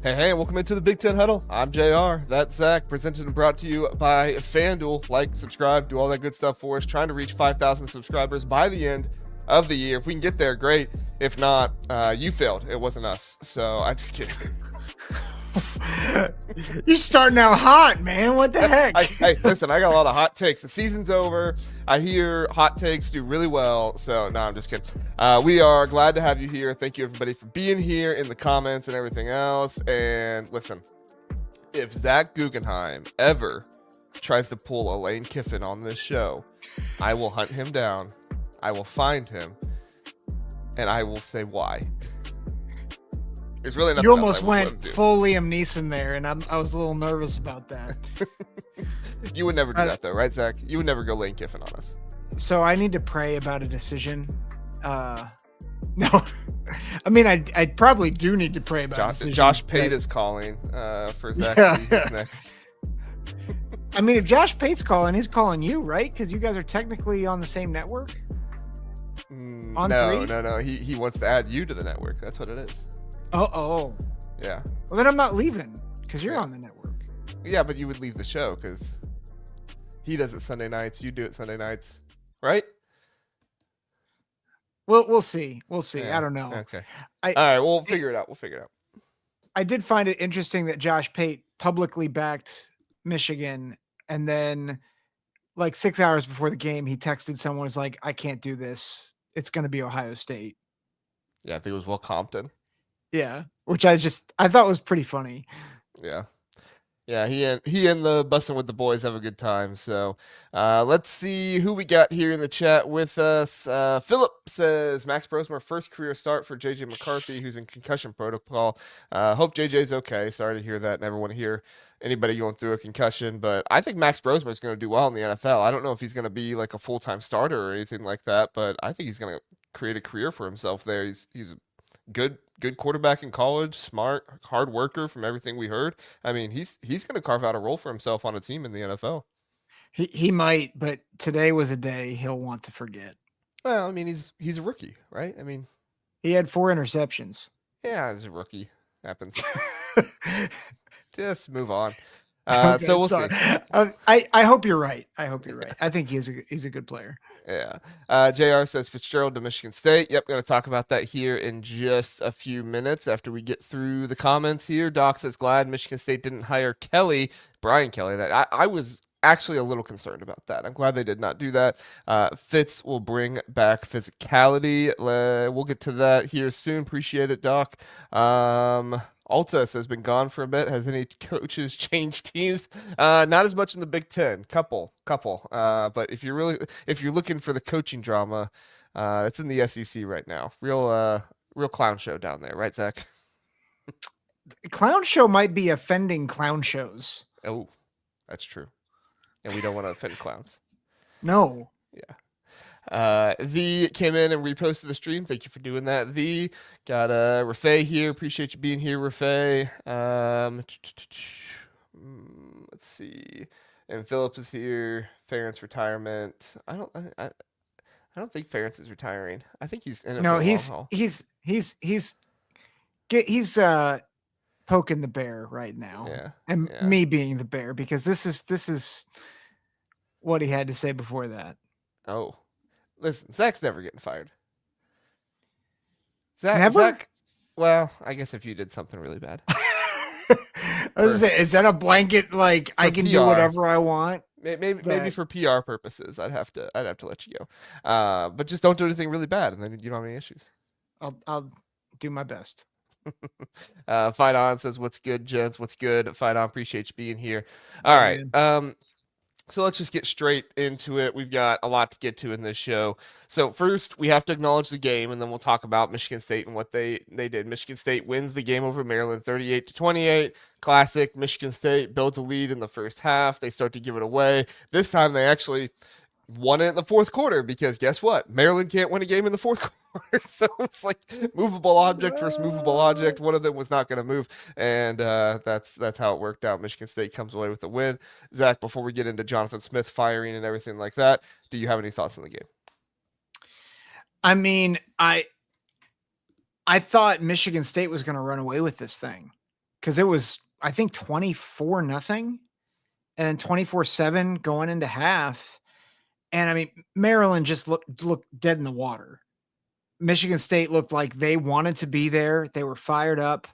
Hey, welcome into the Big Ten Huddle. I'm JR. That's Zach, presented and brought to you by FanDuel. Like, subscribe, do all that good stuff for us. Trying to reach 5,000 subscribers by the end of the year. If we can get there, great. If not, you failed. It wasn't us. So I'm just kidding. You're starting out hot, man. What the heck? Hey, listen, I got a lot of hot takes. The season's over. I hear hot takes do really well. So, no, I'm just kidding. We are glad to have you here. Thank you, everybody, for being here in the comments and everything else. And listen, if Zach Guggenheim ever tries to pull a Lane Kiffin on this show, I will hunt him down. I will find him. And I will say why. There's really nothing. You almost went full Liam Neeson there, and I was a little nervous about that. You would never do that, though, right, Zach? You would never go Lane Kiffin on us. So I need to pray about a decision. No, I mean I probably do need to pray about a decision. Josh Pate is calling for Zach to be his next. I mean, if Josh Pate's calling, he's calling you, right? Because you guys are technically on the same network. No. He wants to add you to the network. That's what it is. Oh. Yeah. Well, then I'm not leaving because you're on the network. Yeah, but you would leave the show because he does it Sunday nights. You do it Sunday nights, right? Well, we'll see. Yeah. I don't know. Okay. All right. We'll figure it out. I did find it interesting that Josh Pate publicly backed Michigan, and then like 6 hours before the game, he texted someone, was like, "I can't do this. It's going to be Ohio State." Yeah, I think it was Will Compton. Yeah, which I thought was pretty funny. Yeah, he and the Bussin' with the Boys have a good time. So let's see who we got here in the chat with us. Philip says, Max Brosmer, first career start for JJ McCarthy, who's in concussion protocol. Hope JJ's okay. Sorry to hear that. Never want to hear anybody going through a concussion. But I think Max Brosmer is going to do well in the NFL. I don't know if he's going to be like a full-time starter or anything like that, but I think he's going to create a career for himself there. He's good quarterback in college, smart, hard worker from everything we heard. I mean, he's going to carve out a role for himself on a team in the NFL. He might, but today was a day he'll want to forget. Well, I mean, he's a rookie, right? I mean, he had 4 interceptions. Yeah, as a rookie. Happens. Just move on. Okay, so we'll see. I hope you're right. I think he's a good player. Yeah. JR says Fitzgerald to Michigan State. Yep, going to talk about that here in just a few minutes after we get through the comments here. Doc says glad Michigan State didn't hire Brian Kelly. That I was actually a little concerned about that. I'm glad they did not do that. Fitz will bring back physicality. We'll get to that here soon. Appreciate it, Doc. Altus has been gone for a bit. Has any coaches changed teams? Not as much in the Big Ten. Couple. But if you're looking for the coaching drama, it's in the SEC right now. Real clown show down there, right, Zach? Clown show might be offending clown shows. Oh, that's true. And we don't want to offend clowns. No. Yeah. The came in and reposted the stream. Thank you for doing that. The got Rafay here. Appreciate you being here, Rafay. Let's see. And Phillips is here. Ferentz retirement. I don't think Ferentz is retiring. I think he's in it. No, he's poking the bear right now. Yeah. And me being the bear, because this is what he had to say before that. Oh. Listen, Zach's never getting fired. Zach, well, I guess if you did something really bad. Is that a blanket, like I can do whatever I want? Maybe for PR purposes, I'd have to let you go. But just don't do anything really bad, and then you don't have any issues. I'll do my best. Fight On says, what's good, gents? What's good? Fight On, appreciate you being here. All right. So let's just get straight into it. We've got a lot to get to in this show. So first, we have to acknowledge the game, and then we'll talk about Michigan State and what they did. Michigan State wins the game over Maryland 38-28. Classic. Michigan State builds a lead in the first half. They start to give it away. This time they actually won it in the fourth quarter because guess what? Maryland can't win a game in the fourth quarter. So it's like movable object versus movable object. One of them was not going to move. And that's how it worked out. Michigan State comes away with the win. Zach, before we get into Jonathan Smith firing and everything like that, do you have any thoughts on the game? I mean, I thought Michigan State was going to run away with this thing. because it was, I think, 24-0 and 24-7 going into half. And I mean, Maryland just looked dead in the water. Michigan State looked like they wanted to be there. They were fired up.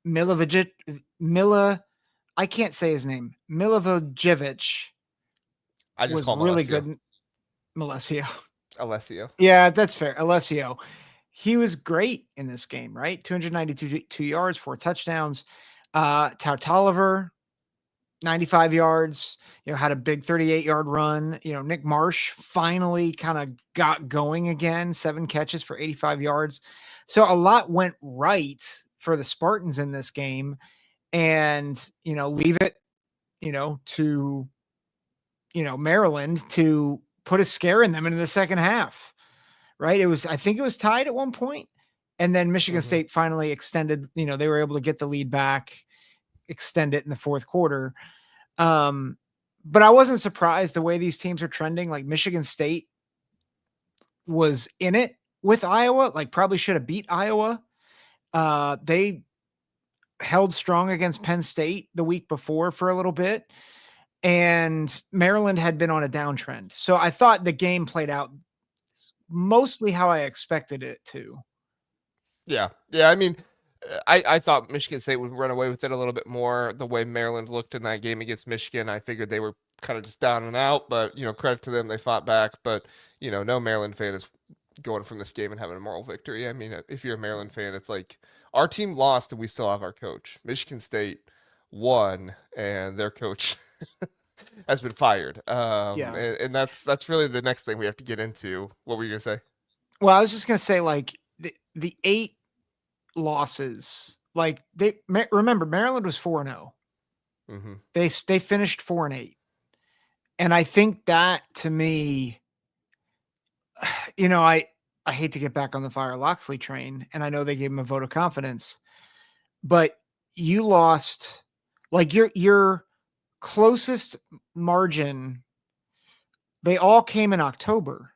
Mila, I can't say his name. Milivojevic I just was call him really Alessio. good. Alessio. Alessio. Yeah, that's fair. Alessio. He was great in this game, right? 292 yards, 4 touchdowns. Tao Tolliver, 95 yards, had a big 38-yard run. Nick Marsh finally kind of got going again, 7 catches for 85 yards. So a lot went right for the Spartans in this game, and, leave it, to, Maryland to put a scare in them in the second half, right? I think it was tied at one point, and then Michigan State finally extended, they were able to get the lead back, extend it in the fourth quarter. But I wasn't surprised the way these teams are trending. Like Michigan State was in it with Iowa, like probably should have beat Iowa. They held strong against Penn State the week before for a little bit, and Maryland had been on a downtrend. So I thought the game played out mostly how I expected it to. Yeah. I mean, I thought Michigan State would run away with it a little bit more. The way Maryland looked in that game against Michigan, I figured they were kind of just down and out. But credit to them, they fought back. But no Maryland fan is going from this game and having a moral victory. I mean, if you're a Maryland fan, it's like our team lost and we still have our coach. Michigan State won and their coach has been fired. And that's really the next thing we have to get into. What were you gonna say? Well, I was just gonna say, like, the 8 losses, like, remember Maryland was 4-0. They finished 4-8, and I think that, to me, I hate to get back on the Fire Loxley train, and I know they gave him a vote of confidence, but you lost, like, your closest margin. They all came in October,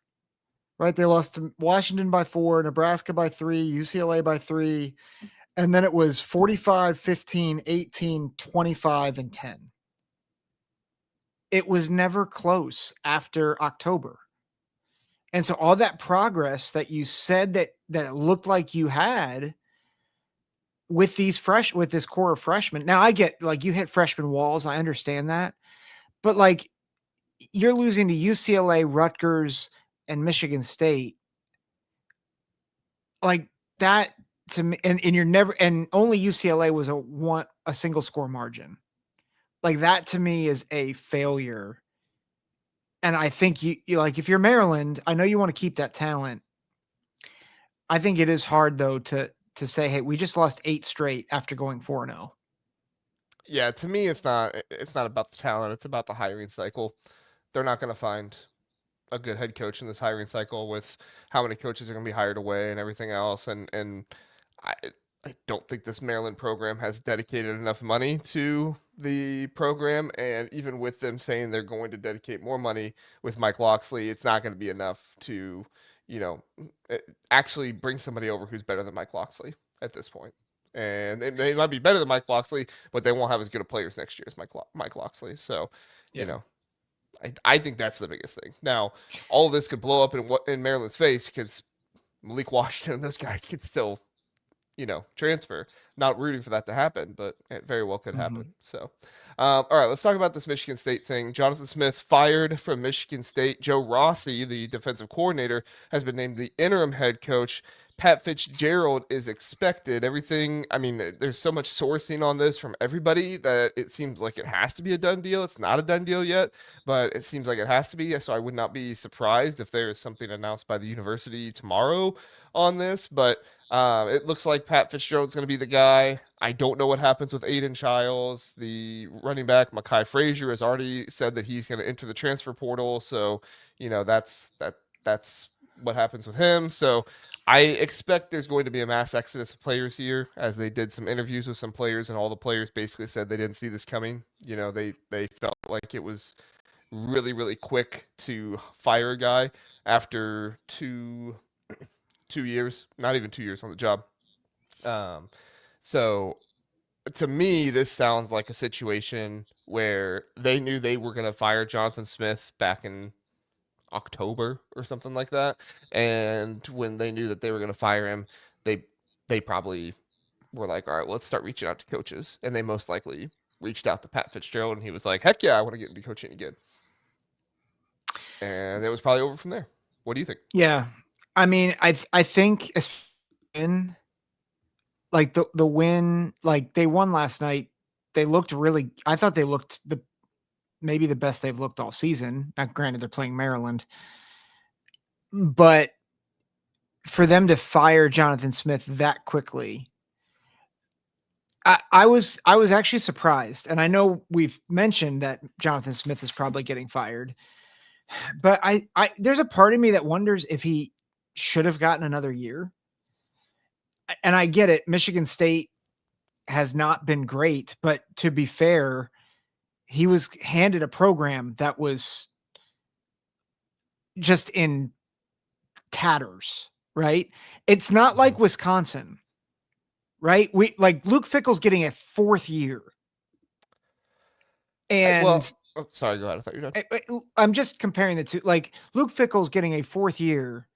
right? They lost to Washington by 4, Nebraska by 3, UCLA by 3, and then it was 45, 15, 18, 25, and 10. It was never close after October. And so all that progress that you said that it looked like you had with this core of freshmen. Now I get, like, you hit freshman walls. I understand that. But, like, you're losing to UCLA, Rutgers, and Michigan State. Like that to me, and you're never, and only UCLA was a single score margin. Like, that to me is a failure. And I think you like, if you're Maryland, I know you want to keep that talent. I think it is hard though to say, hey, we just lost 8 straight after going 4-0. Yeah, to me, it's not about the talent. It's about the hiring cycle. They're not going to find a good head coach in this hiring cycle with how many coaches are going to be hired away and everything else. And I I don't think this Maryland program has dedicated enough money to the program. And even with them saying they're going to dedicate more money with Mike Locksley, it's not going to be enough to, you know, actually bring somebody over who's better than Mike Locksley at this point. And they might be better than Mike Locksley, but they won't have as good of players next year as Mike Locksley. So, you know, I think that's the biggest thing. Now, all of this could blow up in Maryland's face because Malik Washington and those guys could still, you know, transfer. Not rooting for that to happen, but it very well could happen. So, all right, let's talk about this Michigan State thing. Jonathan Smith fired from Michigan State. Joe Rossi, the defensive coordinator, has been named the interim head coach. Pat Fitzgerald is expected. Everything, I mean, there's so much sourcing on this from everybody that it seems like it has to be a done deal. It's not a done deal yet, but it seems like it has to be. So I would not be surprised if there is something announced by the university tomorrow on this. But it looks like Pat Fitzgerald's going to be the guy. I don't know what happens with Aiden Childs. The running back, Mekhi Frazier, has already said that he's going to enter the transfer portal. So, you know, that's what happens with him. So I expect there's going to be a mass exodus of players here, as they did some interviews with some players, and all the players basically said they didn't see this coming. You know, they felt like it was really, really quick to fire a guy after two years, not even 2 years on the job. So to me, this sounds like a situation where they knew they were going to fire Jonathan Smith back in October or something like that. And when they knew that they were going to fire him, they they probably were like, all right, well, let's start reaching out to coaches. And they most likely reached out to Pat Fitzgerald, and he was like, heck yeah, I want to get into coaching again. And it was probably over from there. What do you think? Yeah. I mean, I think in like the win, like they won last night. They looked really, I thought they looked maybe the best they've looked all season. Now, granted, they're playing Maryland, but for them to fire Jonathan Smith that quickly, I was actually surprised. And I know we've mentioned that Jonathan Smith is probably getting fired, but I there's a part of me that wonders if he should have gotten another year. And I get it. Michigan State has not been great, but to be fair, he was handed a program that was just in tatters, right? It's not like Wisconsin, right? We like Luke Fickle's getting a 4th year. And sorry, go ahead. I thought you were done. I'm just comparing the two. Like Luke Fickle's getting a 4th year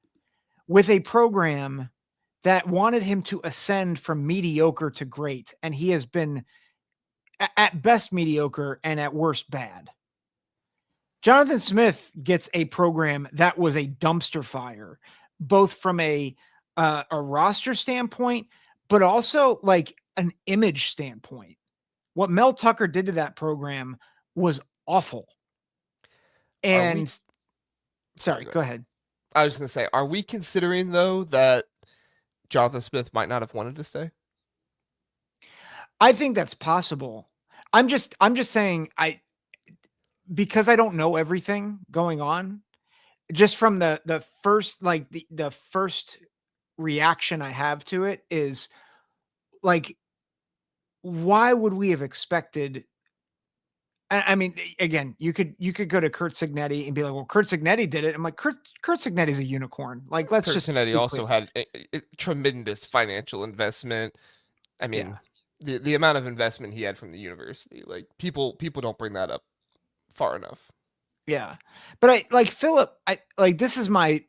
with a program that wanted him to ascend from mediocre to great. And he has been at best mediocre and at worst bad. Jonathan Smith gets a program that was a dumpster fire, both from a roster standpoint, but also like an image standpoint. What Mel Tucker did to that program was awful. And sorry, go ahead. I was going to say, are we considering though that Jonathan Smith might not have wanted to stay? I think that's possible. I'm just saying because I don't know everything going on, just from the first like the first reaction I have to it is like, why would we have expected? I mean, again, you could go to Curt Cignetti and be like, well, Curt Cignetti did it. I'm like, Curt Cignetti's a unicorn. Like, let's Curt just Cignetti also had a tremendous financial investment. I mean, the amount of investment he had from the university, like people don't bring that up far enough. Yeah. But I like Philip, I like this is my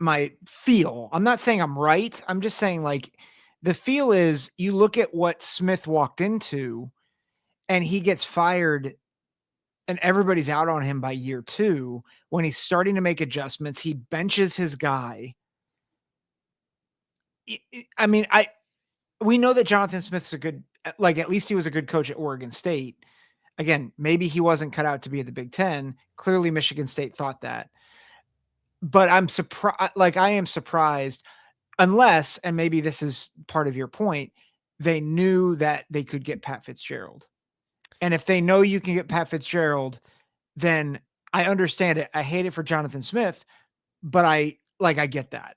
feel. I'm not saying I'm right. I'm just saying like the feel is you look at what Smith walked into and he gets fired and everybody's out on him by year 2 when he's starting to make adjustments. He benches his guy. I mean, we know that Jonathan Smith's a good, like at least he was a good coach at Oregon State. Again, maybe he wasn't cut out to be at the Big Ten. Clearly, Michigan State thought that. But I'm surprised, like I am surprised, unless, and maybe this is part of your point, they knew that they could get Pat Fitzgerald. And if they know you can get Pat Fitzgerald, then I understand it. I hate it for Jonathan Smith, but I get that.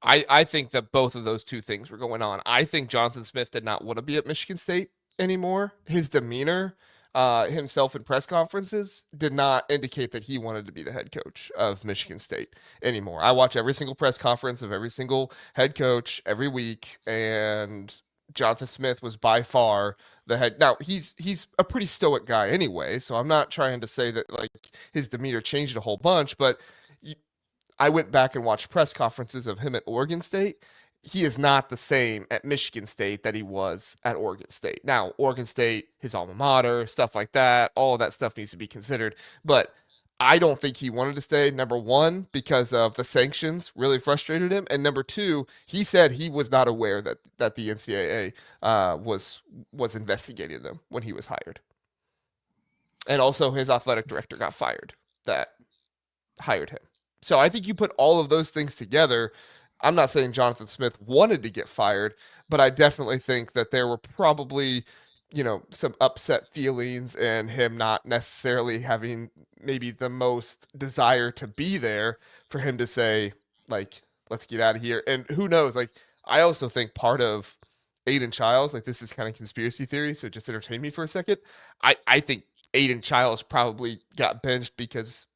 I think that both of those two things were going on. I think Jonathan Smith did not want to be at Michigan State anymore. His demeanor, himself in press conferences, did not indicate that he wanted to be the head coach of Michigan State anymore. I watch every single press conference of every single head coach every week, and Jonathan Smith was by far the head. Now he's a pretty stoic guy anyway, so I'm not trying to say that like his demeanor changed a whole bunch, but I went back and watched press conferences of him at Oregon State. He is not the same at Michigan State that he was at Oregon State. Now, Oregon State, his alma mater, stuff like that, all of that stuff needs to be considered. But I don't think he wanted to stay. Number one, because of the sanctions really frustrated him, and number two, he said he was not aware that the NCAA was investigating them when he was hired, and also his athletic director got fired that hired him. So I think you put all of those things together. I'm not saying Jonathan Smith wanted to get fired, but I definitely think that there were probably, some upset feelings and him not necessarily having maybe the most desire to be there for him to say, like, let's get out of here. And who knows? Like, I also think part of Aiden Childs, like, this is kind of conspiracy theory, so just entertain me for a second. I think Aiden Childs probably got benched because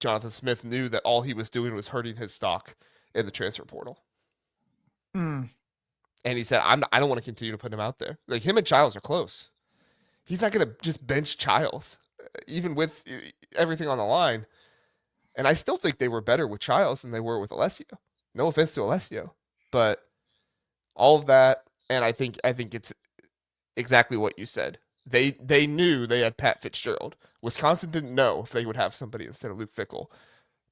Jonathan Smith knew that all he was doing was hurting his stock in the transfer portal. And he said, I don't want to continue to put him out there. Like, him and Childs are close. He's not going to just bench Childs, even with everything on the line. And I still think they were better with Childs than they were with Alessio. No offense to Alessio, but all of that, and I think it's exactly what you said. They knew they had Pat Fitzgerald. Wisconsin didn't know if they would have somebody instead of Luke Fickle.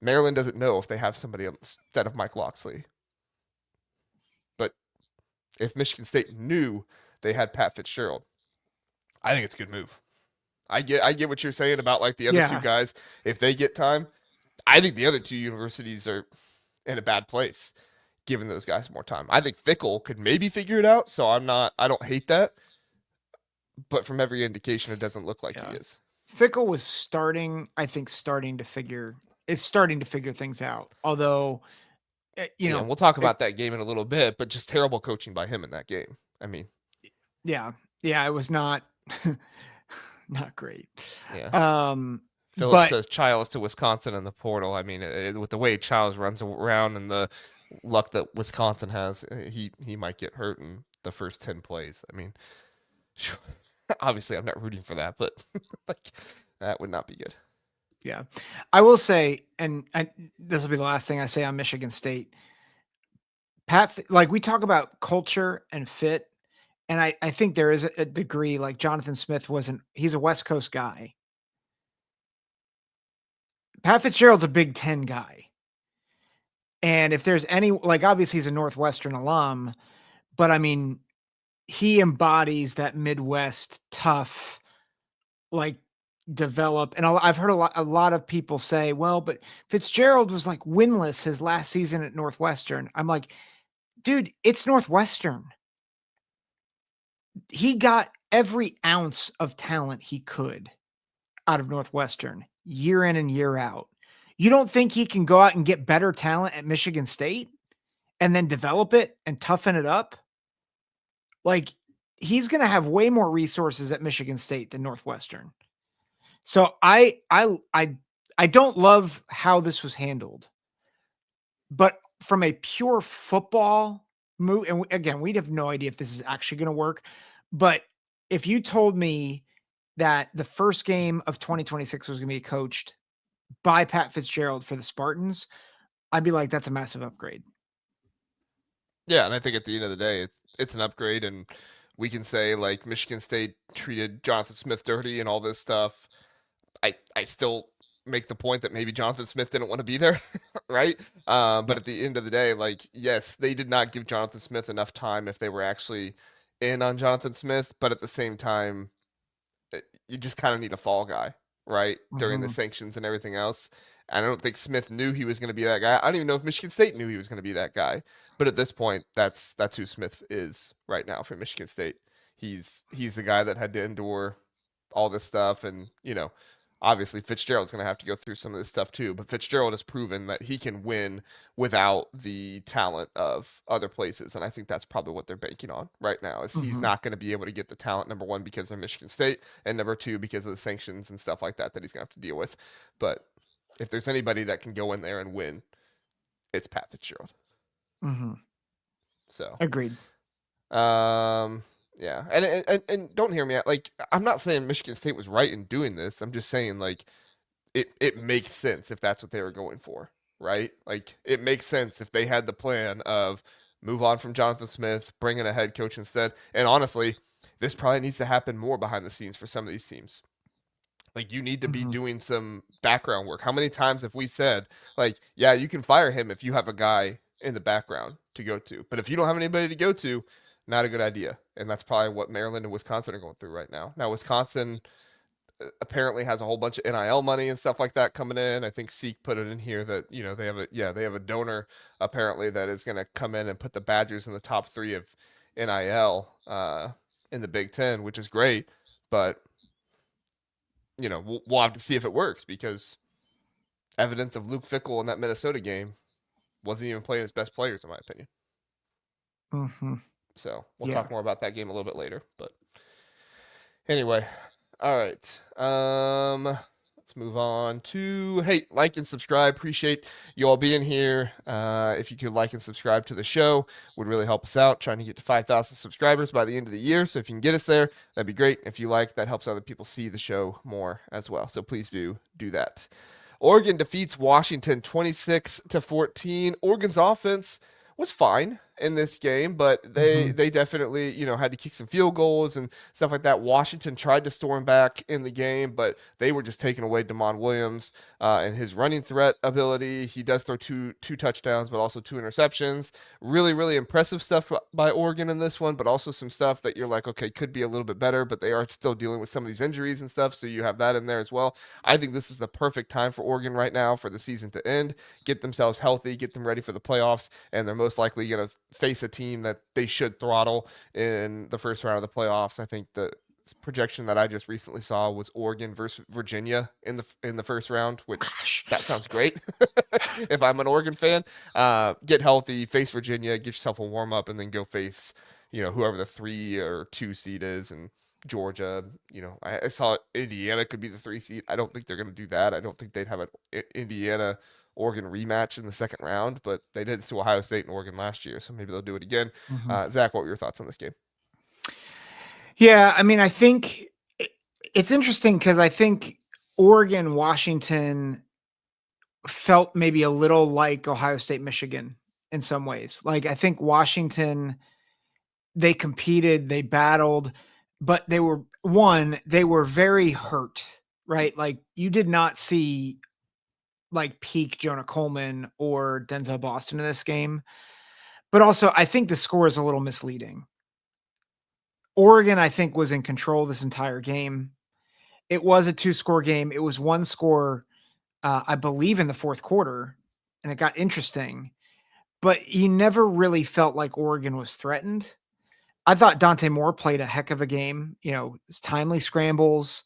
Maryland doesn't know if they have somebody instead of Mike Locksley. But if Michigan State knew they had Pat Fitzgerald, I think it's a good move. I get what you're saying about like the other two Yeah. guys. If they get time, I think the other two universities are in a bad place, giving those guys more time. I think Fickle could maybe figure it out, so I don't hate that. But from every indication, it doesn't look like he is. Fickle was starting to figure things out. Although, And we'll talk about that game in a little bit, but just terrible coaching by him in that game. I mean, yeah, it was not not great. Yeah. Phillips says Childs to Wisconsin in the portal. I mean, with the way Childs runs around and the luck that Wisconsin has, he might get hurt in the first 10 plays. I mean, obviously I'm not rooting for that, but like that would not be good. Yeah. I will say, and this will be the last thing I say on Michigan State. Pat, like we talk about culture and fit, and I think there is a degree, like Jonathan Smith he's a West Coast guy. Pat Fitzgerald's a Big Ten guy. And if there's any, like obviously he's a Northwestern alum, but I mean, he embodies that Midwest tough, like develop. And I've heard a lot of people say, well, but Fitzgerald was like winless his last season at Northwestern. I'm like, dude, it's Northwestern. He got every ounce of talent he could out of Northwestern year in and year out. You don't think he can go out and get better talent at Michigan State and then develop it and toughen it up? Like, he's going to have way more resources at Michigan State than Northwestern. So I don't love how this was handled. But from a pure football move, and again, we'd have no idea if this is actually going to work. But if you told me that the first game of 2026 was going to be coached by Pat Fitzgerald for the Spartans, I'd be like, that's a massive upgrade. Yeah, and I think at the end of the day, it's an upgrade, and we can say like Michigan State treated Jonathan Smith dirty and all this stuff. I still make the point that maybe Jonathan Smith didn't want to be there, right? But at the end of the day, like, yes, they did not give Jonathan Smith enough time if they were actually in on Jonathan Smith, but at the same time, you just kind of need a fall guy, right? During the sanctions and everything else. And I don't think Smith knew he was going to be that guy. I don't even know if Michigan State knew he was going to be that guy. But at this point, that's who Smith is right now for Michigan State. He's the guy that had to endure all this stuff, and obviously Fitzgerald's going to have to go through some of this stuff too. But Fitzgerald has proven that he can win without the talent of other places, and I think that's probably what they're banking on right now. Is he's not going to be able to get the talent, number one, because of Michigan State, and number two, because of the sanctions and stuff like that he's going to have to deal with. But if there's anybody that can go in there and win, it's Pat Fitzgerald. So agreed. Yeah, and don't hear me out. Like, I'm not saying Michigan State was right in doing this. I'm just saying like it makes sense if that's what they were going for, right? Like, it makes sense if they had the plan of move on from Jonathan Smith, bring in a head coach instead. And honestly, this probably needs to happen more behind the scenes for some of these teams. Like, you need to be doing some background work. How many times have we said, like, yeah, you can fire him if you have a guy in the background to go to, but if you don't have anybody to go to, not a good idea. And that's probably what Maryland and Wisconsin are going through right now. Now, Wisconsin apparently has a whole bunch of NIL money and stuff like that coming in. I think Seek put it in here that they have a donor apparently that is going to come in and put the Badgers in the top 3 of NIL in the Big Ten, which is great. But we'll have to see if it works, because evidence of Luke Fickle in that Minnesota game wasn't even playing his best players, in my opinion. So we'll talk more about that game a little bit later. But anyway, all right. Let's Let's move on to, hey, like and subscribe. Appreciate you all being here. If you could like and subscribe to the show, would really help us out. Trying to get to 5,000 subscribers by the end of the year. So if you can get us there, that'd be great. If you like, that helps other people see the show more as well. So please do that. Oregon defeats Washington 26-14. Oregon's offense was fine in this game, but they definitely, had to kick some field goals and stuff like that. Washington tried to storm back in the game, but they were just taking away Damon Williams and his running threat ability. He does throw two touchdowns, but also 2 interceptions. Really, really impressive stuff by Oregon in this one, but also some stuff that you're like, okay, could be a little bit better, but they are still dealing with some of these injuries and stuff, so you have that in there as well. I think this is the perfect time for Oregon right now for the season to end, get themselves healthy, get them ready for the playoffs, and they're most likely going to face a team that they should throttle in the first round of the playoffs. I think the projection that I just recently saw was Oregon versus Virginia in the first round, which that sounds great. If I'm an Oregon fan, get healthy, face Virginia, get yourself a warm up, and then go face whoever the 3 or 2 seed is, and Georgia. I saw Indiana could be the 3 seed. I don't think they're going to do that. I don't think they'd have an Indiana Oregon rematch in the second round, but they did it to Ohio State and Oregon last year, so maybe they'll do it again. Zach, what were your thoughts on this game? Yeah, I mean, I think it's interesting because I think Oregon, Washington felt maybe a little like Ohio State, Michigan in some ways. Like, I think Washington, they competed, they battled, but they were very hurt, right? Like, you did not see like peak Jonah Coleman or Denzel Boston in this game. But also, I think the score is a little misleading. Oregon, I think, was in control this entire game. It was a 2-score game. It was 1 score, I believe, in the fourth quarter, and it got interesting. But you never really felt like Oregon was threatened. I thought Dante Moore played a heck of a game. His timely scrambles,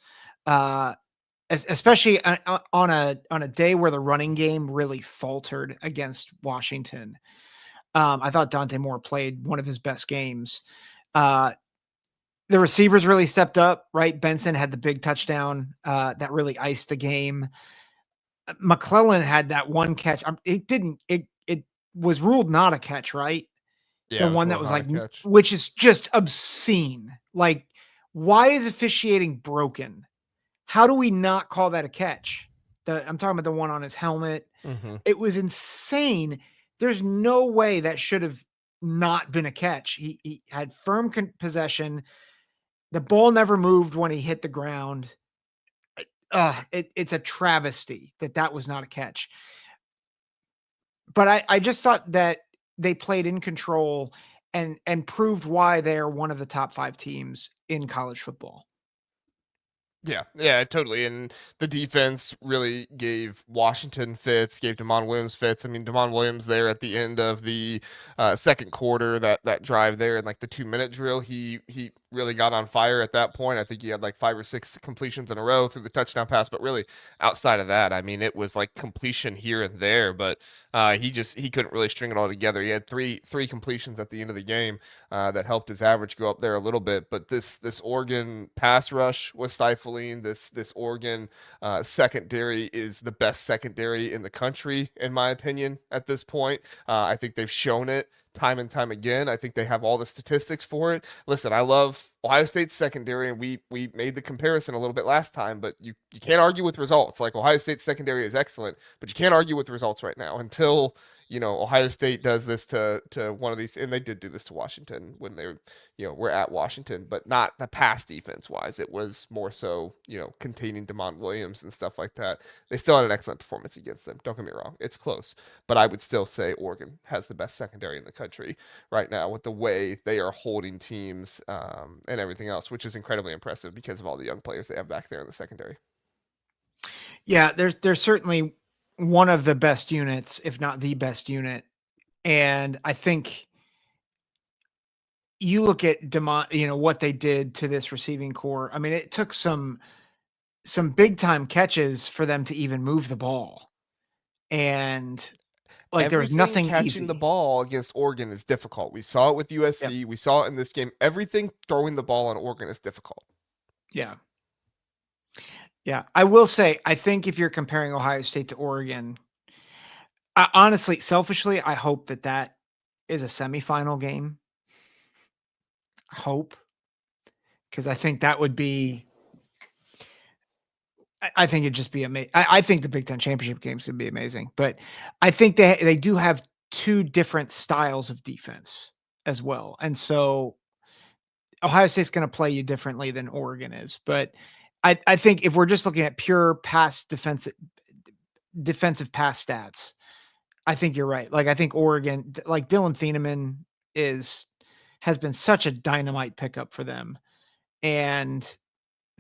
especially on a day where the running game really faltered against Washington. I thought Dante Moore played one of his best games. The receivers really stepped up, right? Benson had the big touchdown that really iced the game. McClellan had that one catch. It was ruled not a catch, right? Yeah, the one that was like, which is just obscene. Like, why is officiating broken? How do we not call that a catch? I'm talking about the one on his helmet. It was insane. There's no way that should have not been a catch. He had firm possession. The ball never moved when he hit the ground. It's a travesty that was not a catch. But I just thought that they played in control and proved why they're one of the top 5 teams in college football. Yeah, totally. And the defense really gave Washington fits, gave Damon Williams fits. I mean, Damon Williams there at the end of the second quarter, that drive there in like the 2-minute drill, he really got on fire at that point. I think he had like 5 or 6 completions in a row through the touchdown pass, but really outside of that, I mean, it was like completion here and there, but he couldn't really string it all together. He had three completions at the end of the game that helped his average go up there a little bit, but this Oregon pass rush was stifling. This Oregon secondary is the best secondary in the country, in my opinion, at this point. I think they've shown it time and time again. I think they have all the statistics for it. Listen, I love Ohio State's secondary, and we made the comparison a little bit last time, but you can't argue with results. Like, Ohio State's secondary is excellent, but you can't argue with results right now until Ohio State does this to one of these, and they did do this to Washington when they were at Washington, but not the pass defense wise. It was more so, containing Damon Williams and stuff like that. They still had an excellent performance against them. Don't get me wrong. It's close, but I would still say Oregon has the best secondary in the country right now with the way they are holding teams and everything else, which is incredibly impressive because of all the young players they have back there in the secondary. Yeah, there's certainly one of the best units, if not the best unit. And I think you look at what they did to this receiving core. I mean, it took some big time catches for them to even move the ball. And like, there was nothing catching easy. The ball against Oregon is difficult. We saw it with USC. Yep. We saw it in this game. Everything throwing the ball on Oregon is difficult. Yeah. Yeah, I will say, I think if you're comparing Ohio State to Oregon, honestly, selfishly, I hope that is a semifinal game. I hope, because I think that would be. I think it'd just be amazing. I think the Big Ten championship games would be amazing, but I think they do have two different styles of defense as well, and so Ohio State's going to play you differently than Oregon is. But I think if we're just looking at pure pass defensive pass stats, I think you're right. Like I think Oregon, like Dylan Thieneman has been such a dynamite pickup for them, and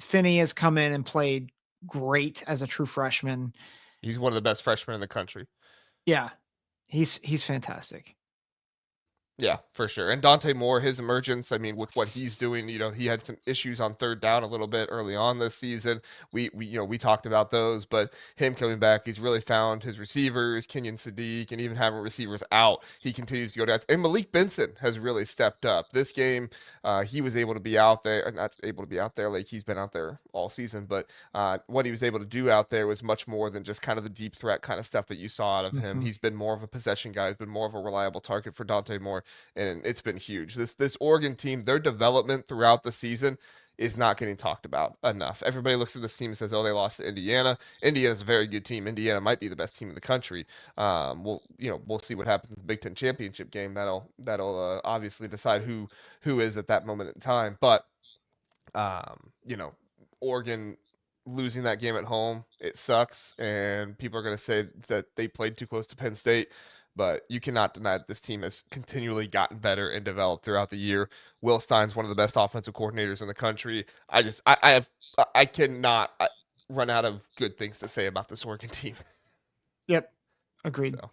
Finney has come in and played great as a true freshman. He's one of the best freshmen in the country. Yeah, he's fantastic. Yeah, for sure. And Dante Moore, his emergence, I mean, with what he's doing, he had some issues on third down a little bit early on this season. We talked about those, but him coming back, he's really found his receivers, Kenyon Sadiq, and even having receivers out, he continues to go down. And Malik Benson has really stepped up. This game, he was able to be out there, not able to be out there like he's been out there all season, but what he was able to do out there was much more than just kind of the deep threat kind of stuff that you saw out of him. He's been more of a possession guy, he's been more of a reliable target for Dante Moore, and it's been huge. This Oregon team, their development throughout the season is not getting talked about enough. Everybody looks at this team and says, "Oh, they lost to Indiana. Indiana's a very good team. Indiana might be the best team in the country." We'll see what happens in the Big Ten championship game. That'll obviously decide who is at that moment in time. But Oregon losing that game at home, it sucks, and people are going to say that they played too close to Penn State. But you cannot deny that this team has continually gotten better and developed throughout the year. Will Stein's one of the best offensive coordinators in the country. I cannot run out of good things to say about this Oregon team. Yep, agreed. So,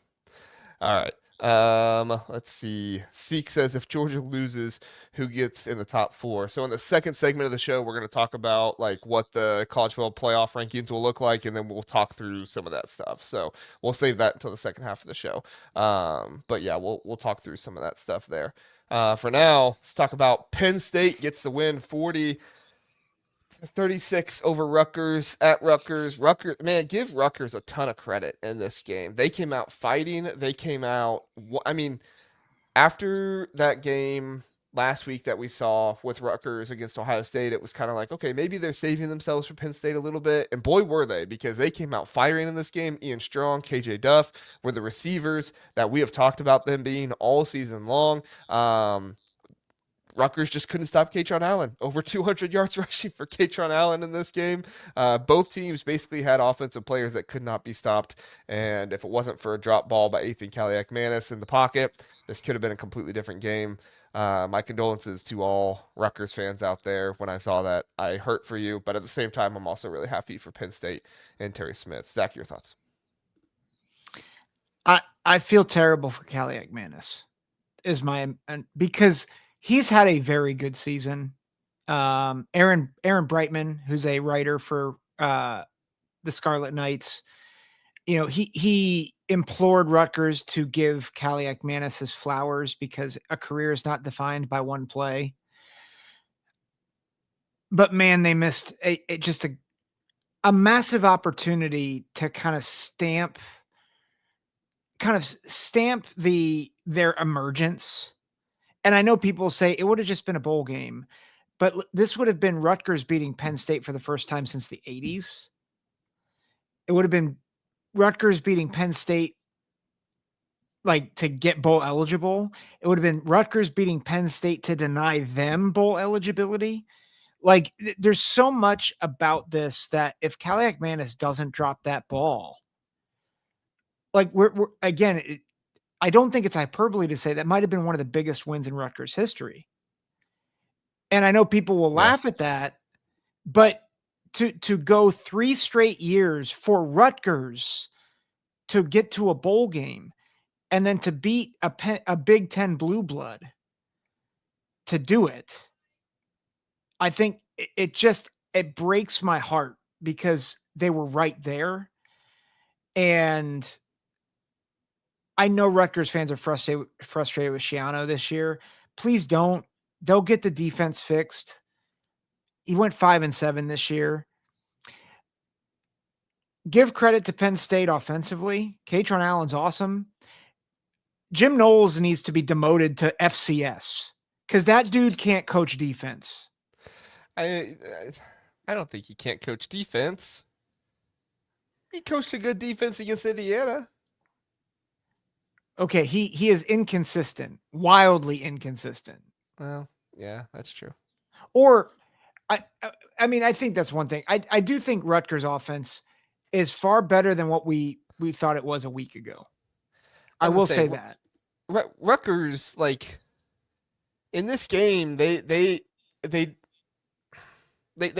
all right. Let's see. Seek says if Georgia loses, who gets in the top four? So in the second segment of the show, we're going to talk about like what the college football playoff rankings will look like, and then we'll talk through some of that stuff. So we'll save that until the second half of the show. But yeah, we'll talk through some of that stuff there. For now, let's talk about Penn State gets the win 40-36 over Rutgers at Rutgers. Rutgers, man, give Rutgers a ton of credit in this game. They came out fighting. They came out, I mean, after that game last week that we saw with Rutgers against Ohio State, it was kind of like, okay, maybe they're saving themselves for Penn State a little bit. And boy, were they, because they came out firing in this game. Ian Strong, KJ Duff were the receivers that we have talked about them being all season long. Rutgers just couldn't stop Katron Allen. Over 200 yards rushing for Katron Allen in this game. Both teams basically had offensive players that could not be stopped. And if it wasn't for a drop ball by Ethan Kaliak-Manis in the pocket, this could have been a completely different game. My condolences to all Rutgers fans out there. When I saw that, I hurt for you. But at the same time, I'm also really happy for Penn State and Terry Smith. Zach, your thoughts? I feel terrible for Kaliak-Manis because he's had a very good season. Aaron Brightman, who's a writer for the Scarlet Knights, he implored Rutgers to give Kaliak-Manis his flowers because a career is not defined by one play. But man, they missed a massive opportunity to kind of stamp their emergence. And I know people say it would have just been a bowl game, but this would have been Rutgers beating Penn State for the first time since the 80s. It would have been Rutgers beating Penn State like to get bowl eligible. It would have been Rutgers beating Penn State to deny them bowl eligibility. Like there's so much about this that if Kaliak-Manis doesn't drop that ball, like we're again, I don't think it's hyperbole to say that might have been one of the biggest wins in Rutgers history. And I know people will laugh at that, but to go 3 straight years for Rutgers to get to a bowl game and then to beat a Big Ten blue blood to do it, I think it breaks my heart because they were right there. And I know Rutgers fans are frustrated with Schiano this year. Please don't. They'll get the defense fixed. He went 5-7 this year. give credit to Penn State offensively. Katron Allen's awesome. Jim Knowles needs to be demoted to FCS because that dude can't coach defense. I don't think he can't coach defense. He coached a good defense against Indiana. Okay, he is inconsistent, wildly inconsistent. Well, yeah, that's true. Or I mean, I think that's one thing. I do think Rutgers offense is far better than what we thought it was a week ago. I will say that. Rutgers, like in this game, they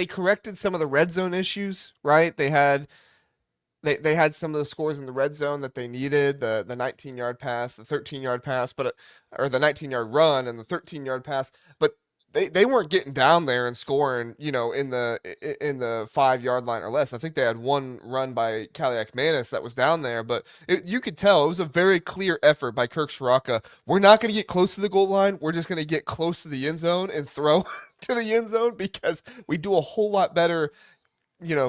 corrected some of the red zone issues, right? They had some of the scores in the red zone that they needed, the 19-yard pass, the 13-yard pass, but or the 19-yard run and the 13-yard pass, but they weren't getting down there and scoring, in the 5-yard line or less. I think they had one run by Kaliak Manis that was down there, but you could tell it was a very clear effort by Kirk Shiraka. We're not going to get close to the goal line. We're just going to get close to the end zone and throw to the end zone because we do a whole lot better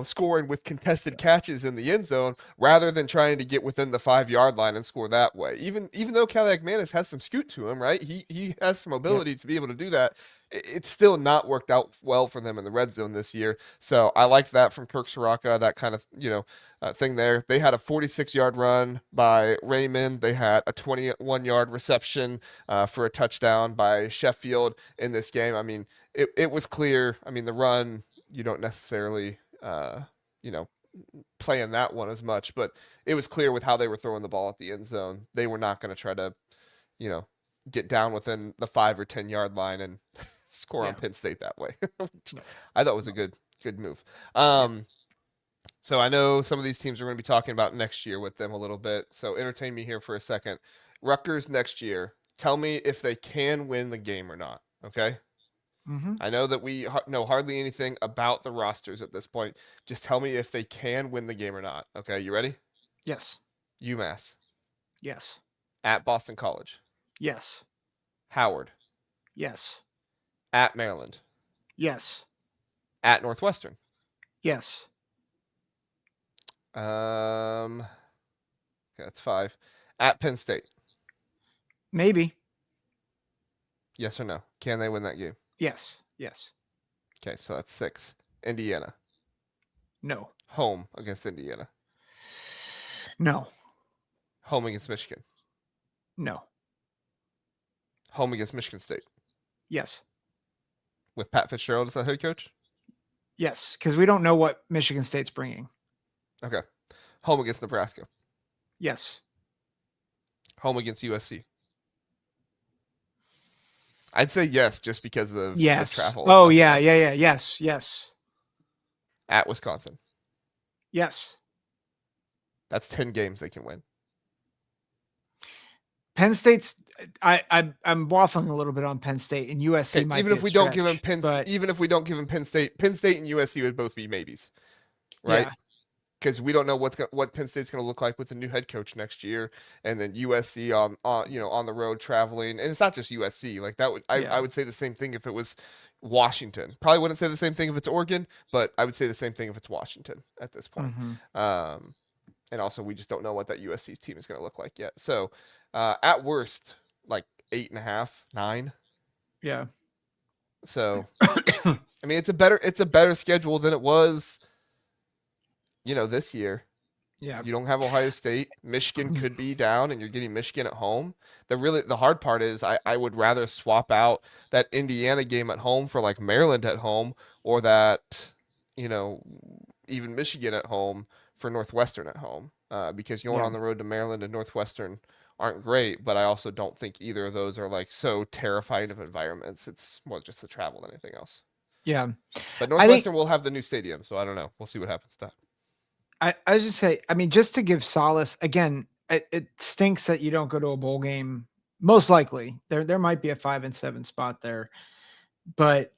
scoring with contested catches in the end zone rather than trying to get within the 5-yard line and score that way. Even though Kaliak Manis has some scoot to him, right? He has some ability to be able to do that. It's still not worked out well for them in the red zone this year. So I liked that from Kirk Shiraka, that kind of, thing there. They had a 46-yard run by Raymond. They had a 21-yard reception for a touchdown by Sheffield in this game. I mean, it was clear. I mean, the run, you don't necessarily playing that one as much, but it was clear with how they were throwing the ball at the end zone. They were not going to try to, get down within the 5 or 10-yard line and score on Penn State that way. I thought was a good move. So I know some of these teams are going to be talking about next year with them a little bit. So entertain me here for a second. Rutgers next year. Tell me if they can win the game or not. Okay. Mm-hmm. I know that we know hardly anything about the rosters at this point. Just tell me if they can win the game or not. Okay, you ready? Yes. UMass. Yes. At Boston College. Yes. Howard. Yes. At Maryland. Yes. At Northwestern. Yes. Okay, that's 5. At Penn State. Maybe. Yes or no? Can they win that game? Yes. Yes. Okay, so that's 6. Indiana. No. Home against Indiana. No. Home against Michigan. No. Home against Michigan State. Yes. With Pat Fitzgerald as the head coach? Yes, because we don't know what Michigan State's bringing. Okay. Home against Nebraska. Yes. Home against USC. I'd say yes, just because of the travel. Oh, yeah. Yes. At Wisconsin. Yes. That's 10 games they can win. Penn State's. I'm waffling a little bit on Penn State, and USC might. Even if we don't give them even if we don't give them Penn State and USC would both be maybes, right? Because we don't know what Penn State's going to look like with a new head coach next year, and then USC on the road traveling, and it's not just USC. Like that would I would say the same thing if it was Washington. Probably wouldn't say the same thing if it's Oregon, but I would say the same thing if it's Washington at this point. Mm-hmm. And also we just don't know what that USC team is going to look like yet. So at worst, like 8.5, 9. Yeah. So I mean, it's a better schedule than it was. This year. Yeah. You don't have Ohio State. Michigan could be down, and you're getting Michigan at home. The hard part is I would rather swap out that Indiana game at home for like Maryland at home, or that, even Michigan at home for Northwestern at home. Because going on the road to Maryland and Northwestern aren't great, but I also don't think either of those are like so terrifying of environments. It's more just the travel than anything else. Yeah. But Northwestern will have the new stadium, so I don't know. We'll see what happens with that. I was just say, I mean, just to give solace again, it stinks that you don't go to a bowl game. Most likely, there might be a 5-7 spot there, but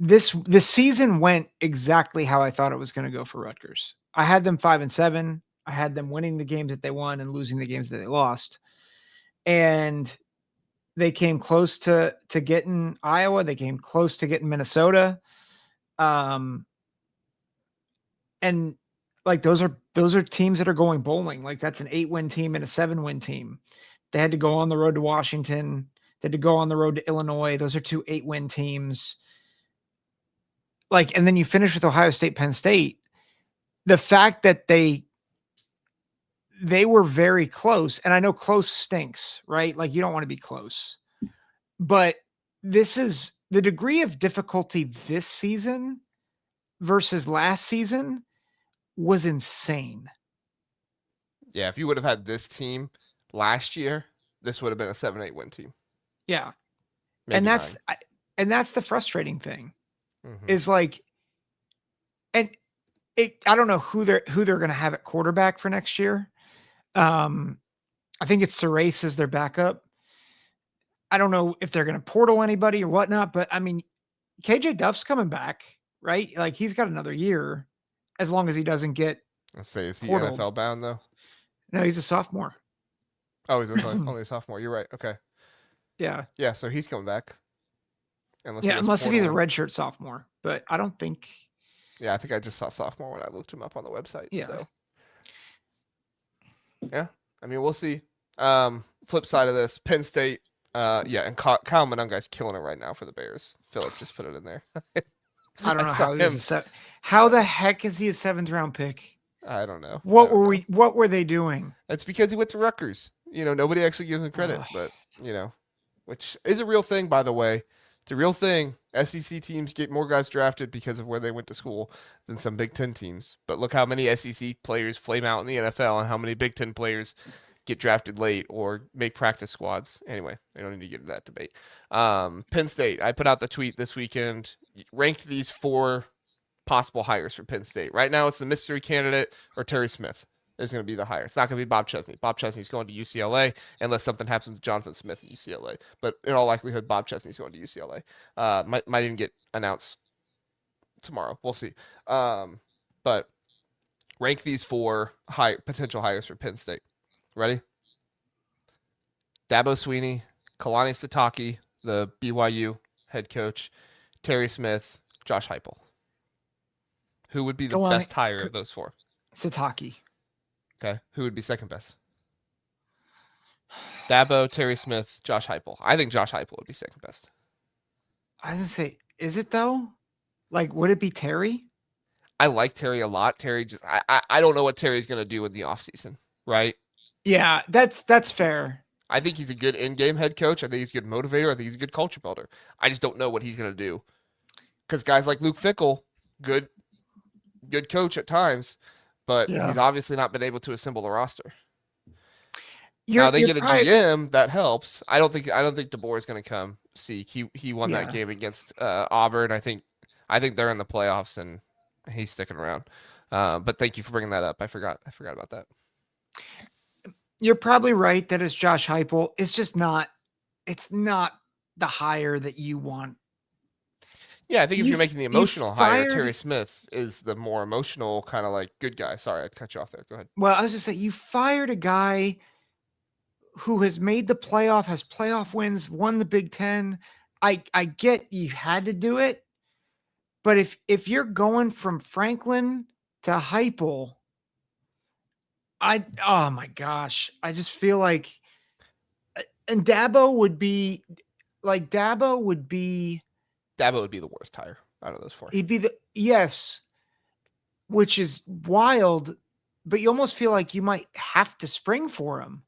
this season went exactly how I thought it was going to go for Rutgers. I had them 5-7. I had them winning the games that they won and losing the games that they lost, and they came close to getting Iowa. They came close to getting Minnesota, and like those are teams that are going bowling. Like that's an 8-win team and a 7-win team. They had to go on the road to Washington. They had to go on the road to Illinois. Those are 2 8-win teams. Like, and then you finish with Ohio State, Penn State. The fact that they were very close, and I know close stinks, right? Like you don't want to be close. But this is the degree of difficulty this season versus last season was insane. Yeah, if you would have had this team last year, this would have been a 7-8 win team. Yeah. Maybe and that's the frustrating thing. Mm-hmm. Is like, and I don't know who they're going to have at quarterback for next year. I think it's Serace as their backup. I don't know if they're going to portal anybody or whatnot, but I mean, KJ Duff's coming back, right? Like he's got another year as long as he doesn't get Let's say, is he portaled. NFL bound though? No, he's a sophomore. Oh, he's only a sophomore. You're right. Okay. Yeah. Yeah, so he's coming back. Unless if he's a redshirt sophomore, but I don't think. Yeah, I think I just saw sophomore when I looked him up on the website. Yeah. So. Yeah, I mean, we'll see. Flip side of this, Penn State. Yeah, and Kyle Monungai's killing it right now for the Bears. Philip just put it in there. I don't know how he's how the heck is he a 7th round pick? I don't know. What were they doing? It's because he went to Rutgers. You know, nobody actually gives him credit, but you know, which is a real thing, by the way. It's a real thing. SEC teams get more guys drafted because of where they went to school than some Big Ten teams. But look how many SEC players flame out in the NFL and how many Big Ten players get drafted late or make practice squads. Anyway, I don't need to get into that debate. Penn State, I put out the tweet this weekend, ranked these 4 possible hires for Penn State. Right now, it's the mystery candidate or Terry Smith is going to be the hire. It's not going to be Bob Chesney. Bob Chesney's going to UCLA unless something happens to Jonathan Smith at UCLA. But in all likelihood, Bob Chesney's going to UCLA. Might even get announced tomorrow. We'll see. But rank these 4 potential hires for Penn State. Ready? Dabo Swinney, Kalani Sitake, the BYU head coach, Terry Smith, Josh Heupel. Who would be the best hire of those 4? Sitake. Okay. Who would be second best? Dabo, Terry Smith, Josh Heupel. I think Josh Heupel would be second best. I was going to say, is it though? Like, would it be Terry? I like Terry a lot. Terry just, I don't know what Terry's going to do in the offseason, right? Yeah, that's fair. I think he's a good in-game head coach. I think he's a good motivator. I think he's a good culture builder. I just don't know what he's going to do. Because guys like Luke Fickle, good coach at times, but he's obviously not been able to assemble the roster. Now they get a GM that helps. I don't think DeBoer is going to come seek. He won that game against Auburn. I think they're in the playoffs and he's sticking around. But thank you for bringing that up. I forgot about that. You're probably right that it's Josh Heupel. It's just not. It's not the hire that you want. Yeah, I think if you're making the emotional hire, Terry Smith is the more emotional kind of like good guy. Sorry, I cut you off there. Go ahead. Well, I was just saying, you fired a guy who has made the playoff, has playoff wins, won the Big Ten. I get you had to do it, but if you're going from Franklin to Heupel, oh my gosh, I just feel like, and Dabo would be the worst hire out of those 4. He'd be which is wild, but you almost feel like you might have to spring for him.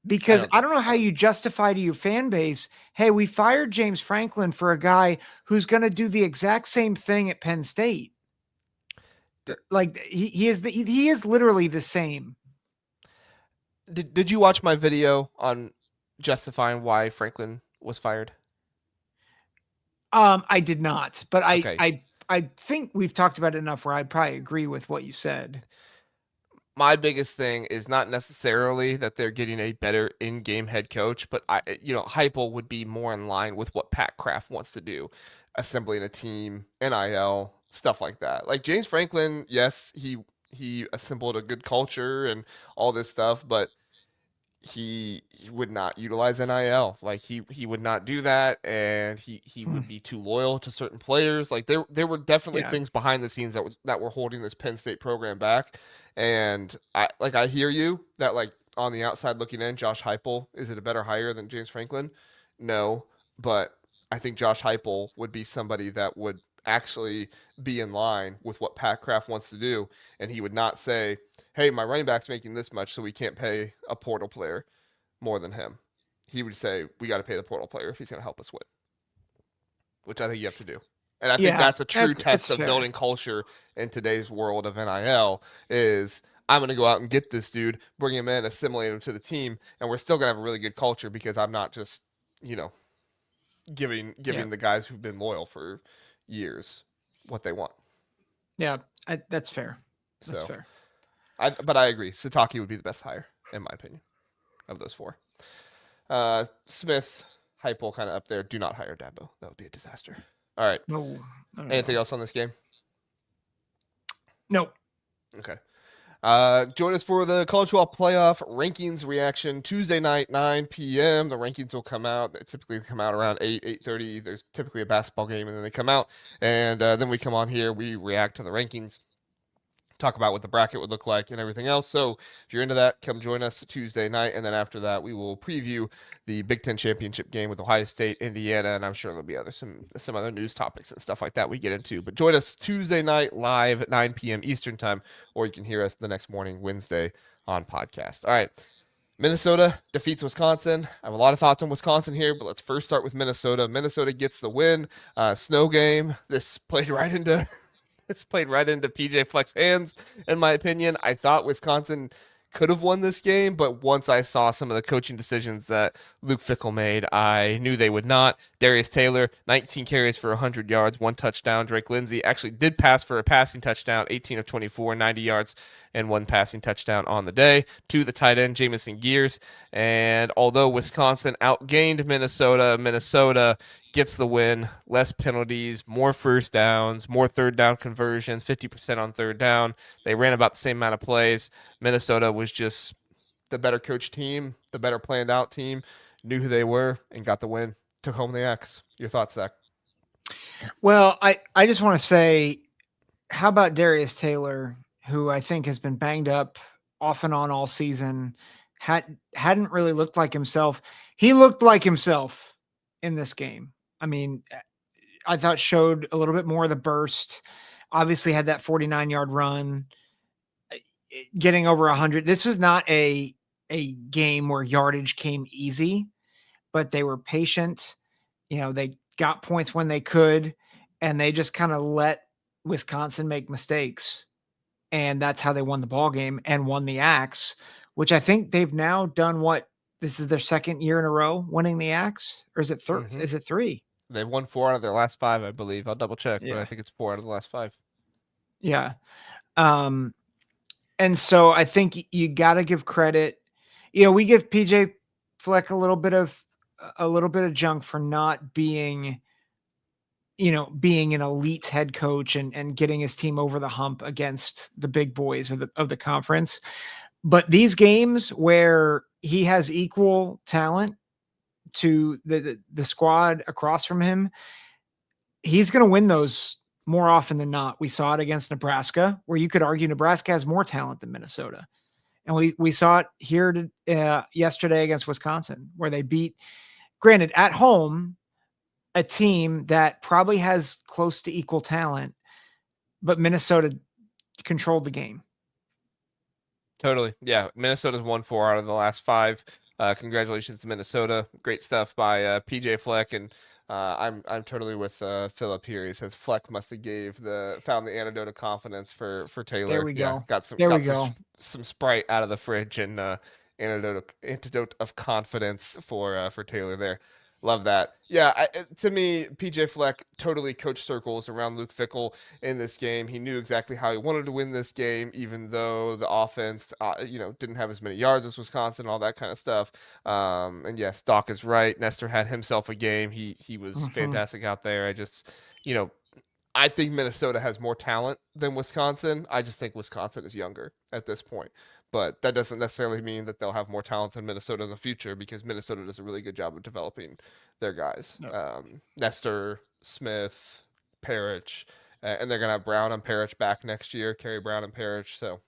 Because I don't know how you justify to your fan base, hey, we fired James Franklin for a guy who's going to do the exact same thing at Penn State. Like he is literally the same. Did you watch my video on justifying why Franklin was fired? I did not, but I think we've talked about it enough where I'd probably agree with what you said. My biggest thing is not necessarily that they're getting a better in-game head coach, but Heupel would be more in line with what Pat Kraft wants to do, assembling a team, NIL, stuff like that. Like James Franklin, yes, he assembled a good culture and all this stuff, but he would not utilize NIL. Like he would not do that, and he would be too loyal to certain players. Like there were definitely Yeah. things behind the scenes that were holding this Penn State program back. And I hear you that like on the outside looking in, Josh Heupel, is it a better hire than James Franklin? No, but I think Josh Heupel would be somebody that would actually be in line with what Pat Kraft wants to do, and he would not say, hey, my running back's making this much, so we can't pay a portal player more than him. He would say, we got to pay the portal player if he's going to help us win, which I think you have to do. And I think Yeah, that's a true that's test of fair. building culture in today's world of NIL is I'm going to go out and get this dude, bring him in, assimilate him to the team, and we're still going to have a really good culture because I'm not just, you know, giving Yeah. the guys who've been loyal for years what they want. Yeah, that's fair. That's So, fair. but I agree. Sataki would be the best hire, in my opinion, of those four. Smith, Heupel kind of up there. Do not hire Dabo. That would be a disaster. All right. No. Anything else on this game? Nope. Okay. Join us for the College Football Playoff rankings reaction Tuesday night, 9 p.m. The rankings will come out. They typically come out around 8:30. There's typically a basketball game, and then they come out, and then we come on here. We react to the rankings, talk about what the bracket would look like and everything else. So if you're into that, come join us Tuesday night. And then after that, we will preview the Big Ten championship game with Ohio State, Indiana, and I'm sure there'll be some other news topics and stuff like that we get into. But join us Tuesday night live at 9 p.m. Eastern time, or you can hear us the next morning, Wednesday, on podcast. All right. Minnesota defeats Wisconsin. I have a lot of thoughts on Wisconsin here, but let's first start with Minnesota. Minnesota gets the win. Snow game. This played right into It's played right into PJ Fleck's hands, in my opinion. I thought Wisconsin could have won this game, but once I saw some of the coaching decisions that Luke Fickle made, I knew they would not. Darius Taylor, 19 carries for 100 yards, 1 touchdown. Drake Lindsey actually did pass for a passing touchdown, 18 of 24, 90 yards, and 1 passing touchdown on the day. To the tight end, Jamison Gears. And although Wisconsin outgained Minnesota, Minnesota gets the win, less penalties, more first downs, more third down conversions, 50% on third down. They ran about the same amount of plays. Minnesota was just the better coach team, the better planned out team, knew who they were, and got the win. Took home the X. Your thoughts, Zach? Well, I just want to say, how about Darius Taylor, who I think has been banged up off and on all season, hadn't really looked like himself. He looked like himself in this game. I mean, I thought showed a little bit more of the burst. Obviously had that 49-yard run, getting over 100. This was not a game where yardage came easy, but they were patient. You know, they got points when they could, and they just kind of let Wisconsin make mistakes. And that's how they won the ball game and won the Axe, which I think they've now done what, this is their second year in a row winning the Axe, or is it third? Mm-hmm. Is it 3? They've won 4 out of their last 5, I believe. I'll double check, but I Yeah. think it's 4 out of the last 5. Yeah. And so I think you got to give credit. You know, we give PJ Fleck a little bit of junk for not being, being an elite head coach and getting his team over the hump against the big boys of the conference. But these games where he has equal talent to the squad across from him, he's going to win those more often than not. We saw it against Nebraska, where you could argue Nebraska has more talent than Minnesota. And we saw it here yesterday against Wisconsin, where they beat, granted, at home, a team that probably has close to equal talent, but Minnesota controlled the game. Totally. Yeah. Minnesota's won 4 out of the last 5. Congratulations to Minnesota. Great stuff by PJ Fleck. And I'm totally with Philip here. He says Fleck must have found the antidote of confidence for Taylor. There we go. Got some Sprite out of the fridge and antidote of confidence for Taylor there. Love that. Yeah, to me, PJ Fleck totally coached circles around Luke Fickle in this game. He knew exactly how he wanted to win this game, even though the offense, didn't have as many yards as Wisconsin, all that kind of stuff. And yes, Doc is right. Nestor had himself a game. He was fantastic out there. I just, I think Minnesota has more talent than Wisconsin. I just think Wisconsin is younger at this point. but that doesn't necessarily mean that they'll have more talent than Minnesota in the future because Minnesota does a really good job of developing their guys. No. Nestor, Smith, Parrish, and they're gonna have Brown and Parrish back next year. Kerry Brown and Parrish. So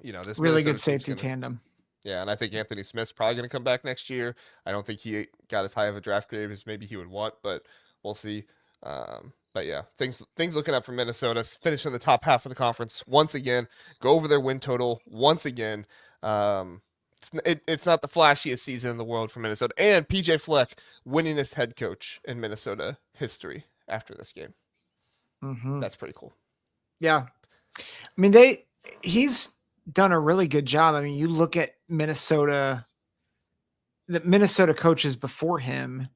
this Really good Minnesota team's safety gonna. tandem. Yeah, and I think Anthony Smith's probably going to come back next year. I don't think he got as high of a draft grade as maybe he would want, but we'll see. But yeah, things looking up for Minnesota. Finish in the top half of the conference once again. Go over their win total once again. It's not the flashiest season in the world for Minnesota. And PJ Fleck winningest head coach in Minnesota history after this game. Mm-hmm. That's pretty cool. Yeah. I mean, he's done a really good job. I mean, you look at Minnesota, the Minnesota coaches before him.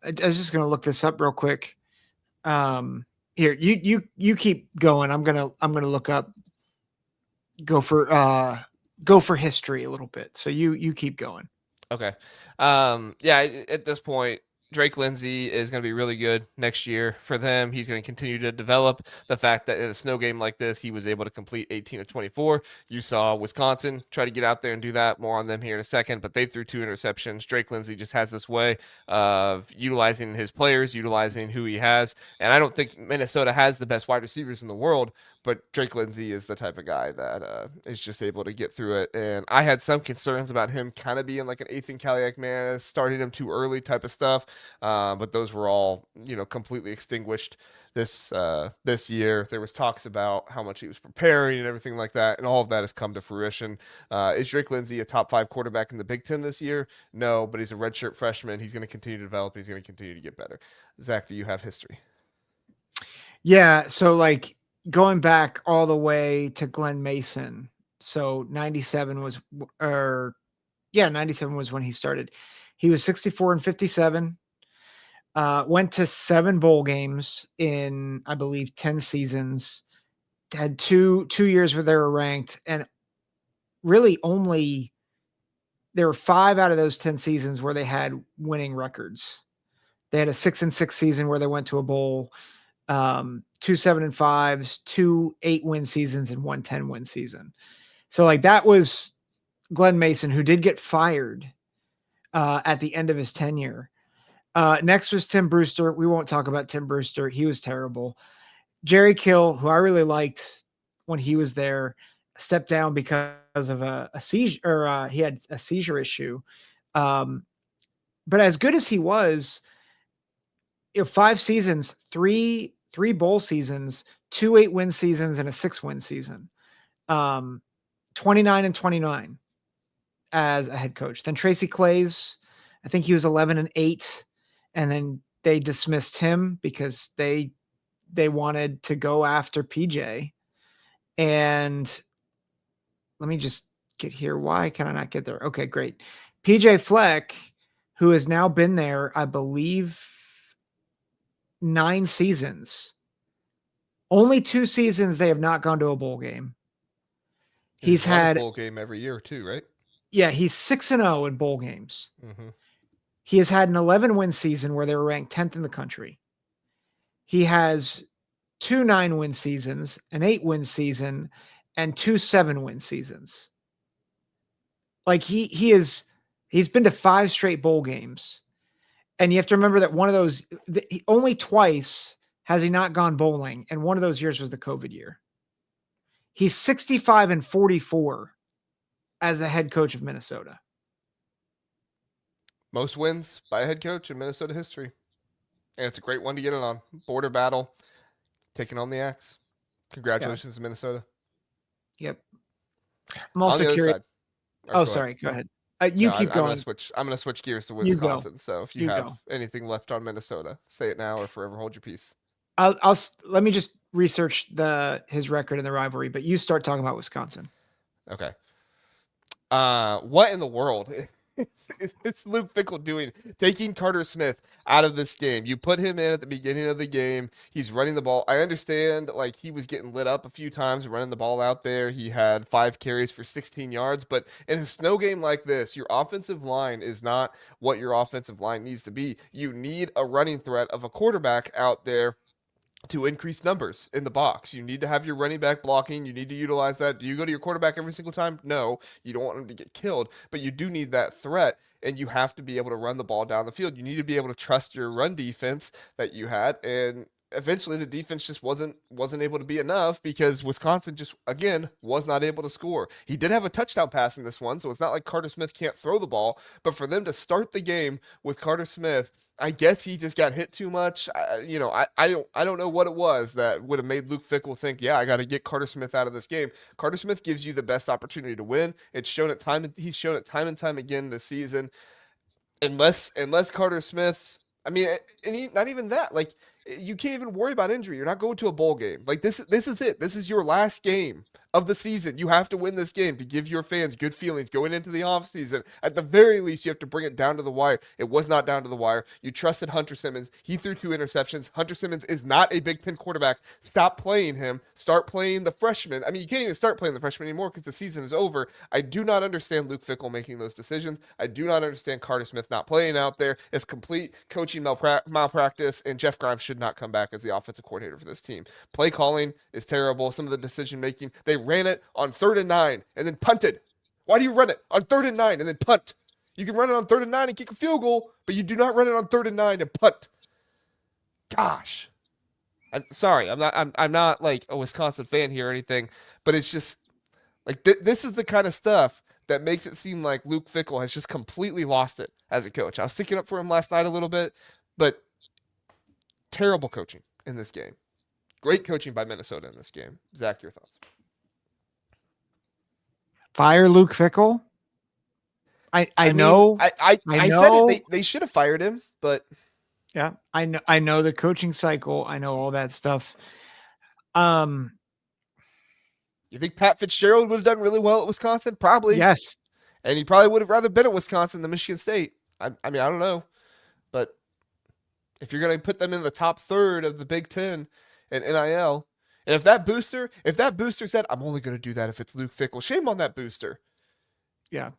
I was just going to look this up real quick. Here, you keep going. I'm gonna look up. Go for history a little bit. So you keep going. Okay. Yeah. At this point, Drake Lindsey is going to be really good next year for them. He's going to continue to develop. The fact that in a snow game like this, he was able to complete 18 of 24. You saw Wisconsin try to get out there and do that. More on them here in a second, but they threw 2 interceptions. Drake Lindsey just has this way of utilizing his players, utilizing who he has. And I don't think Minnesota has the best wide receivers in the world, but Drake Lindsey is the type of guy that is just able to get through it. And I had some concerns about him kind of being like an Ethan Kaliak starting him too early type of stuff. But those were all, completely extinguished this year. There was talks about how much he was preparing and everything like that, and all of that has come to fruition. Is Drake Lindsey a top 5 quarterback in the Big Ten this year? No, but he's a redshirt freshman. He's going to continue to develop. He's going to continue to get better. Zach, do you have history? Yeah, so like going back all the way to Glenn Mason. So 97 was 97 was when he started. He was 64 and 57. Went to 7 bowl games in, I believe, 10 seasons. Had two years where they were ranked, and really only there were 5 out of those 10 seasons where they had winning records. They had a 6-6 season where they went to a bowl, 2 7-5s, 2 8-win seasons, and 1 10-win season. So like that was Glenn Mason, who did get fired at the end of his tenure. Next was Tim Brewster. We won't talk about Tim Brewster. He was terrible. Jerry Kill, who I really liked when he was there, stepped down because of a seizure, or he had a seizure issue. But as good as he was, 5 seasons, three bowl seasons, 2 8-win seasons, and a 6-win season. 29 and 29 as a head coach. Then Tracy Claeys, I think he was 11 and 8, and then they dismissed him because they wanted to go after PJ. And let me just get here. Why can I not get there? Okay, great. PJ Fleck, who has now been there, I believe, 9 seasons. Only 2 seasons they have not gone to a bowl game. He's had a bowl game every year too, right? Yeah, he's 6-0 in bowl games. Mm-hmm. He has had an 11-win season where they were ranked 10th in the country. He has 2 9-win seasons, an 8-win season, and 2 7-win seasons. Like he's been to 5 straight bowl games. And you have to remember that one of those, only twice has he not gone bowling, and one of those years was the COVID year. He's 65 and 44 as the head coach of Minnesota. Most wins by a head coach in Minnesota history. And it's a great one to get it on. Border battle, taking on the Axe. Congratulations to Minnesota. Yep. I'm also curious. Sorry. Go ahead. Keep going. I'm gonna switch gears to Wisconsin. So if you have anything left on Minnesota, say it now or forever hold your peace. Let me just research his record in the rivalry, but you start talking about Wisconsin. Okay. What in the world is Luke Fickle doing? Taking Carter Smith out of this game. You put him in at the beginning of the game. He's running the ball. I understand, like, he was getting lit up a few times running the ball out there. He had 5 carries for 16 yards. But in a snow game like this, your offensive line is not what your offensive line needs to be. You need a running threat of a quarterback out there to increase numbers in the box. You need to have your running back blocking. You need to utilize that. Do you go to your quarterback every single time? No, you don't want him to get killed, but you do need that threat, and you have to be able to run the ball down the field. You need to be able to trust your run defense that you had, and eventually the defense just wasn't able to be enough because Wisconsin just again was not able to score. He did have a touchdown pass in this one, so it's not like Carter Smith can't throw the ball, but for them to start the game with Carter Smith, I guess he just got hit too much. I don't know what it was that would have made Luke Fickle think, yeah, I got to get Carter Smith out of this game. Carter Smith gives you the best opportunity to win. He's shown it time and time again this season. Unless Carter Smith, I mean, not even that. Like you can't even worry about injury. You're not going to a bowl game. Like this is it. This is your last game of the season. You have to win this game to give your fans good feelings going into the offseason. At the very least, you have to bring it down to the wire. It was not down to the wire. You trusted Hunter Simmons. He threw 2 interceptions. Hunter Simmons is not a Big Ten quarterback. Stop playing him. Start playing the freshman. I mean, you can't even start playing the freshman anymore because the season is over. I do not understand Luke Fickle making those decisions. I do not understand Carter Smith not playing out there. It's complete coaching malpractice, and Jeff Grimes should not come back as the offensive coordinator for this team. Play calling is terrible. Some of the decision making, they ran it on 3rd and 9 and then punted. Why do you run it on 3rd and 9 and then punt? You can run it on 3rd and 9 and kick a field goal, but you do not run it on 3rd and 9 and punt. Gosh. I'm sorry. I'm not like a Wisconsin fan here or anything, but it's just like this is the kind of stuff that makes it seem like Luke Fickle has just completely lost it as a coach. I was sticking up for him last night a little bit, but terrible coaching in this game. Great coaching by Minnesota in this game. Zach, your thoughts? Fire Luke Fickle? I know. I said it. They should have fired him, but yeah, I know the coaching cycle. I know all that stuff. You think Pat Fitzgerald would have done really well at Wisconsin? Probably. Yes. And he probably would have rather been at Wisconsin than Michigan State. I mean, I don't know. But if you're going to put them in the top third of the Big Ten and NIL, and if that booster said, I'm only going to do that if it's Luke Fickle, shame on that booster. Yeah.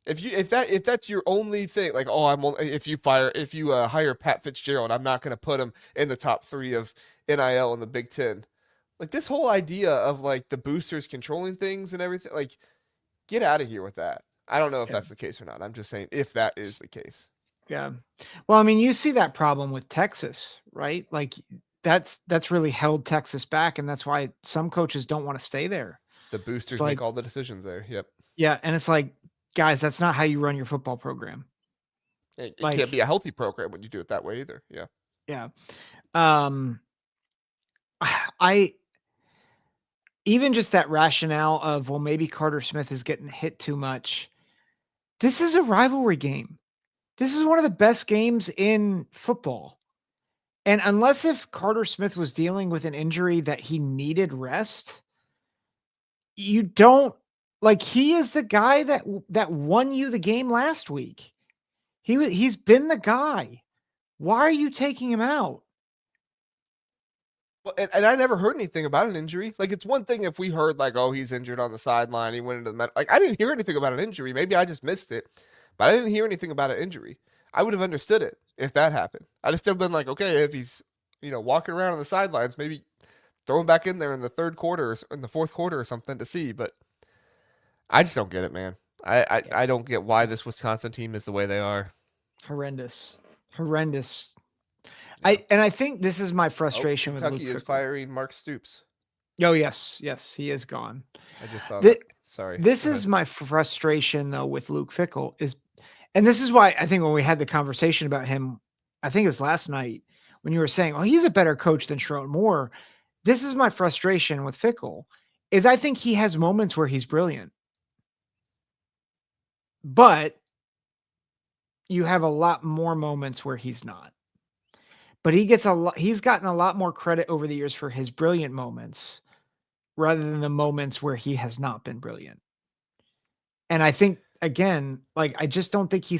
If that's your only thing, like, oh, if you hire Pat Fitzgerald, I'm not going to put him in the top 3 of NIL in the Big Ten. Like this whole idea of like the boosters controlling things and everything, like get out of here with that. I don't know if that's the case or not. I'm just saying if that is the case. Yeah. Well, I mean, you see that problem with Texas, right? Like that's really held Texas back, and that's why some coaches don't want to stay there. The boosters make all the decisions there. Yep. Yeah, and it's like, guys, that's not how you run your football program. It can't be a healthy program when you do it that way either. Yeah. Yeah. I even just that rationale of, well, maybe Carter Smith is getting hit too much. This is a rivalry game. This is one of the best games in football. And unless if Carter Smith was dealing with an injury that he needed rest, you don't like, he is the guy that won you the game last week. He's been the guy. Why are you taking him out? Well, and I never heard anything about an injury. Like it's one thing if we heard like, oh, he's injured on the sideline, he went into the like I didn't hear anything about an injury. Maybe I just missed it, but I didn't hear anything about an injury. I would have understood it if that happened. I'd have still been like, okay, if he's walking around on the sidelines, maybe throw him back in there in the 3rd quarter or in the 4th quarter or something to see. But I just don't get it, man. I don't get why this Wisconsin team is the way they are. Horrendous. Yeah. I think this is my frustration with Kentucky is firing Mark Stoops. Oh, yes, he is gone. I just saw that. Sorry. This is my frustration though with Luke Fickle and this is why I think when we had the conversation about him, I think it was last night when you were saying, oh, he's a better coach than Sherrone Moore. This is my frustration with Fickle is I think he has moments where he's brilliant, but you have a lot more moments where he's not. But he's gotten a lot more credit over the years for his brilliant moments rather than the moments where he has not been brilliant. And I think, again, like, I just don't think he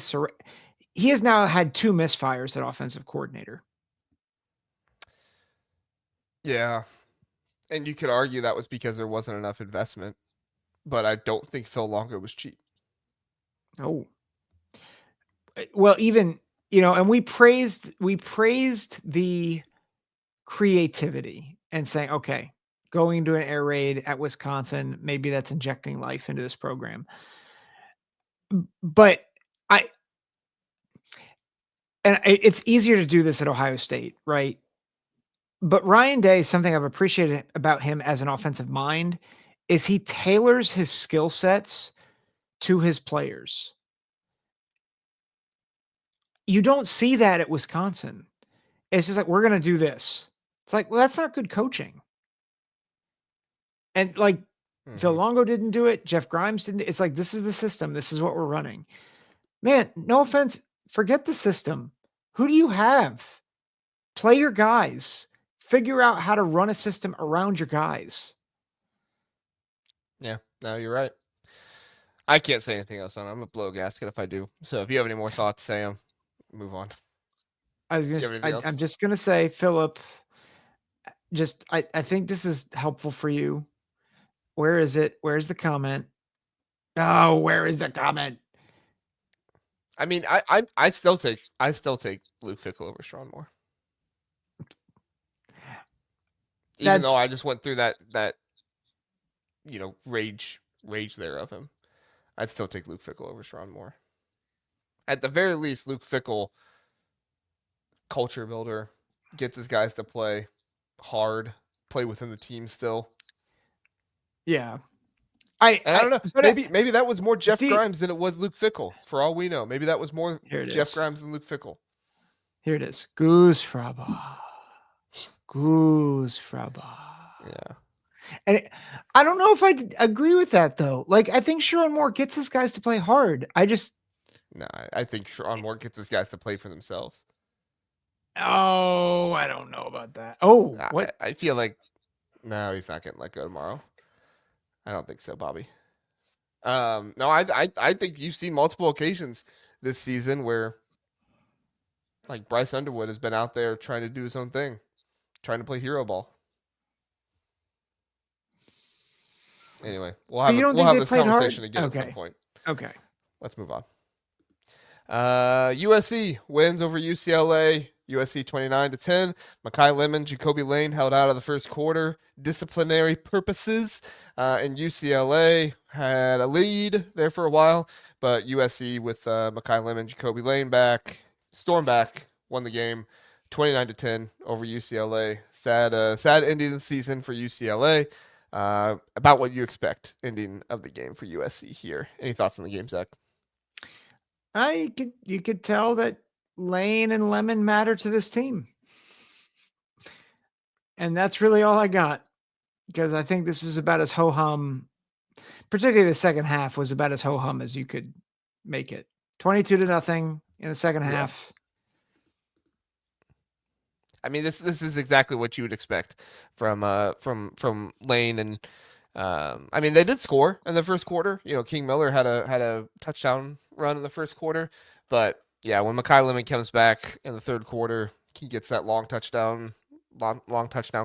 has now had 2 misfires at offensive coordinator. Yeah. And you could argue that was because there wasn't enough investment, but I don't think Phil Longo was cheap. Oh. Well, even, and we praised the creativity and saying, okay, going to an air raid at Wisconsin, maybe that's injecting life into this program. But it's easier to do this at Ohio State, right? But Ryan Day, something I've appreciated about him as an offensive mind is he tailors his skill sets to his players. You don't see that at Wisconsin. It's just like, we're going to do this. It's like, well, that's not good coaching. And like, Phil Longo didn't do it. Jeff Grimes didn't. It's like, this is the system. This is what we're running. Man, no offense. Forget the system. Who do you have? Play your guys. Figure out how to run a system around your guys. Yeah, no, you're right. I can't say anything else on it. I'm a blow gasket if I do. So if you have any more thoughts, say them. Move on. I'm just gonna say, Philip. I think this is helpful for you. Where is it? Where's the comment? Oh, where is the comment? I mean, I still take Luke Fickle over Sean Moore. Even though I just went through that rage there of him, I'd still take Luke Fickle over Sean Moore. At the very least, Luke Fickle, culture builder, gets his guys to play hard, play within the team still. Yeah. I don't know. Maybe that was more Jeff Grimes than it was Luke Fickle. For all we know, maybe that was more Jeff Grimes than Luke Fickle. Here it is. Goose Fraba. Yeah. And I don't know if I agree with that though. Like, I think Sean Moore gets his guys to play hard. No, I think Sean Moore gets his guys to play for themselves. Oh, I don't know about that. Oh, what? I feel like no, he's not getting let go tomorrow. I don't think so, Bobby. No, I think you've seen multiple occasions this season where like Bryce Underwood has been out there trying to do his own thing, trying to play hero ball. Anyway, we'll have this conversation again at some point. Okay. Let's move on. USC wins over UCLA. USC 29-10. Makai Lemon, Jacoby Lane held out of the first quarter. Disciplinary purposes. And UCLA had a lead there for a while, but USC with Makai Lemon, Jacoby Lane back, stormed back, won the game 29-10 over UCLA. Sad ending of the season for UCLA. About what you expect ending of the game for USC here. Any thoughts on the game, Zach? You could tell that Lane and Lemon matter to this team. And that's really all I got, because I think this is about as ho-hum, particularly the second half was about as ho-hum as you could make it. 22-0 in the second half. I mean, this is exactly what you would expect from Lane, and I mean, they did score in the first quarter. You know, King Miller had a touchdown run in the first quarter, but yeah, when Makai Lemon comes back in the third quarter, he gets that long touchdown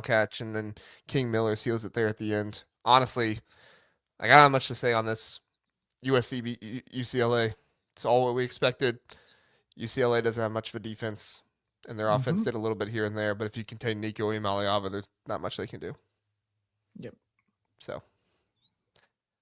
catch, and then King Miller seals it there at the end. Honestly, I got not much to say on this. USC beat UCLA. It's all what we expected. UCLA doesn't have much of a defense, and their offense did a little bit here and there, but if you contain Nico Imaliava, there's not much they can do. Yep. So,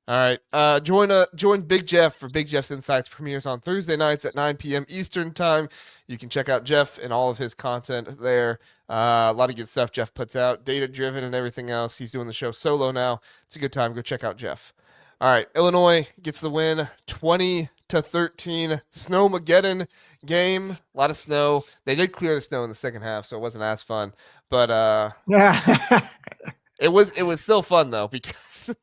all right. Join Big Jeff for Big Jeff's Insights premieres on Thursday nights at 9 p.m. Eastern time. You can check out Jeff and all of his content there. A lot of good stuff Jeff puts out, data-driven and everything else. He's doing the show solo now. It's a good time. Go check out Jeff. All right, Illinois gets the win, 20-13. Snowmageddon game. A lot of snow. They did clear the snow in the second half, so it wasn't as fun. But yeah, it was still fun though, because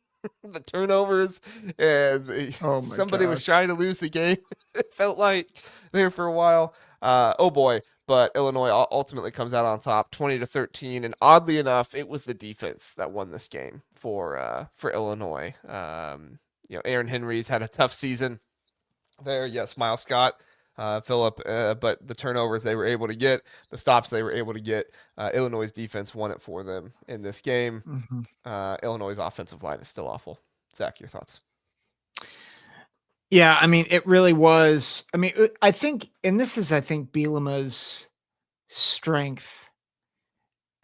the turnovers and somebody was trying to lose the game. It felt like there for a while. Oh boy. But Illinois ultimately comes out on top, 20-13, and oddly enough, it was the defense that won this game for Illinois. Aaron Henry's had a tough season there. Yes, Miles Scott, Phillip, but the turnovers they were able to get, the stops they were able to get, Illinois' defense won it for them in this game. Illinois' offensive line is still awful. Zach, your thoughts? Yeah, I mean, it really was. I mean, I think Bielema's strength.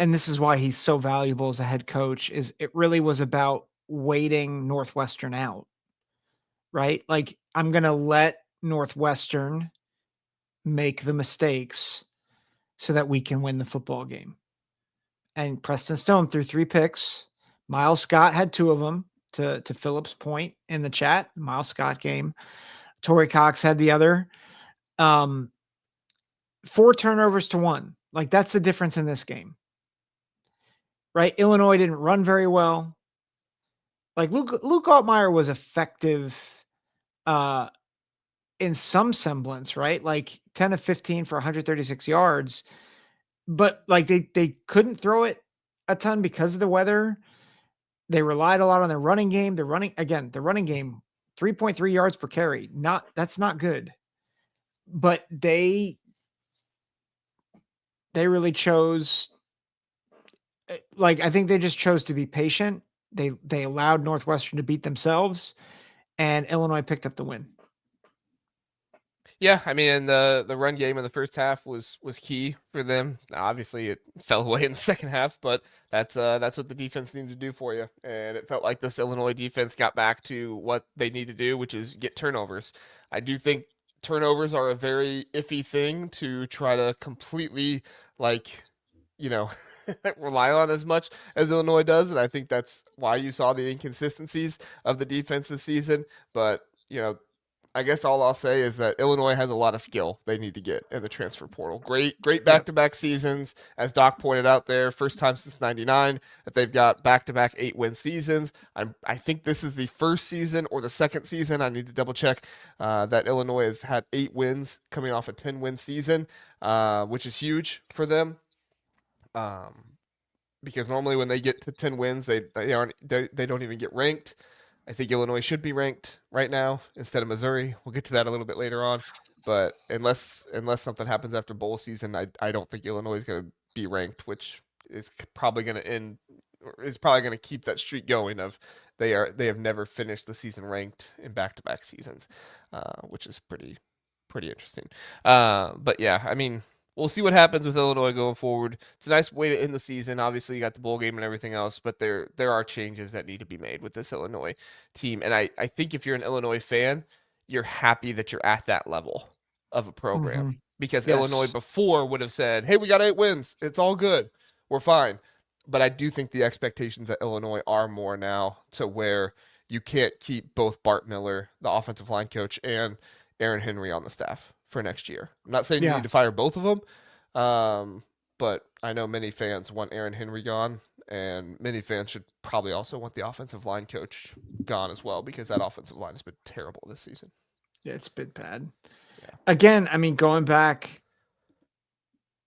and this is why he's so valuable as a head coach, is it really was about waiting Northwestern out, right? Like, I'm going to let Northwestern make the mistakes so that we can win the football game. And Preston Stone threw 3 picks. Miles Scott had 2 of them, to Philip's point in the chat. Miles Scott game. Torrey Cox had the other. 4 turnovers to 1. Like, that's the difference in this game. Right? Illinois didn't run very well. Like, Luke Altmaier was effective in some semblance, right? Like 10 of 15 for 136 yards. But like they couldn't throw it a ton because of the weather. They relied a lot on their running game. The running game, 3.3 yards per carry. That's not good. But they really chose, like, I think they just chose to be patient. They allowed Northwestern to beat themselves, and Illinois picked up the win. Yeah, I mean, the run game in the first half was key for them. Obviously, it fell away in the second half, but that's what the defense needed to do for you. And it felt like this Illinois defense got back to what they need to do, which is get turnovers. I do think turnovers are a very iffy thing to try to completely, like, rely on as much as Illinois does, and I think that's why you saw the inconsistencies of the defense this season. But I guess all I'll say is that Illinois has a lot of skill they need to get in the transfer portal. Great back-to-back seasons, as Doc pointed out there. First time since '99 that they've got back-to-back 8-win seasons. I think this is the first season or the second season. I need to double check that Illinois has had 8 wins coming off a 10-win season, which is huge for them. Because normally when they get to 10 wins, they don't even get ranked. I think Illinois should be ranked right now instead of Missouri. We'll get to that a little bit later on, but unless something happens after bowl season, I don't think Illinois is going to be ranked, which is probably going to end, is probably going to keep that streak going of they have never finished the season ranked in back-to-back seasons, which is pretty interesting. But yeah, I mean, we'll see what happens with Illinois going forward. It's a nice way to end the season. Obviously, you got the bowl game and everything else, but there are changes that need to be made with this Illinois team. And I think if you're an Illinois fan, you're happy that you're at that level of a program. Because Yes. Illinois before would have said, hey, we got 8 wins. It's all good. We're fine. But I do think the expectations at Illinois are more now to where you can't keep both Bart Miller, the offensive line coach, and Aaron Henry on the staff for next year. I'm not saying you need to fire both of them, but I know many fans want Aaron Henry gone, and many fans should probably also want the offensive line coach gone as well, because that offensive line has been terrible this season. Yeah, it's been bad. Yeah. Again, I mean, going back,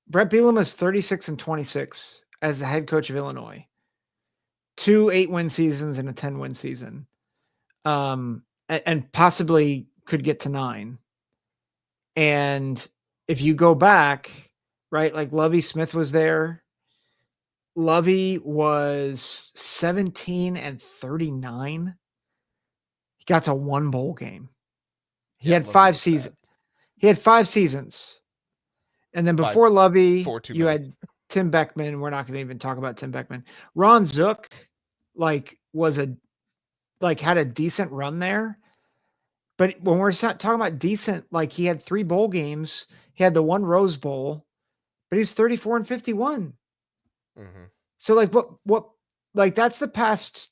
Brett Bielema is 36-26 as the head coach of Illinois. 2 8-win seasons and a 10-win season. And possibly could get to 9. And if you go back, right, like Lovie Smith was there. Lovie was 17-39. He got to 1 bowl game. He had 5 seasons. He had 5 seasons. And then before Lovie, you had Tim Beckman. We're not going to even talk about Tim Beckman. Ron Zook, had a decent run there. But when we're talking about decent, like, he had 3 bowl games. He had the 1 Rose Bowl, but he's 34-51. So like what like that's the past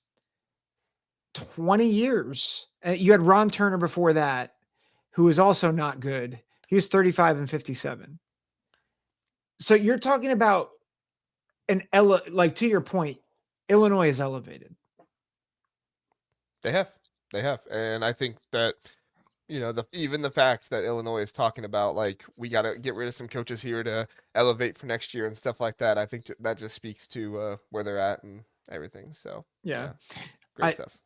20 years. You had Ron Turner before that, who was also not good. He was 35-57. So you're talking about like, to your point, Illinois is elevated. They have. And I think that, even the fact that Illinois is talking about, like, we got to get rid of some coaches here to elevate for next year and stuff like that, I think that just speaks to where they're at and everything. So, yeah. Great stuff.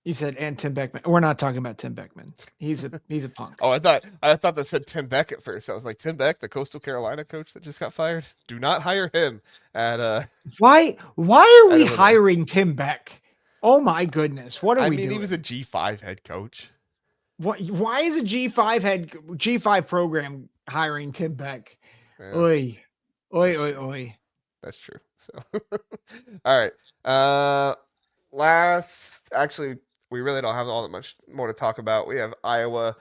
You said, and Tim Beckman. We're not talking about Tim Beckman. He's a punk. Oh, I thought that said Tim Beck at first. I was like, Tim Beck, the Coastal Carolina coach that just got fired? Do not hire him at Why are we hiring Tim Beck? Oh my goodness. What are we doing? He was a G5 head coach. Why is a G5 program hiring Tim Beck? Yeah. Oi. That's true. So, all right. Actually, we really don't have all that much more to talk about. We have Iowa,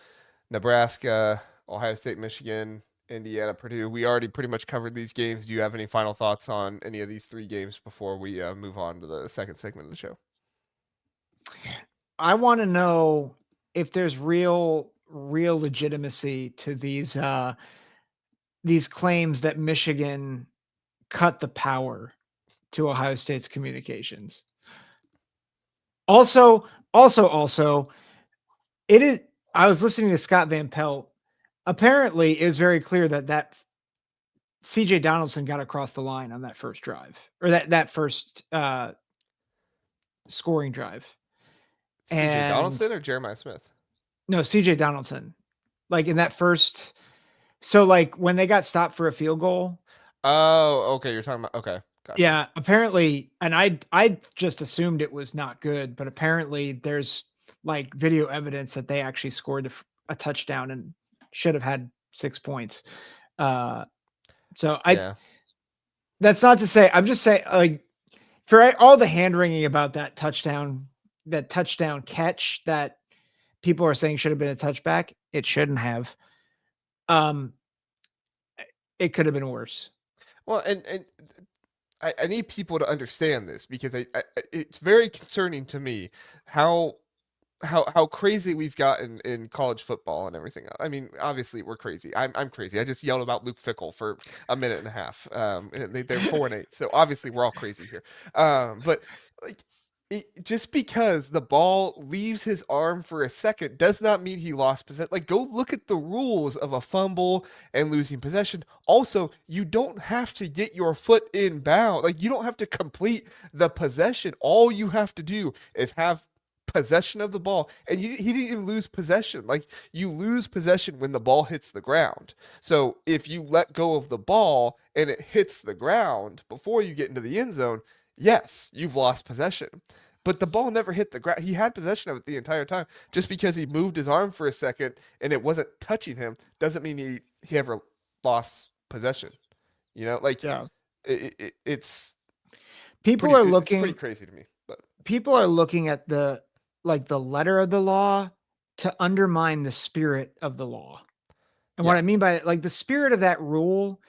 Nebraska, Ohio State, Michigan, Indiana, Purdue. We already pretty much covered these games. Do you have any final thoughts on any of these three games before we move on to the second segment of the show? I want to know if there's real legitimacy to these claims that Michigan cut the power to Ohio State's communications. Also, it is. I was listening to Scott Van Pelt. Apparently, it was very clear that CJ Donaldson got across the line on that first drive, or that first scoring drive. CJ Donaldson or Jeremiah Smith? No, CJ Donaldson. Like in that first, so like when they got stopped for a field goal. Oh, okay. You're talking about, okay. Gotcha. Yeah, apparently, and I just assumed it was not good, but apparently there's like video evidence that they actually scored a touchdown and should have had 6 points. Yeah. That's not to say, I'm just saying, like, for all the hand wringing about that touchdown catch that people are saying should have been a touchback, it shouldn't have. It could have been worse. Well, and I need people to understand this because it's very concerning to me how crazy we've gotten in college football and everything else. I mean, obviously we're crazy. I'm crazy. I just yelled about Luke Fickle for a minute and a half. And they're 4-8, so obviously we're all crazy here. But like, just because the ball leaves his arm for a second does not mean he lost possession. Like, go look at the rules of a fumble and losing possession. Also, you don't have to get your foot in bound. Like, you don't have to complete the possession. All you have to do is have possession of the ball, and he didn't even lose possession. Like, you lose possession when the ball hits the ground. So if you let go of the ball and it hits the ground before you get into the end zone, yes, you've lost possession. But the ball never hit the ground. He had possession of it the entire time. Just because he moved his arm for a second and it wasn't touching him doesn't mean he ever lost possession. You know, like, Yeah. It's people are looking. It's pretty crazy to me. But people are looking at the letter of the law to undermine the spirit of the law. And what I mean by it, like, the spirit of that rule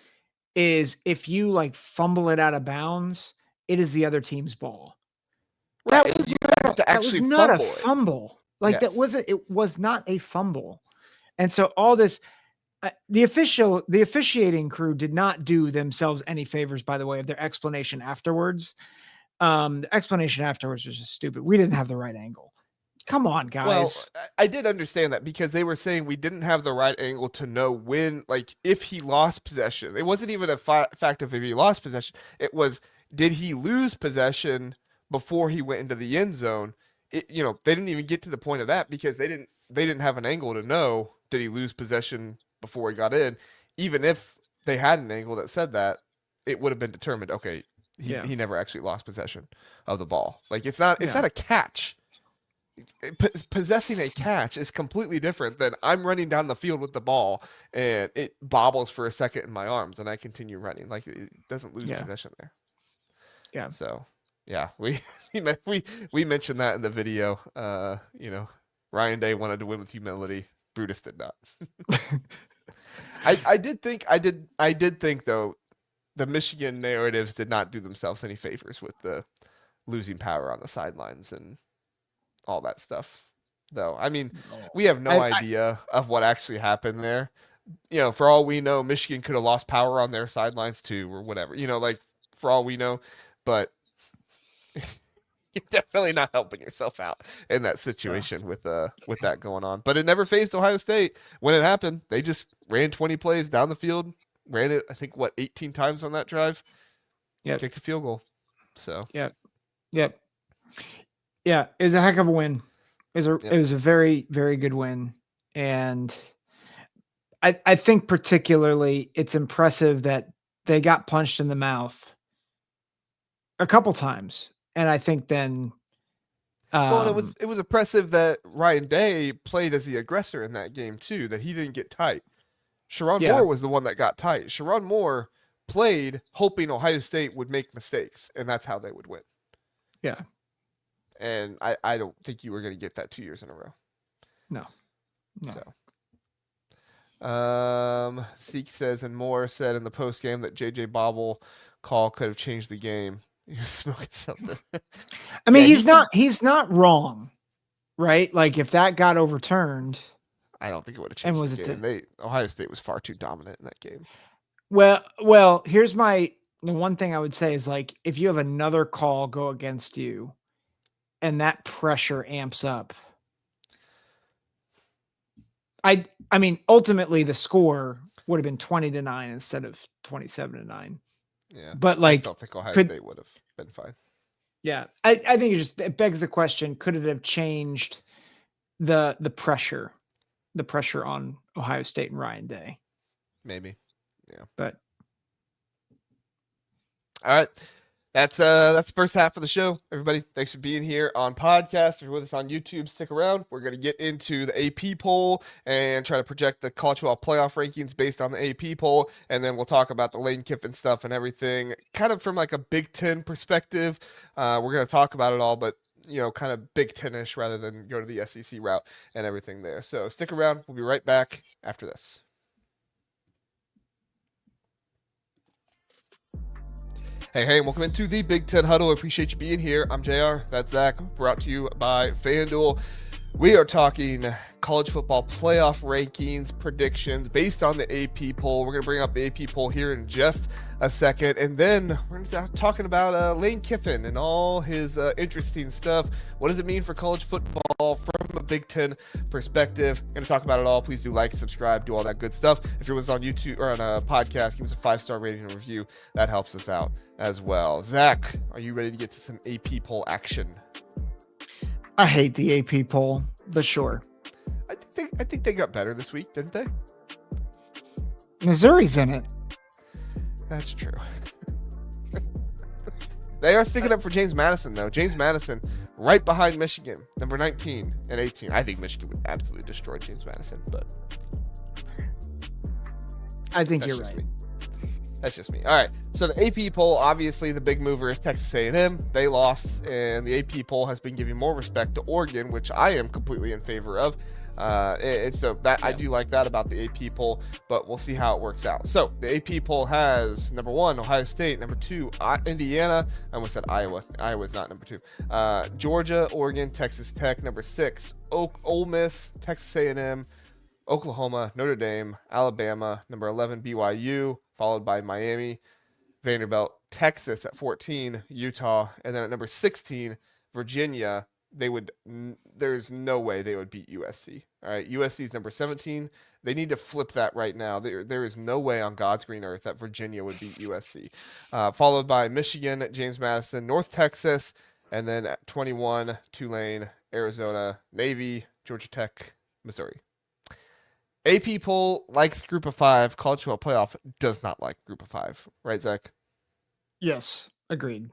is if you like fumble it out of bounds, it is the other team's ball. Right. That was, you have to actually not a fumble. Like, yes. It was not a fumble. And so all this, the officiating crew did not do themselves any favors, by the way, of their explanation afterwards. The explanation afterwards was just stupid. We didn't have the right angle. Come on, guys. Well, I did understand that because they were saying we didn't have the right angle to know when, like, if he lost possession. It wasn't even a fact of if he lost possession. It was, did he lose possession before he went into the end zone? They didn't even get to the point of that because they didn't have an angle to know, did he lose possession before he got in. Even if they had an angle that said that, it would have been determined, okay, he never actually lost possession of the ball. Like, it's not a catch. Possessing a catch is completely different than I'm running down the field with the ball and it bobbles for a second in my arms and I continue running. Like, it doesn't lose possession there. Yeah. So yeah, we mentioned that in the video. Ryan Day wanted to win with humility. Brutus did not. I did think though, the Michigan narratives did not do themselves any favors with the losing power on the sidelines and all that stuff, though. I mean, we have no idea of what actually happened there. For all we know, Michigan could have lost power on their sidelines too, or whatever. Like, for all we know, but you're definitely not helping yourself out in that situation with that going on. But it never phased Ohio State. When it happened, they just ran 20 plays down the field, ran it, I think, 18 times on that drive. Yeah, kicked a field goal. So Yep. Yeah, it was a heck of a win. It was a very, very good win. And I think particularly it's impressive that they got punched in the mouth a couple times. And I think then it was impressive that Ryan Day played as the aggressor in that game too, that he didn't get tight. Sherrone Moore was the one that got tight. Sherrone Moore played hoping Ohio State would make mistakes, and that's how they would win. Yeah. And I don't think you were going to get that 2 years in a row. No. So, Seek says, and Moore said in the post game that JJ Bobble call could have changed the game. You're smoking something. I mean, he's not wrong, right? Like if that got overturned, I don't think it would have changed the game. Ohio State was far too dominant in that game. Well, here's the one thing I would say is like if you have another call go against you and that pressure amps up. I mean, ultimately the score would have been 20-9 instead of 27-9. Yeah. But like I still think Ohio State would have been fine. Yeah. I think it begs the question, could it have changed the pressure on Ohio State and Ryan Day? Maybe. Yeah. But all right. That's the first half of the show. Everybody, thanks for being here on podcast. If you're with us on YouTube, stick around. We're going to get into the AP poll and try to project the college football playoff rankings based on the AP poll. And then we'll talk about the Lane Kiffin stuff and everything kind of from like a Big Ten perspective. We're going to talk about it all, but kind of Big Ten-ish rather than go to the SEC route and everything there. So stick around. We'll be right back after this. Hey, and welcome into the Big Ten Huddle. I appreciate you being here. I'm JR. That's Zach. Brought to you by FanDuel. We are talking college football playoff rankings, predictions based on the AP poll. We're going to bring up the AP poll here in just a second. And then we're going to be talking about Lane Kiffin and all his interesting stuff. What does it mean for college football from a Big Ten perspective? Going to talk about it all. Please do like, subscribe, do all that good stuff. If you're with us on YouTube or on a podcast, give us a 5-star rating and review. That helps us out as well. Zach, are you ready to get to some AP poll action? I hate the AP poll, but sure. I think they got better this week, didn't they? Missouri's in it. That's true. They are sticking up for James Madison, though. James Madison right behind Michigan, number 19 and 18. I think Michigan would absolutely destroy James Madison, but I think you're right. That's just me. All right. So the AP poll, obviously the big mover is Texas A&M. They lost, and the AP poll has been giving more respect to Oregon, which I am completely in favor of. I do like that about the AP poll, but we'll see how it works out. So the AP poll has number 1, Ohio State, number 2, Indiana. I almost said Iowa. Iowa's not number 2. Georgia, Oregon, Texas Tech, number 6, Ole Miss, Texas A&M, Oklahoma, Notre Dame, Alabama, number 11, BYU, followed by Miami, Vanderbilt, Texas at 14, Utah, and then at number 16, Virginia. There's no way they would beat USC. All right, USC is number 17. They need to flip that right now. There is no way on God's green earth that Virginia would beat USC. Followed by Michigan, James Madison, North Texas, and then at 21, Tulane, Arizona, Navy, Georgia Tech, Missouri. AP poll likes Group of 5. College football playoff does not like Group of 5. Right, Zach? Yes, agreed.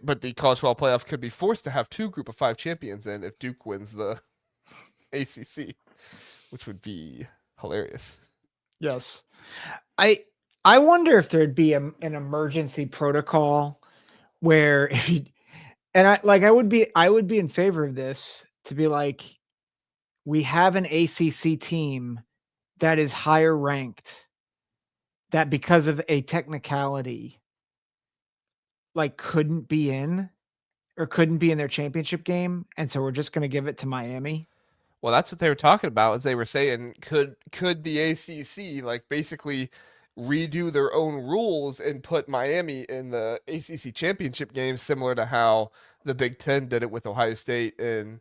But the college football playoff could be forced to have 2 Group of 5 champions in if Duke wins the ACC, which would be hilarious. Yes. I wonder if there'd be an emergency protocol where if you, and I would be in favor of this, to be like, we have an ACC team that is higher ranked, that because of a technicality, like couldn't be in their championship game, and so we're just going to give it to Miami. Well, that's what they were talking about. As they were saying, could the ACC like basically redo their own rules and put Miami in the ACC championship game, similar to how the Big Ten did it with Ohio State and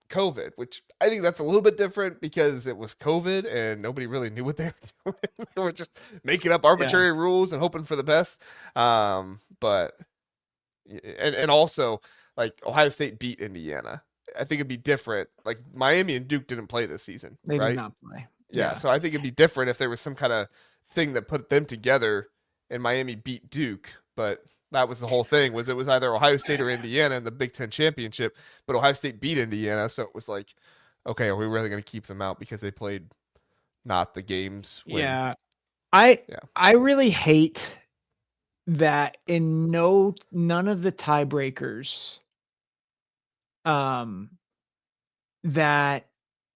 COVID, which I think that's a little bit different because it was COVID and nobody really knew what they were doing. They were just making up arbitrary rules and hoping for the best. But also like Ohio State beat Indiana. I think it'd be different. Like Miami and Duke didn't play this season. They right? did not play. Yeah. So I think it'd be different if there was some kind of thing that put them together and Miami beat Duke, but that was the whole thing. It was either Ohio State or Indiana in the Big Ten championship, but Ohio State beat Indiana, so it was like, okay, are we really going to keep them out because they played not the games? Yeah, I Yeah. I really hate that in none of the tiebreakers, um, that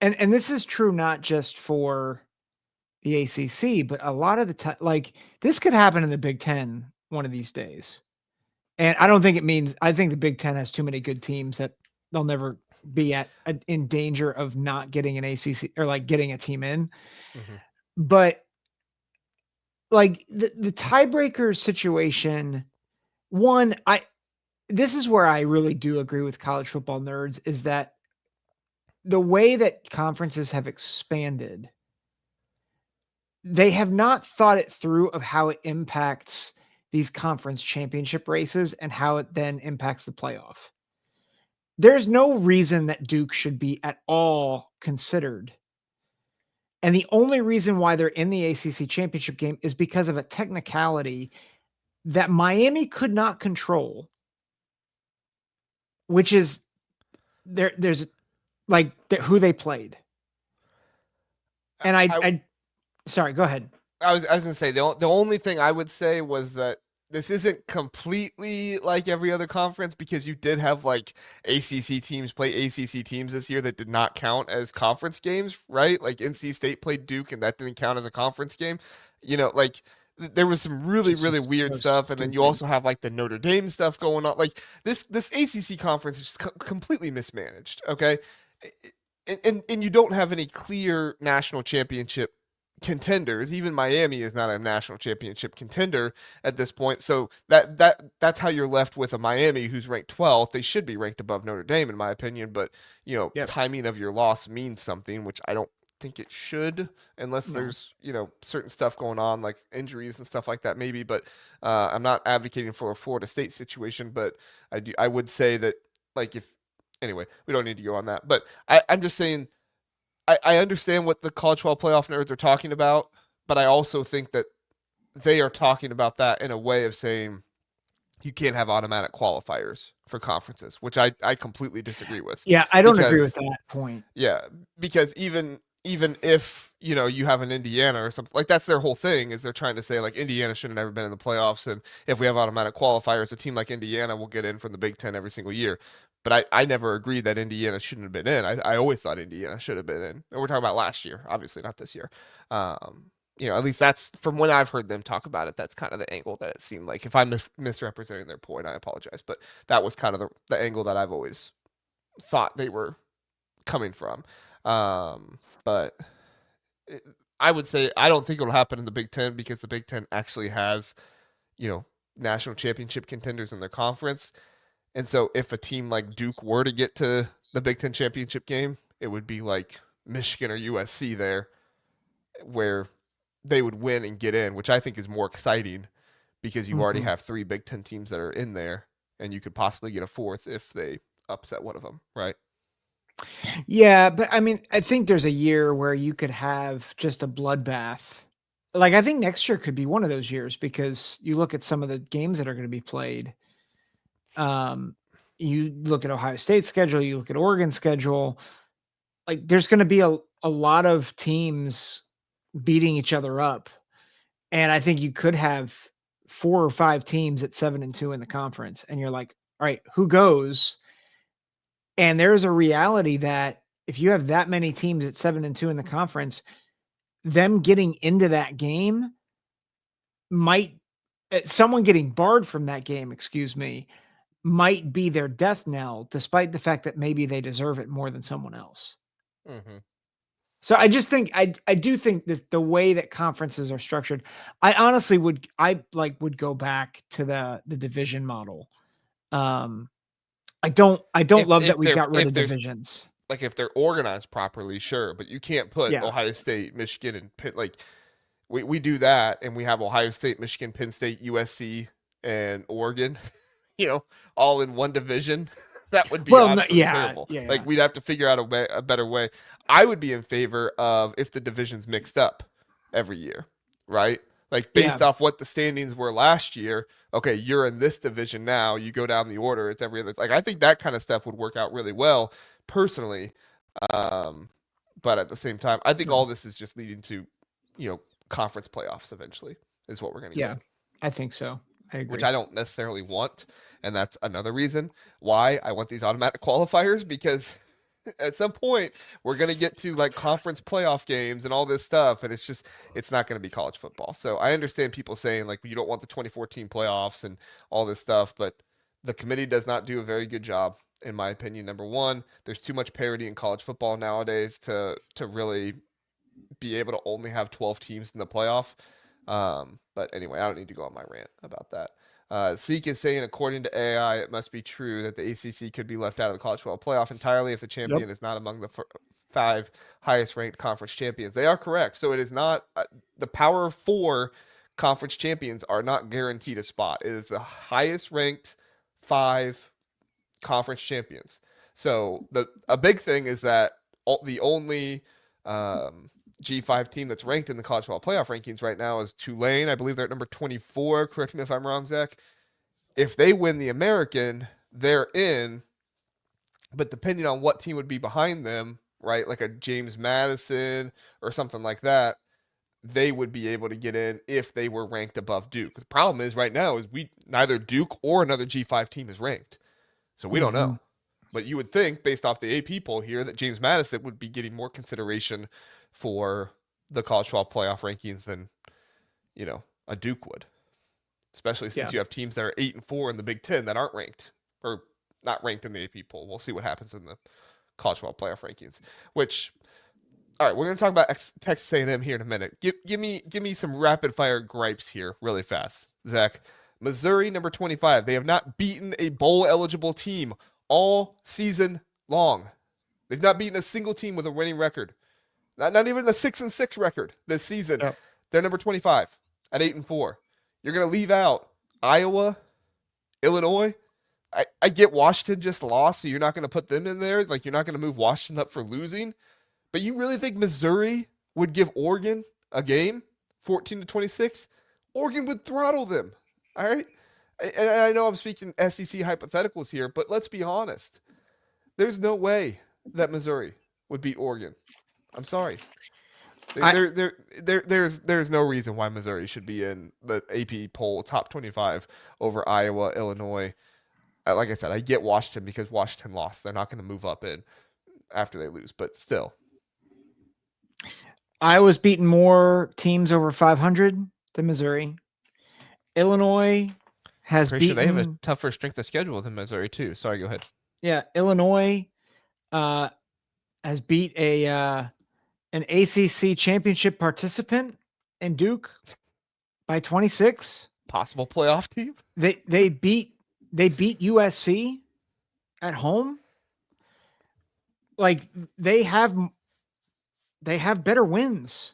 and this is true not just for the ACC, but a lot of the time, like this could happen in the Big Ten one of these days. And I don't think it means I think the Big Ten has too many good teams that they'll never be in danger of not getting an ACC or like getting a team in. Mm-hmm. But like the tiebreaker situation, one, this is where I really do agree with college football nerds is that the way that conferences have expanded, they have not thought it through of how it impacts these conference championship races and how it then impacts the playoff. There's no reason that Duke should be at all considered. And the only reason why they're in the ACC championship game is because of a technicality that Miami could not control, which is there's like who they played. And I sorry, go ahead. I was gonna say the only thing I would say was that this isn't completely like every other conference because you did have like ACC teams play ACC teams this year that did not count as conference games, right? Like NC State played Duke and that didn't count as a conference game. You know, like there was some really This is really weird so stuff, and then you stupid. also have like the Notre Dame stuff going on. Like this ACC conference is completely mismanaged. Okay, and you don't have any clear national championship contenders. Even Miami is not a national championship contender at this point. So that's how you're left with a Miami who's ranked 12th. They should be ranked above Notre Dame in my opinion, but Yep. timing of your loss means something, which I don't think it should unless No. there's, certain stuff going on like injuries and stuff like that maybe, but I'm not advocating for a Florida State situation, but I would say that like if anyway, we don't need to go on that. But I'm just saying I understand what the college football playoff nerds are talking about, but I also think that they are talking about that in a way of saying you can't have automatic qualifiers for conferences, which I completely disagree with. Yeah, I don't agree with Because that point. yeah, because even if you have an Indiana or something like that's their whole thing is they're trying to say like Indiana should have never been in the playoffs, and if we have automatic qualifiers, a team like Indiana will get in from the Big Ten every single year. But I never agreed that Indiana shouldn't have been in. I always thought Indiana should have been in. And we're talking about last year, obviously not this year. At least that's from when I've heard them talk about it. That's kind of the angle that it seemed like. If I'm misrepresenting their point, I apologize. But that was kind of the angle that I've always thought they were coming from. But I would say I don't think it'll happen in the Big Ten because the Big Ten actually has, national championship contenders in their conference. And so if a team like Duke were to get to the Big Ten championship game, it would be like Michigan or USC there, where they would win and get in, which I think is more exciting because you already Mhm. have three Big Ten teams that are in there, and you could possibly get a fourth if they upset one of them, right? Yeah, but I mean, I think there's a year where you could have just a bloodbath. Like I think next year could be one of those years because you look at some of the games that are going to be played. Um, you look at Ohio State's schedule, you look at Oregon's schedule. Like there's going to be a lot of teams beating each other up, and I think you could have 4 or 5 teams at 7-2 in the conference, and you're like, all right, who goes? And there's a reality that if you have that many teams at 7-2 in the conference, them getting into that game might someone getting barred from that game, excuse me, might be their death knell, despite the fact that maybe they deserve it more than someone else. Mm-hmm. So I just think I do think this the way that conferences are structured, I honestly would go back to the division model. Um, I don't If love that if we there got rid if of there's divisions. like if they're organized properly, sure, but you can't put Yeah. Ohio State, Michigan, and Pitt. Like we do that, and we have Ohio State, Michigan, Penn State, USC, and Oregon, all in one division. That would be Well, no, absolutely yeah, terrible. yeah, Like yeah. we'd have to figure out a better way. I would be in favor of if the divisions mixed up every year, right? Like Yeah. based off what the standings were last year. Okay, you're in this division now. You go down the order. It's every other. Like I think that kind of stuff would work out really well personally. Um, but at the same time, I think No. all this is just leading to, you know, conference playoffs eventually is what we're going to Yeah, get. I think so. I agree. Which I don't necessarily want. And that's another reason why I want these automatic qualifiers, because at some point we're going to get to like conference playoff games and all this stuff. And it's not going to be college football. So I understand people saying like, you don't want the 2014 playoffs and all this stuff, but the committee does not do a very good job, in my opinion. Number one, there's too much parity in college football nowadays to really be able to only have 12 teams in the playoff. But anyway, I don't need to go on my rant about that. Seek is saying, according to AI, it must be true that the ACC could be left out of the college football playoff entirely if the champion is not among the 5 highest ranked conference champions. They are correct. So it is not the Power 4 conference champions are not guaranteed a spot. It is the highest ranked 5 conference champions. So a big thing is that the only G5 team that's ranked in the college football playoff rankings right now is Tulane. I believe they're at number 24. Correct me if I'm wrong, Zach. If they win the American, they're in. But depending on what team would be behind them, right, like a James Madison or something like that, they would be able to get in if they were ranked above Duke. The problem is right now is neither Duke or another G5 team is ranked. So we don't know. But you would think, based off the AP poll here, that James Madison would be getting more consideration for the college football playoff rankings than, a Duke would. Especially since you have teams that are 8-4 in the Big Ten that aren't ranked or not ranked in the AP poll. We'll see what happens in the college football playoff rankings. Which, all right, we're going to talk about Texas A&M here in a minute. Give me some rapid fire gripes here, really fast, Zach. Missouri, number 25. They have not beaten a bowl eligible team all season long. They've not beaten a single team with a winning record. Not even a 6-6 record this season. Yep. They're number 25 at 8-4. You're going to leave out Iowa, Illinois. I get Washington just lost, so you're not going to put them in there. Like, you're not going to move Washington up for losing. But you really think Missouri would give Oregon a game, 14-26? Oregon would throttle them. All right? And I know I'm speaking SEC hypotheticals here, but let's be honest. There's no way that Missouri would beat Oregon. I'm sorry. There's no reason why Missouri should be in the AP poll top 25 over Iowa, Illinois. Like I said, I get Washington because Washington lost. They're not going to move up in after they lose, but still. Iowa's beaten more teams over 500 than Missouri. Illinois has beaten. They have a tougher strength of schedule than Missouri too. Sorry, go ahead. Yeah, Illinois has beat an ACC championship participant in Duke by 26. Possible playoff team. They beat USC at home. Like they have better wins.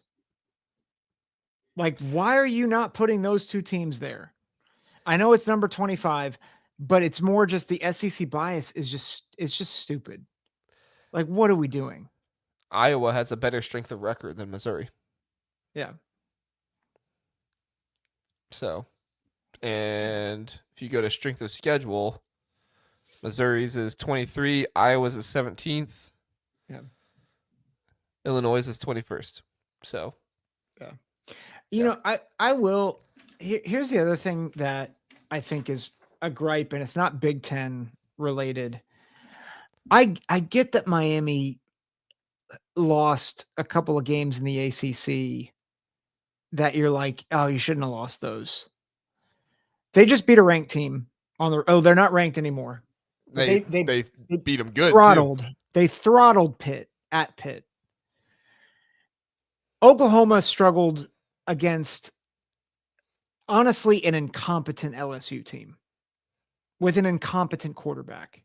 Like, why are you not putting those two teams there? I know it's number 25, but it's more just the SEC bias is just stupid. Like, what are we doing? Iowa has a better strength of record than Missouri. Yeah. So, and if you go to strength of schedule, Missouri's is 23, Iowa's is 17th. Yeah. Illinois is 21st. So, yeah. You know, I will. Here's the other thing that I think is a gripe, and it's not Big Ten related. I get that Miami lost a couple of games in the ACC that you're like, oh, you shouldn't have lost those. They just beat a ranked team they're not ranked anymore. They beat them good. Throttled. Too. They throttled Pitt at Pitt. Oklahoma struggled against, honestly, an incompetent LSU team with an incompetent quarterback.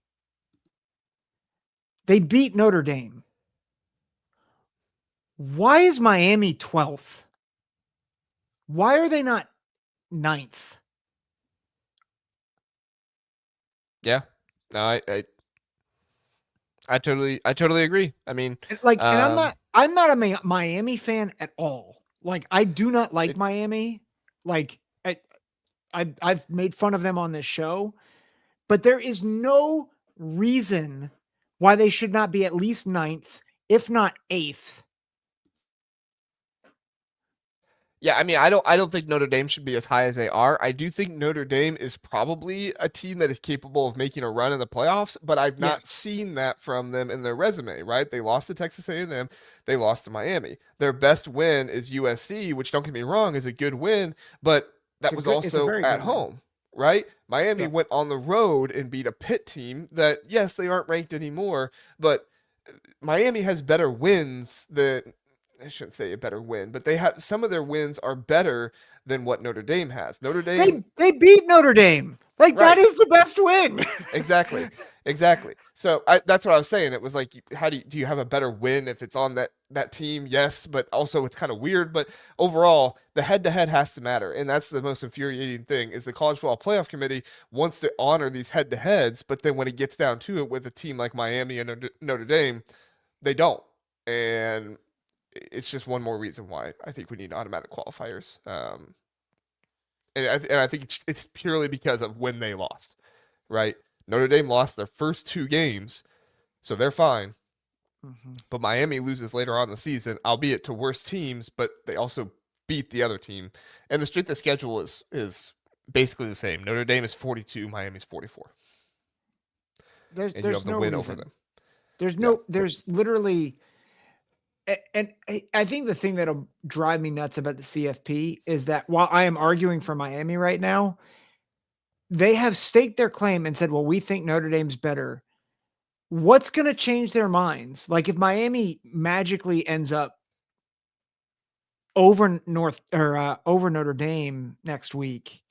They beat Notre Dame. Why is Miami 12th? Why are they not 9th? Yeah. No, I totally agree. I mean, like, and I'm not a Miami fan at all. Like, I do not like Miami. Like, I've made fun of them on this show, but there is no reason why they should not be at least 9th, if not 8th. Yeah, I mean, I don't think Notre Dame should be as high as they are. I do think Notre Dame is probably a team that is capable of making a run in the playoffs, but I've not Yes. seen that from them in their resume, right? They lost to Texas A&M, they lost to Miami. Their best win is USC, which don't get me wrong, is a good win, but that was It's a also very at good win. home, right? Miami Yep. went on the road and beat a Pitt team that, yes, they aren't ranked anymore, but Miami has better wins than I shouldn't say a better win, but they have some of their wins are better than what Notre Dame has. Notre Dame, They beat Notre Dame. Like that right? is the best win. Exactly, exactly. So that's what I was saying. It was like, how do you have a better win if it's on that team? Yes, but also it's kind of weird. But overall, the head to head has to matter, and that's the most infuriating thing. Is the College Football Playoff Committee wants to honor these head to heads, but then when it gets down to it with a team like Miami and Notre Dame, they don't, and it's just one more reason why I think we need automatic qualifiers. And I think it's purely because of when they lost, right? Notre Dame lost their first two games, so they're fine. Mm-hmm. But Miami loses later on in the season, albeit to worse teams, but they also beat the other team. And the strength of schedule is basically the same. Notre Dame is 42, Miami's 44, and you There's have the no win over reason. them. Yeah. There's literally and I think the thing that'll drive me nuts about the CFP is that while I am arguing for Miami right now, they have staked their claim and said, well, we think Notre Dame's better. What's going to change their minds? Like if Miami magically ends up over Notre Dame next week,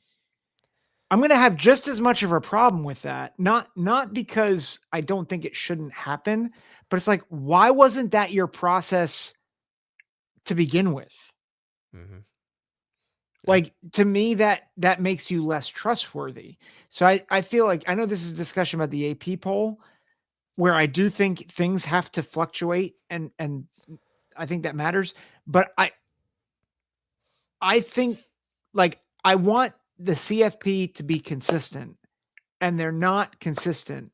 I'm going to have just as much of a problem with that. Not because I don't think it shouldn't happen, but it's like, why wasn't that your process to begin with? Mm-hmm. Yeah. Like to me, that makes you less trustworthy. So I feel like I know this is a discussion about the AP poll, where I do think things have to fluctuate and I think that matters. But I think like I want the CFP to be consistent and they're not consistent.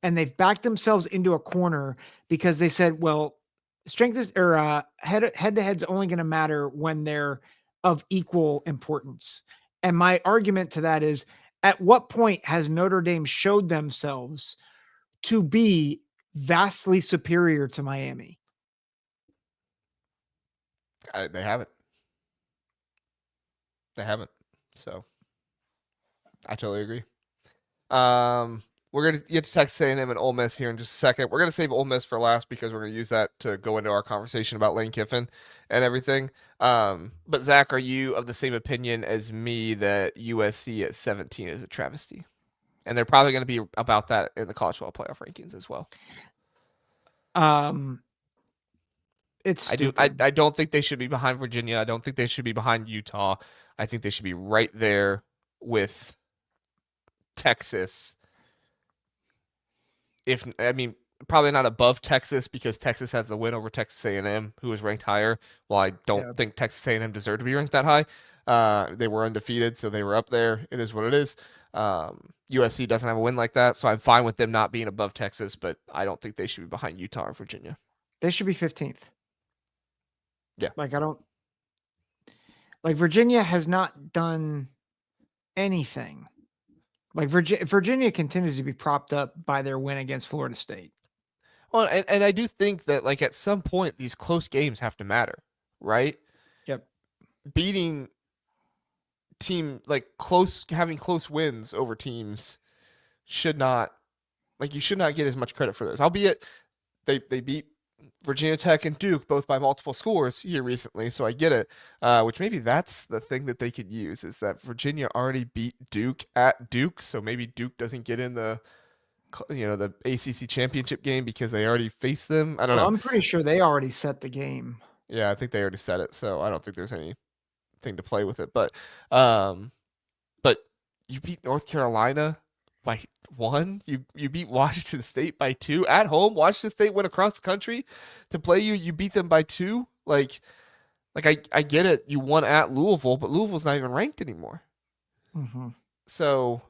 And they've backed themselves into a corner because they said, well, strength is or head to head's only going to matter when they're of equal importance. And my argument to that is at what point has Notre Dame showed themselves to be vastly superior to Miami? They haven't. They haven't. So I totally agree. We're gonna get to Texas A&M and Ole Miss here in just a second. We're gonna save Ole Miss for last because we're gonna use that to go into our conversation about Lane Kiffin and everything. But Zach, are you of the same opinion as me that USC at 17 is a travesty? And they're probably going to be about that in the college football playoff rankings as well. It's I stupid. I don't think they should be behind Virginia. I don't think they should be behind Utah. I think they should be right there with Texas. If I mean probably not above Texas because Texas has the win over Texas A&M, who is ranked higher. While I don't Yeah. think Texas A&M deserved to be ranked that high. They were undefeated, so they were up there. It is what it is. USC doesn't have a win like that, so I'm fine with them not being above Texas, but I don't think they should be behind Utah or Virginia. They should be 15th. Yeah. Like I don't like Virginia has not done anything. Like Virginia continues to be propped up by their win against Florida State. Well, and I do think that like at some point these close games have to matter, right? Yep. Beating team like close having close wins over teams should not like you should not get as much credit for those. Albeit they beat Virginia Tech and Duke both by multiple scores here recently, so I get it. Which maybe that's the thing that they could use is that Virginia already beat Duke at Duke, so maybe Duke doesn't get in the ACC championship game because they already faced them. I don't Well, know. I'm pretty sure they already set the game. Yeah, I think they already said it, so I don't think there's anything to play with it. Um, but you beat North Carolina by 1. You beat Washington State by 2 at home. Washington State went across the country to play you. You beat them by 2. Like I get it. You won at Louisville, but Louisville's not even ranked anymore. Mm-hmm. So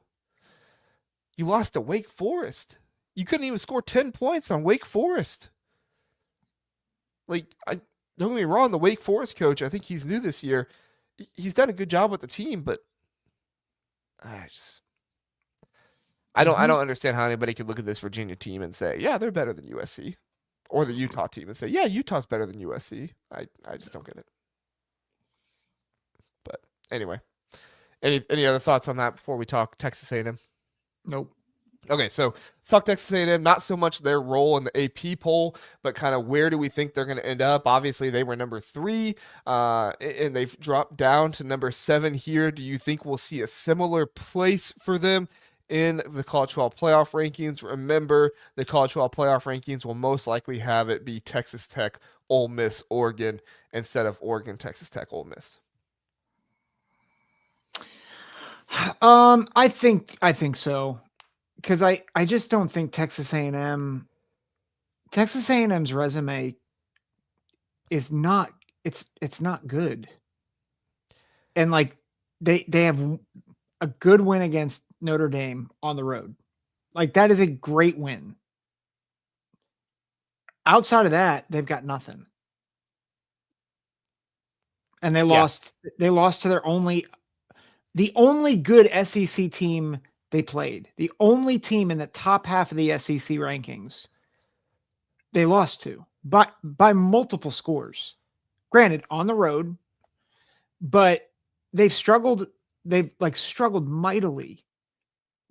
you lost to Wake Forest. You couldn't even score 10 points on Wake Forest. Like I don't get me wrong, the Wake Forest coach, I think he's new this year. he's done a good job with the team, but I don't understand how anybody could look at this Virginia team and say, yeah, they're better than USC, or the Utah team and say, yeah, Utah's better than USC. I just don't get it. But anyway, any other thoughts on that before we talk Texas A&M? Nope. Okay, so let's talk Texas A&M. Not so much their role in the AP poll, but kind of where do we think they're going to end up? Obviously, they were number 3, and they've dropped down to number 7 here. Do you think we'll see a similar place for them in the College 12 playoff rankings? Remember, the College 12 playoff rankings will most likely have it be Texas Tech, Ole Miss, Oregon, instead of Oregon, Texas Tech, Ole Miss. I think so. Because I just don't think Texas A&M's resume is not it's not good. And like they have a good win against Notre Dame on the road. Like that is a great win. Outside of that, they've got nothing. And they lost to the only good SEC team they played, the only team in the top half of the SEC rankings, they lost to by multiple scores. Granted, on the road, but they've struggled. They've struggled mightily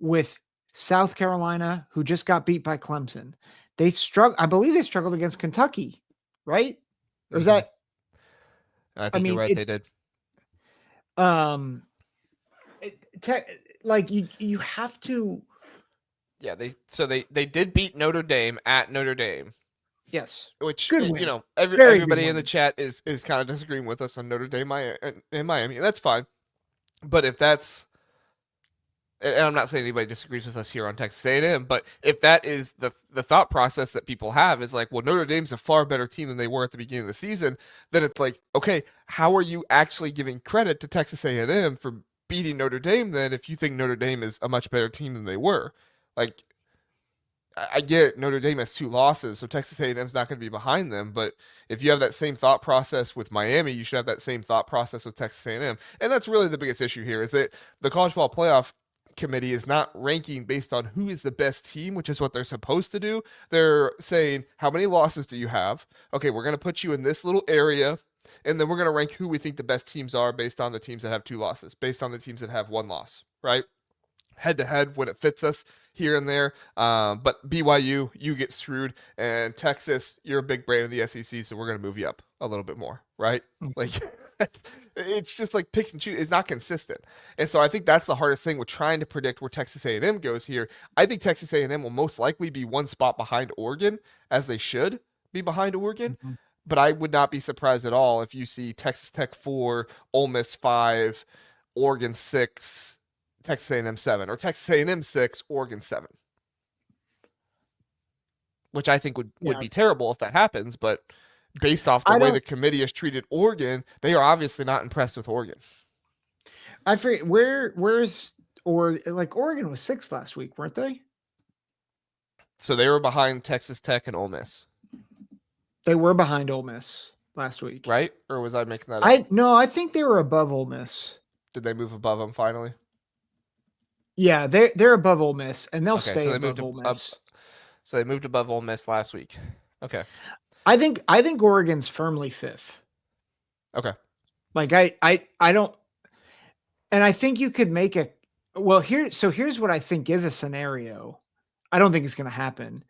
with South Carolina, who just got beat by Clemson. I believe they struggled against Kentucky, right? Or is that? I think you're right. They did. You have to. Yeah, they did beat Notre Dame at Notre Dame. Yes, which everybody in the chat is kind of disagreeing with us on Notre Dame in Miami. And that's fine, but if that's, and I'm not saying anybody disagrees with us here on Texas A&M, but if that is the thought process that people have is like, well, Notre Dame's a far better team than they were at the beginning of the season, then it's like, okay, how are you actually giving credit to Texas A&M for beating Notre Dame then if you think Notre Dame is a much better team than they were? Like, I get Notre Dame has 2 losses, so Texas A&M's not going to be behind them. But if you have that same thought process with Miami, you should have that same thought process with Texas A&M. And that's really the biggest issue here is that the College Football Playoff Committee is not ranking based on who is the best team, which is what they're supposed to do. They're saying, how many losses do you have? Okay, we're going to put you in this little area, and then we're going to rank who we think the best teams are based on the teams that have 2 losses, based on the teams that have 1 loss, right? Head to head when it fits us here and there. But BYU, you get screwed. And Texas, you're a big brand in the SEC, so we're going to move you up a little bit more, right? Like, it's just like picks and choose. It's not consistent. And so I think that's the hardest thing with trying to predict where Texas A&M goes here. I think Texas A&M will most likely be 1 spot behind Oregon, as they should be behind Oregon. Mm-hmm. But I would not be surprised at all if you see Texas Tech 4, Ole Miss 5, Oregon 6, Texas A&M 7, or Texas A&M 6, Oregon 7, which I think would be terrible if that happens. But based off the way the committee has treated Oregon, they are obviously not impressed with Oregon. I forget where's Oregon was 6th last week, weren't they? So they were behind Texas Tech and Ole Miss. They were behind Ole Miss last week, right? Or was I making that up? No, I think they were above Ole Miss. Did they move above them finally? Yeah, they're above Ole Miss, and they'll stay above Ole Miss. So they moved above Ole Miss last week. Okay. I think Oregon's firmly 5th. Okay. Like I don't, and I think you could make it. Well, here's what I think is a scenario. I don't think it's going to happen.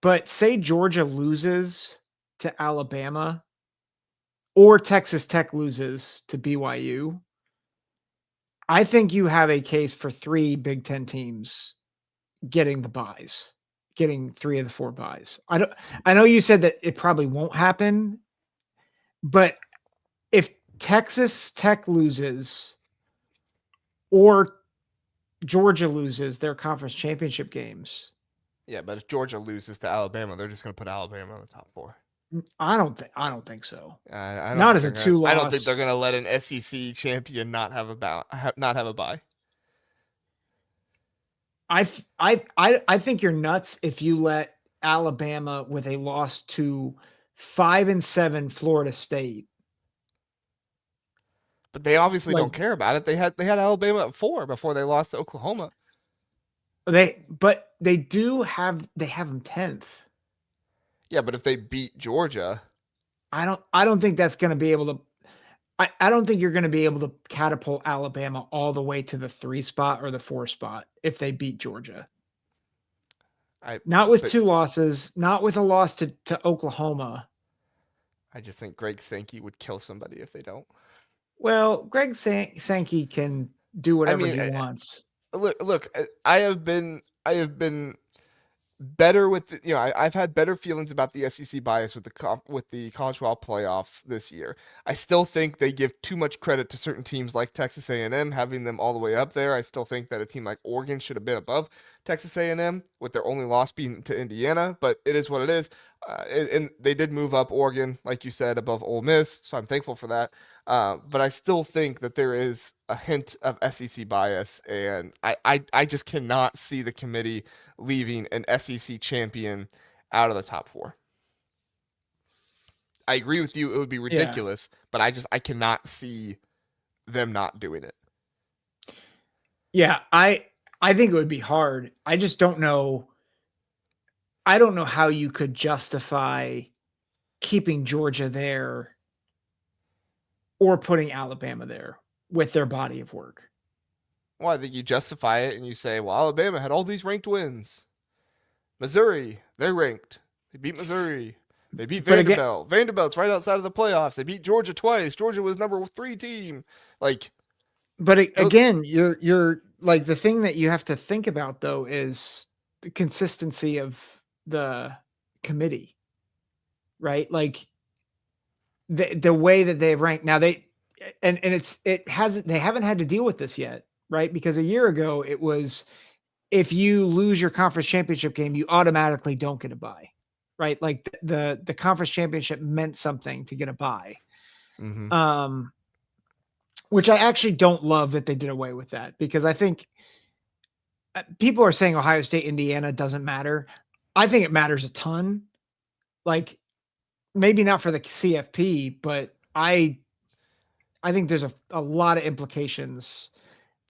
But say Georgia loses to Alabama, or Texas Tech loses to BYU. I think you have a case for 3 Big Ten teams getting the buys, getting 3 of the 4 buys. I know you said that it probably won't happen, but if Texas Tech loses or Georgia loses their conference championship games. Yeah, but if Georgia loses to Alabama, they're just going to put Alabama in the top 4. I don't think so. I don't not as a 2-loss. I don't think they're going to let an SEC champion not have a bye. I think you're nuts if you let Alabama with a loss to 5-7 Florida State But they obviously Like don't care about it. They had Alabama at 4 before they lost to Oklahoma. they have them 10th. Yeah, but if they beat Georgia, I don't think that's going to be able to. I don't think you're going to be able to catapult Alabama all the way to the 3 spot or the 4 spot if they beat Georgia. Not with 2 losses, not with a loss to Oklahoma. I just think Greg Sankey would kill somebody if they don't. Well, Greg Sankey can do whatever he wants. Look, I have been better with I've had better feelings about the SEC bias with the college football playoffs this year. I still think they give too much credit to certain teams like Texas A&M, having them all the way up there. I still think that a team like Oregon should have been above Texas A&M, with their only loss being to Indiana, but it is what it is. And they did move up Oregon, like you said, above Ole Miss, so I'm thankful for that. But I still think that there is a hint of SEC bias, and I just cannot see the committee leaving an SEC champion out of the top 4. I agree with you; it would be ridiculous, but I cannot see them not doing it. Yeah, I think it would be hard. I just don't know. I don't know how you could justify keeping Georgia there or putting Alabama there with their body of work. Well, I think you justify it and you say, well, Alabama had all these ranked wins. Missouri, they're ranked. They beat Missouri. They beat Vanderbilt. Vanderbilt's right outside of the playoffs. They beat Georgia twice. Georgia was number 3 team. But again, you're like, the thing that you have to think about though is the consistency of the committee, right? Like the way that they rank now, they haven't had to deal with this yet, right? Because a year ago it was, if you lose your conference championship game, you automatically don't get a bye, right? Like the conference championship meant something to get a bye. Mm-hmm. Which I actually don't love that they did away with that, because I think people are saying Ohio State, Indiana doesn't matter. I think it matters a ton. Like, maybe not for the CFP, but I think there's a lot of implications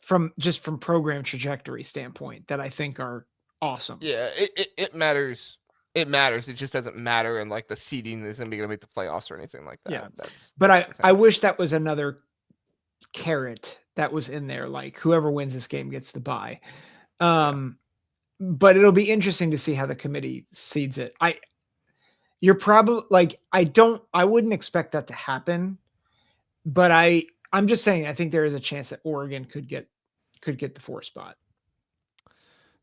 from program trajectory standpoint that I think are awesome. Yeah, it matters. It matters. It just doesn't matter, and like the seeding isn't going to make the playoffs or anything like that. Yeah, that's I wish that was another carrot that was in there. Like, whoever wins this game gets the bye. But it'll be interesting to see how the committee seeds it. You're probably like, I wouldn't expect that to happen, but I'm just saying, I think there is a chance that Oregon could get the 4 spot.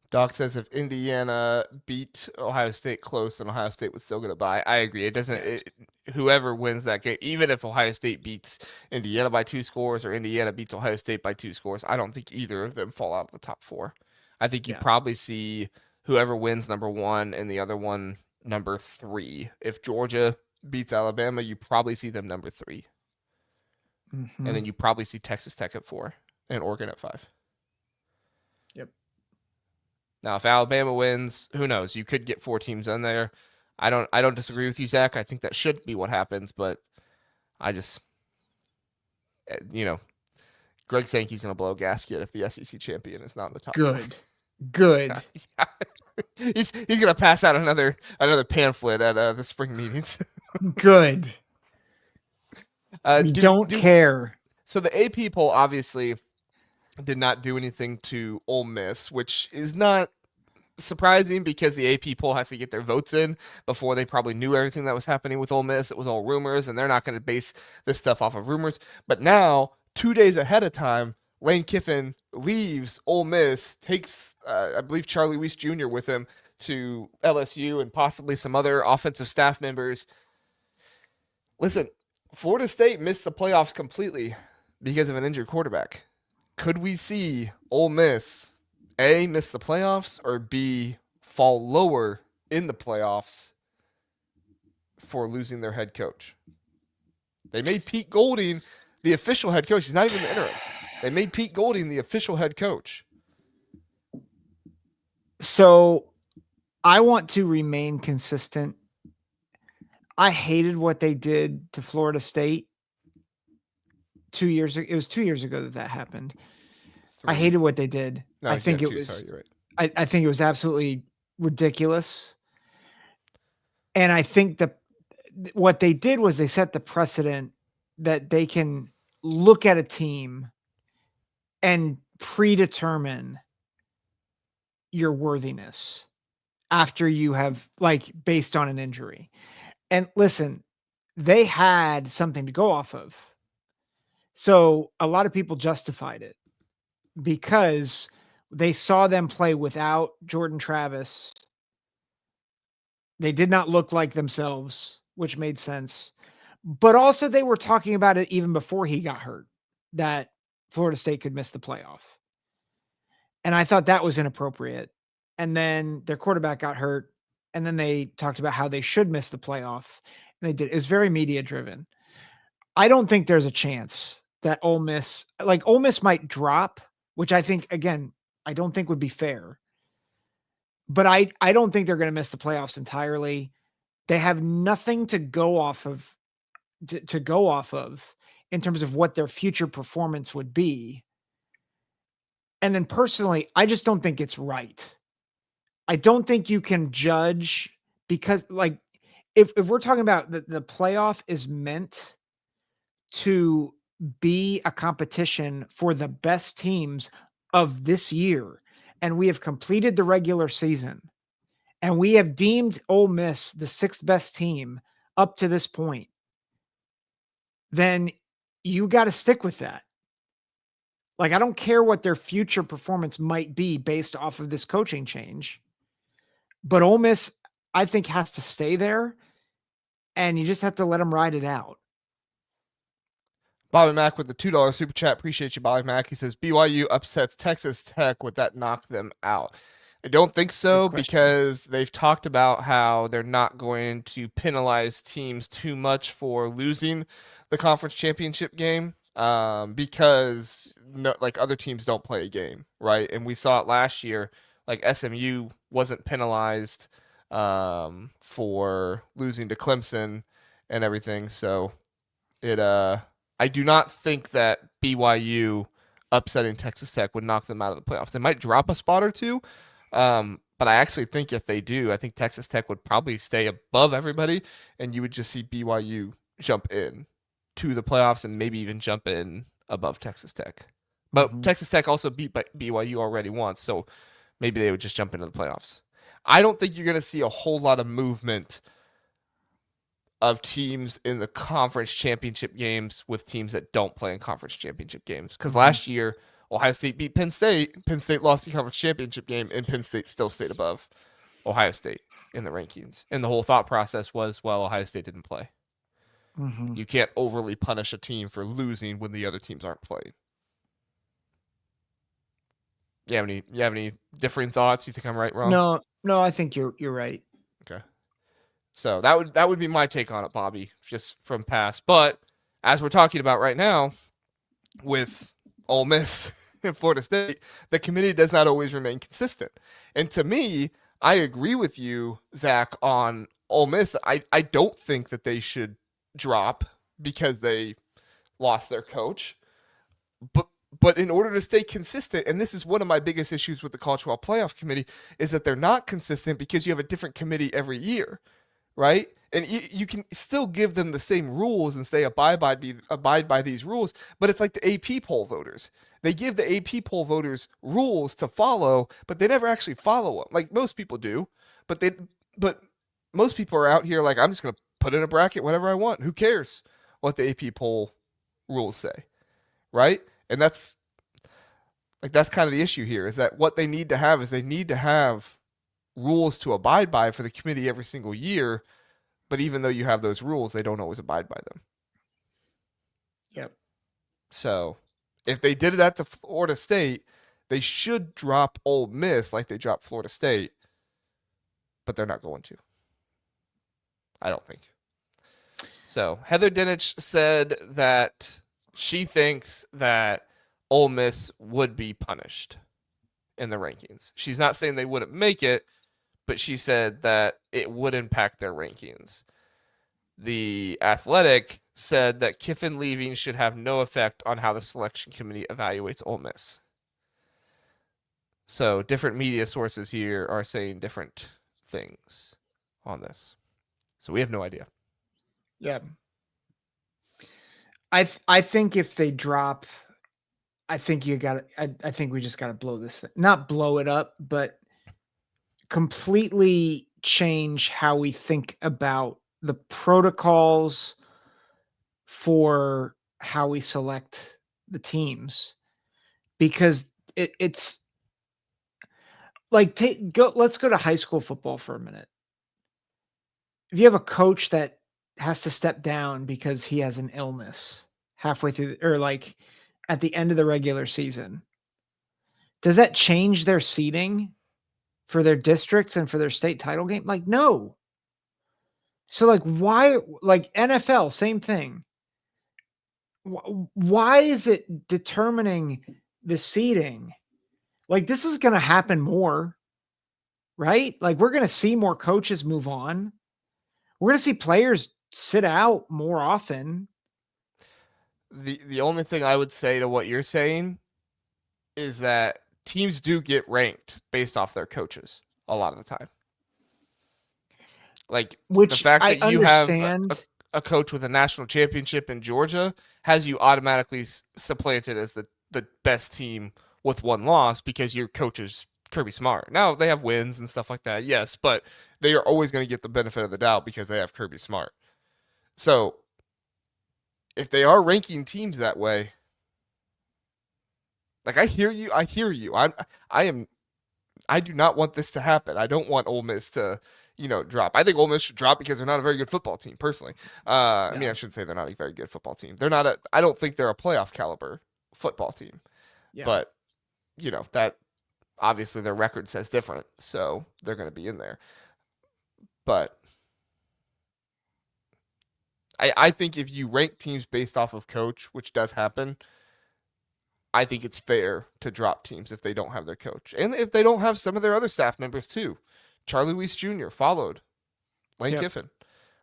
Doc says if Indiana beat Ohio State close, then Ohio State would still get a bye. I agree. It doesn't. Whoever wins that game, even if Ohio State beats Indiana by 2 scores or Indiana beats Ohio State by 2 scores, I don't think either of them fall out of the top 4. I think you probably see whoever wins number 1 and the other one number 3. If Georgia beats Alabama, you probably see them number 3. Mm-hmm. And then you probably see Texas Tech at 4 and Oregon at 5. Yep. Now, if Alabama wins, who knows? You could get 4 teams in there. I don't disagree with you, Zach. I think that should be what happens, but I just, Greg Sankey's going to blow a gasket if the SEC champion is not in the top. Good. He's going to pass out another pamphlet at the spring meetings. Good. We don't care. So the AP poll obviously did not do anything to Ole Miss, which is not surprising because the AP poll has to get their votes in before they probably knew everything that was happening with Ole Miss. It was all rumors, and they're not going to base this stuff off of rumors. But now, 2 days ahead of time, Lane Kiffin leaves Ole Miss, takes, I believe, Charlie Weiss Jr. with him to LSU and possibly some other offensive staff members. Listen, Florida State missed the playoffs completely because of an injured quarterback. Could we see Ole Miss, A, miss the playoffs, or B, fall lower in the playoffs for losing their head coach? They made Pete Golding the official head coach. He's not even the interim. They made Pete Golding the official head coach. So I want to remain consistent. I hated what they did to Florida State 2 years. It was 2 years ago that happened. I 3. hated what they did. No, I yeah, think it 2. was. Sorry, you're right. I think it was absolutely ridiculous. And I think what they did was they set the precedent that they can look at a team and predetermine your worthiness after you have like based on an injury. And listen, they had something to go off of. So a lot of people justified it because they saw them play without Jordan Travis. They did not look like themselves, which made sense. But also they were talking about it even before he got hurt, that Florida State could miss the playoff. And I thought that was inappropriate. And then their quarterback got hurt. And then they talked about how they should miss the playoff. And they did. It was very media driven. I don't think there's a chance that Ole Miss might drop, which I think, again, I don't think would be fair. But I don't think they're going to miss the playoffs entirely. They have nothing to go off of in terms of what their future performance would be. And then personally, I just don't think it's right. I don't think you can judge because like if we're talking about the playoff is meant to be a competition for the best teams of this year, and we have completed the regular season, and we have deemed Ole Miss the 6th best team up to this point, then you got to stick with that. Like, I don't care what their future performance might be based off of this coaching change, but Ole Miss, I think, has to stay there, and you just have to let them ride it out. Bobby Mack with the $2 super chat. Appreciate you, Bobby Mack. He says BYU upsets Texas Tech. Would that knock them out? I don't think so because they've talked about how they're not going to penalize teams too much for losing the conference championship game because like other teams don't play a game, right? And we saw it last year. Like SMU wasn't penalized for losing to Clemson and everything. So I do not think that BYU upsetting Texas Tech would knock them out of the playoffs. They might drop a spot or two, but I actually think if they do, I think Texas Tech would probably stay above everybody, and you would just see BYU jump in to the playoffs and maybe even jump in above Texas Tech. But Texas Tech also beat BYU already once, so maybe they would just jump into the playoffs. I don't think you're going to see a whole lot of movement of teams in the conference championship games with teams that don't play in conference championship games. Because last year, Ohio State beat Penn State. Penn State lost the conference championship game, and Penn State still stayed above Ohio State in the rankings. And the whole thought process was, well, Ohio State didn't play. You can't overly punish a team for losing when the other teams aren't playing. You have any differing thoughts? You think I'm right, wrong? No, I think you're right. Okay. So that would be my take on it, Bobby, just from past. But as we're talking about right now, with Ole Miss and Florida State, the committee does not always remain consistent. And to me, I agree with you, Zach, on Ole Miss. I don't think that they should drop because they lost their coach. But in order to stay consistent, and this is one of my biggest issues with the College Football Playoff Committee, is that they're not consistent because you have a different committee every year. Right? And you can still give them the same rules and say abide by these rules, but it's like the AP poll voters. They give the AP poll voters rules to follow, but they never actually follow them. Like most people do, but most people are out here like, I'm just going to put in a bracket whatever I want. Who cares what the AP poll rules say? Right? And that's kind of the issue here, is that what they need to have is they need to have rules to abide by for the committee every single year, but even though you have those rules, they don't always abide by them. Yep. So if they did that to Florida State, they should drop Ole Miss like they dropped Florida State, but they're not going to. I don't think. So Heather Dinich said that she thinks that Ole Miss would be punished in the rankings. She's not saying they wouldn't make it, but she said that it would impact their rankings. The Athletic said that Kiffin leaving should have no effect on how the selection committee evaluates Ole Miss. So different media sources here are saying different things on this. So we have no idea. Yeah. I think if they drop, I think you got to, I think we just got to blow this thing. Not blow it up, but completely change how we think about the protocols for how we select the teams, because it's like let's go to high school football for a minute. If you have a coach that has to step down because he has an illness halfway through, or like at the end of the regular season, does that change their seeding for their districts and for their state title game? Like, no. So like, why, like NFL, same thing. Why is it determining the seeding? Like, this is going to happen more, right? Like, we're going to see more coaches move on. We're going to see players sit out more often. The only thing I would say to what you're saying is that teams do get ranked based off their coaches a lot of the time. Like the Which fact I that you have understand. a coach with a national championship in Georgia has you automatically supplanted as the best team with one loss because your coach is Kirby Smart. Now they have wins and stuff like that, yes, but they are always going to get the benefit of the doubt because they have Kirby Smart. So if they are ranking teams that way, like I hear you, I do not want this to happen. I don't want Ole Miss to, drop. I think Ole Miss should drop because they're not a very good football team, personally. I mean, I shouldn't say they're not a very good football team. I don't think they're a playoff caliber football team. Yeah. But, that obviously their record says different, so they're going to be in there. But I think if you rank teams based off of coach, which does happen, I think it's fair to drop teams if they don't have their coach. And if they don't have some of their other staff members too. Charlie Weiss Jr. followed Lane Kiffin.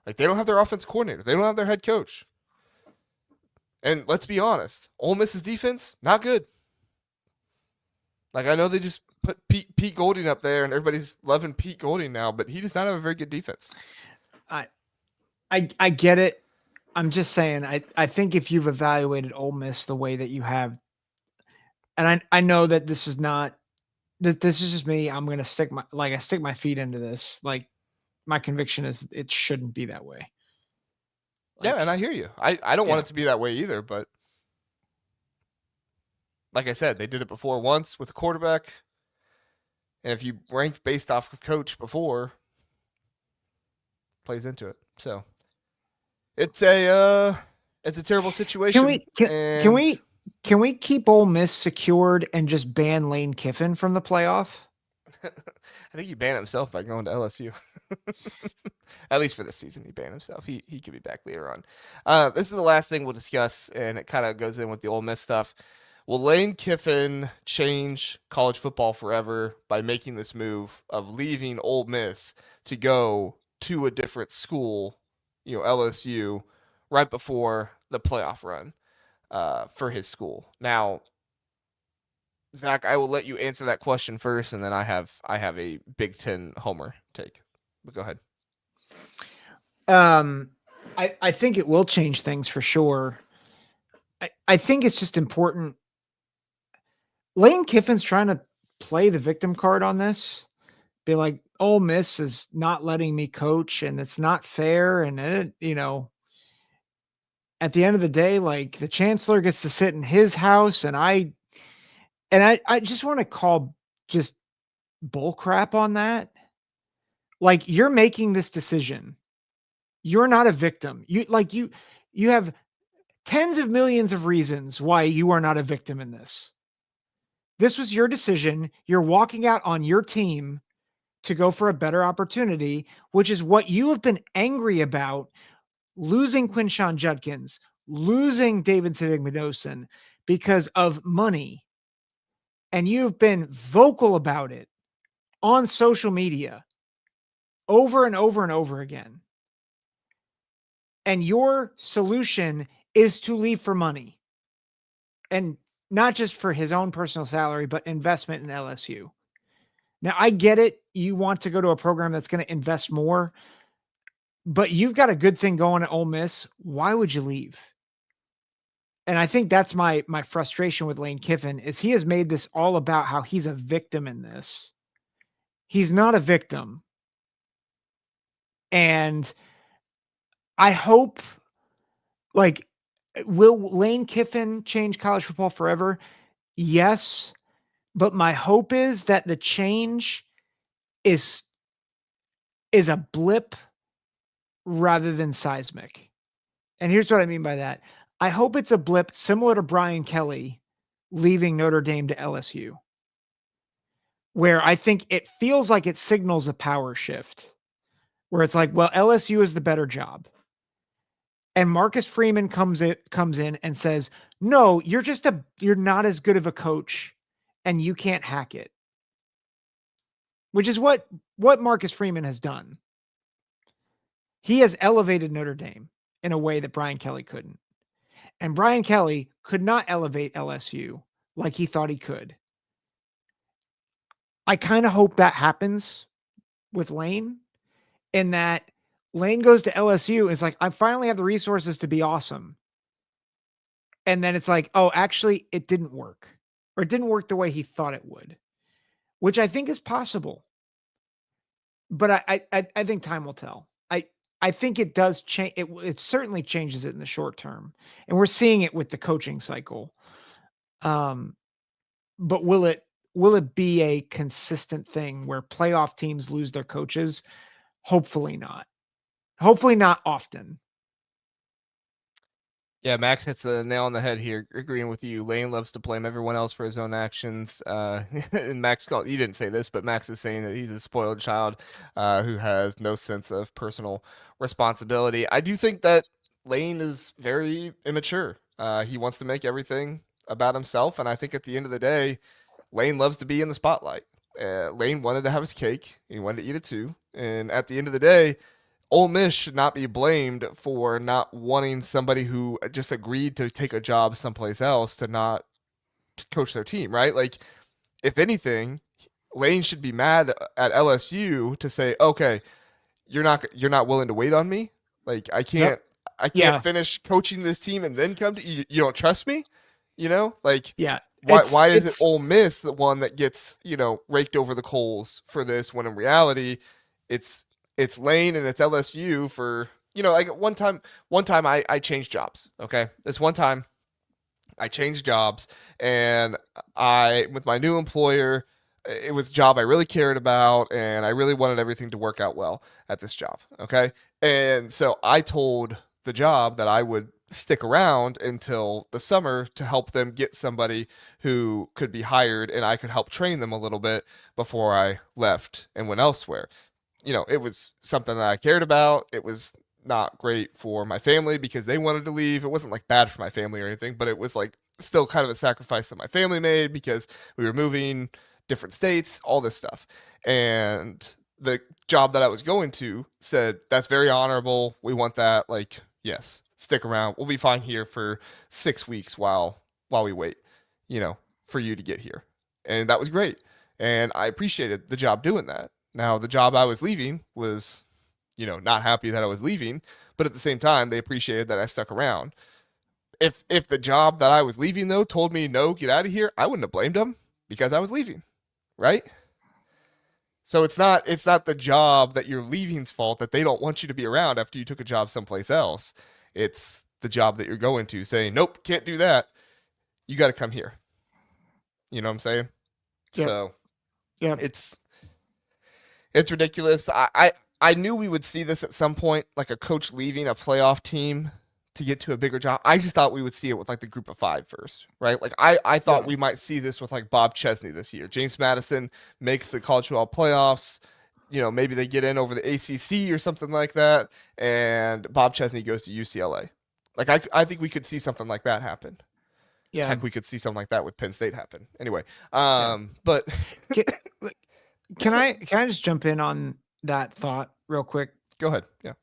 Like, they don't have their offense coordinator. They don't have their head coach. And let's be honest, Ole Miss's defense, not good. Like, I know they just put Pete Golding up there and everybody's loving Pete Golding now, but he does not have a very good defense. I get it. I'm just saying, I think if you've evaluated Ole Miss the way that you have, and I know that this is not, that this is just me. I'm going to stick my feet into this. Like, my conviction is it shouldn't be that way. Like, yeah, and I hear you. I don't want it to be that way either, but like I said, they did it before once with a quarterback. And if you rank based off of coach before, plays into it. So it's a terrible situation. Can we keep Ole Miss secured and just ban Lane Kiffin from the playoff? I think he banned himself by going to LSU. At least for this season, he banned himself. He could be back later on. This is the last thing we'll discuss, and it kind of goes in with the Ole Miss stuff. Will Lane Kiffin change college football forever by making this move of leaving Ole Miss to go to a different school, LSU, right before the playoff run for his school? Now, Zach, I will let you answer that question first, and then I have a Big Ten homer take. But go ahead. I think it will change things for sure. I think it's just important. Lane Kiffin's trying to play the victim card on this. Be like, Ole Miss is not letting me coach, and it's not fair. And it, at the end of the day, like, the chancellor gets to sit in his house, and I just want to call just bull crap on that. Like, you're making this decision. You're not a victim. You have tens of millions of reasons why you are not a victim in this. This was your decision. You're walking out on your team to go for a better opportunity, which is what you have been angry about, losing Quinshon Judkins, losing David Sigmadosin because of money. And you've been vocal about it on social media over and over and over again. And your solution is to leave for money. And not just for his own personal salary, but investment in LSU. Now, I get it. You want to go to a program that's going to invest more, but you've got a good thing going at Ole Miss. Why would you leave? And I think that's my frustration with Lane Kiffin is he has made this all about how he's a victim in this. He's not a victim. And I hope, like, will Lane Kiffin change college football forever? Yes. But my hope is that the change is a blip rather than seismic. And here's what I mean by that. I hope it's a blip similar to Brian Kelly leaving Notre Dame to LSU, where I think it feels like it signals a power shift, where it's like, well, LSU is the better job. And Marcus Freeman comes in and says, "No, you're not as good of a coach and you can't hack it." Which is what Marcus Freeman has done. He has elevated Notre Dame in a way that Brian Kelly couldn't. And Brian Kelly could not elevate LSU like he thought he could. I kind of hope that happens with Lane, in that Lane goes to LSU and is like, I finally have the resources to be awesome. And then it's like, oh, actually, it didn't work. Or it didn't work the way he thought it would, which I think is possible. But I think time will tell. I think it does change. It certainly changes it in the short term, and we're seeing it with the coaching cycle. But will it be a consistent thing where playoff teams lose their coaches? Hopefully not. Hopefully not often. Yeah, Max hits the nail on the head here, agreeing with you. Lane loves to blame everyone else for his own actions. And Max he didn't say this, but Max is saying that he's a spoiled child who has no sense of personal responsibility. I do think that Lane is very immature. He wants to make everything about himself, and I think at the end of the day, Lane loves to be in the spotlight. Lane wanted to have his cake, he wanted to eat it too, and at the end of the day, Ole Miss should not be blamed for not wanting somebody who just agreed to take a job someplace else to not coach their team, right? Like, if anything, Lane should be mad at LSU to say, okay, you're not willing to wait on me. Like, I can't Yep. I can't Yeah. finish coaching this team and then come to you. You don't trust me, like. Yeah. Why is it It's Ole Miss the one that gets raked over the coals for this when in reality it's Lane and it's LSU for like one time I changed jobs. Okay, this one time I changed jobs and I with my new employer, it was a job I really cared about and I really wanted everything to work out well at this job. Okay, and so I told the job that I would stick around until the summer to help them get somebody who could be hired and I could help train them a little bit before I left and went elsewhere. It was something that I cared about. It was not great for my family because they wanted to leave. It wasn't like bad for my family or anything, but it was like still kind of a sacrifice that my family made because we were moving different states, all this stuff. And the job that I was going to said, that's very honorable. We want that. Like, yes, stick around. We'll be fine here for 6 weeks while we wait, for you to get here. And that was great. And I appreciated the job doing that. Now, the job I was leaving was, not happy that I was leaving, but at the same time, they appreciated that I stuck around. If the job that I was leaving though told me no, get out of here, I wouldn't have blamed them because I was leaving, right? So it's not the job that you're leaving's fault that they don't want you to be around after you took a job someplace else. It's the job that you're going to saying, nope, can't do that. You got to come here. You know what I'm saying? yep. So Yep. it's ridiculous. I knew we would see this at some point, like a coach leaving a playoff team to get to a bigger job. I just thought we would see it with like the group of five first, right? Like I thought Yeah. we might see this with like Bob Chesney this year. James Madison makes the college football playoffs. Maybe they get in over the ACC or something like that, and Bob Chesney goes to UCLA. Like I think we could see something like that happen. Yeah. Heck, we could see something like that with Penn State happen. Anyway, Yeah. but Can, can I just jump in on that thought real quick? go ahead. Yeah.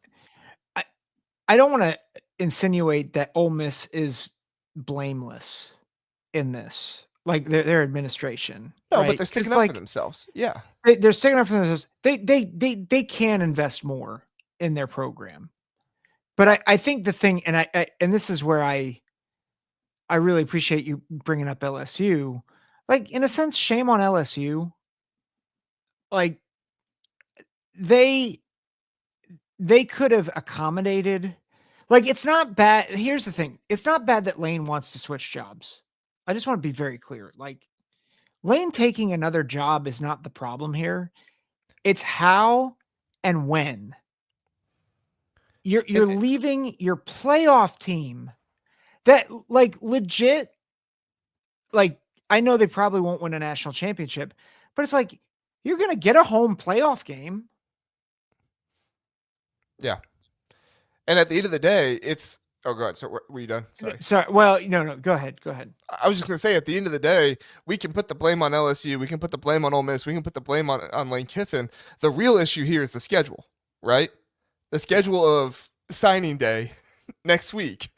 I don't want to insinuate that Ole Miss is blameless in this, like their administration, No, but right? they're Because sticking up for themselves. Yeah. they're sticking up for themselves. They can invest more in their program, but I think the thing, and and this is where I really appreciate you bringing up LSU. Like in a sense, shame on LSU. Like they they could have accommodated. Like it's not bad. Here's the thing: it's not bad that Lane wants to switch jobs. I just want to be very clear. Like Lane taking another job is not the problem here. It's how and when. You're And leaving your playoff team that like legit, like I know they probably won't win a national championship, but it's like you're gonna get a home playoff game. yeah. And at the end of the day, it's oh go ahead. So were you done? Sorry. Sorry. Well, no, go ahead. Go ahead. I was just gonna say at the end of the day, we can put the blame on LSU, we can put the blame on Ole Miss, we can put the blame on Lane Kiffin. The real issue here is the schedule, right? The schedule of signing day next week,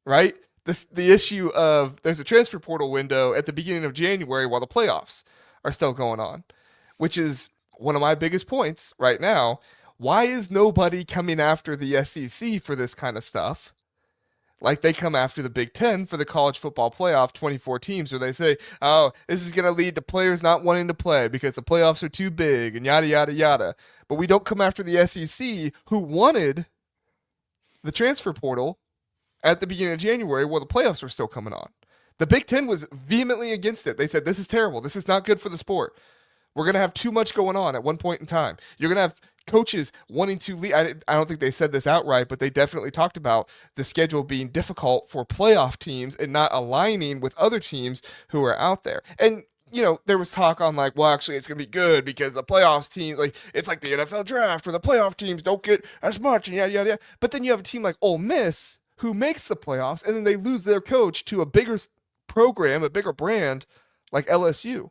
right? The issue of there's a transfer portal window at the beginning of January while the playoffs are still going on, which is one of my biggest points right now. Why is nobody coming after the SEC for this kind of stuff? Like they come after the Big Ten for the college football playoff 24 teams, where they say, oh, this is going to lead to players not wanting to play because the playoffs are too big and yada, yada, yada. But we don't come after the SEC who wanted the transfer portal at the beginning of January while the playoffs were still coming on. The Big Ten was vehemently against it. They said, this is terrible. This is not good for the sport. We're going to have too much going on at one point in time. You're going to have coaches wanting to leave. I don't think they said this outright, but they definitely talked about the schedule being difficult for playoff teams and not aligning with other teams who are out there. And you know, there was talk on like, well, actually, it's gonna be good because the playoffs team, like, it's like the NFL draft where the playoff teams don't get as much and yada yada yada. But then you have a team like Ole Miss who makes the playoffs and then they lose their coach to a bigger program, a bigger brand like LSU.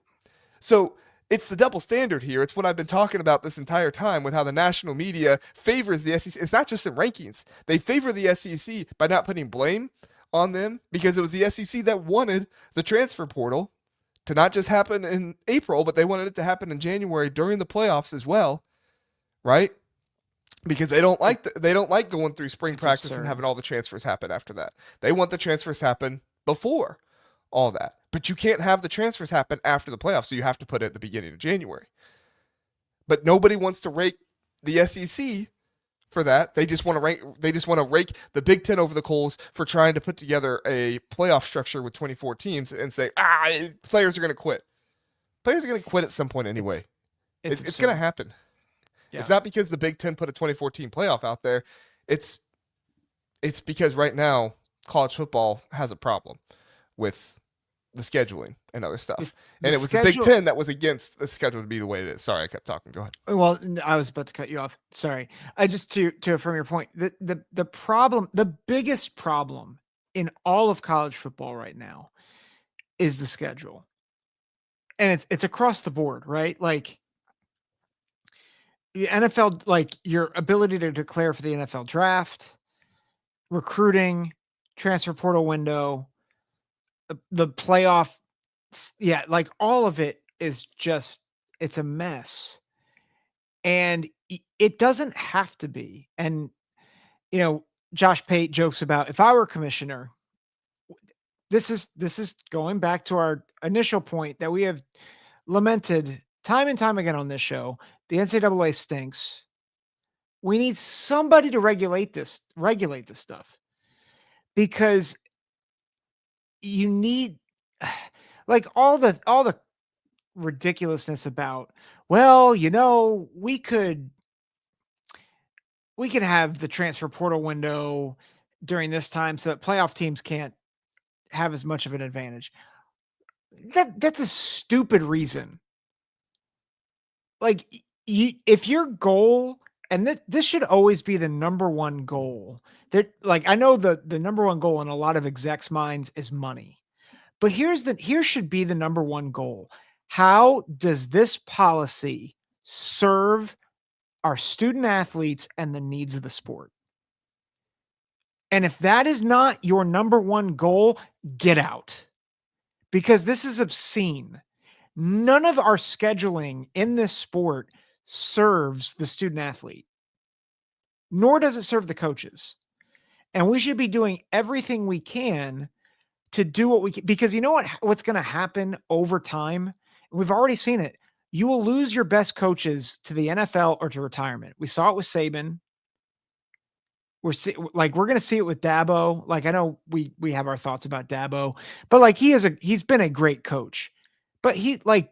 So it's the double standard here. It's what I've been talking about this entire time with how the national media favors the SEC. It's not just in rankings. They favor the SEC by not putting blame on them because it was the SEC that wanted the transfer portal to not just happen in April, but they wanted it to happen in January during the playoffs as well, right? Because they don't like going through spring practice and having all the transfers happen after that. They want the transfers happen before all that. But you can't have the transfers happen after the playoffs, so you have to put it at the beginning of January. But nobody wants to rake the SEC for that. They just want to rake the Big Ten over the coals for trying to put together a playoff structure with 24 teams and say, players are going to quit. Players are going to quit at some point anyway. It's going to happen. Yeah. It's not because the Big Ten put a 24 team playoff out there. It's because right now college football has a problem with the scheduling and other stuff. And it was the Big Ten that was against the schedule to be the way it is. Sorry, I kept talking. Go ahead. Well, I was about to cut you off. Sorry. I just to affirm your point. The problem, the biggest problem in all of college football right now is the schedule. And it's across the board, right? Like the NFL, like your ability to declare for the NFL draft, recruiting, transfer portal window, the playoff, yeah, like all of it is just, it's a mess. And it doesn't have to be. And, you know, Josh Pate jokes about if I were commissioner, this is going back to our initial point that we have lamented time and time again on this show. The NCAA stinks. We need somebody to regulate this stuff, because you need like all the ridiculousness about, well, you know, we can have the transfer portal window during this time so that playoff teams can't have as much of an advantage. That's a stupid reason. Like if your goal, and this should always be the number one goal, that like, I know the number one goal in a lot of execs' minds is money, but here should be the number one goal. How does this policy serve our student athletes and the needs of the sport? And if that is not your number one goal, get out. Because this is obscene. None of our scheduling in this sport serves the student athlete, nor does it serve the coaches. And we should be doing everything we can to do what we can, because you know what's going to happen over time? We've already seen it. You will lose your best coaches to the NFL or to retirement. We saw it with Saban. We're going to see it with Dabo. Like, I know we have our thoughts about Dabo, but like he's been a great coach, but he like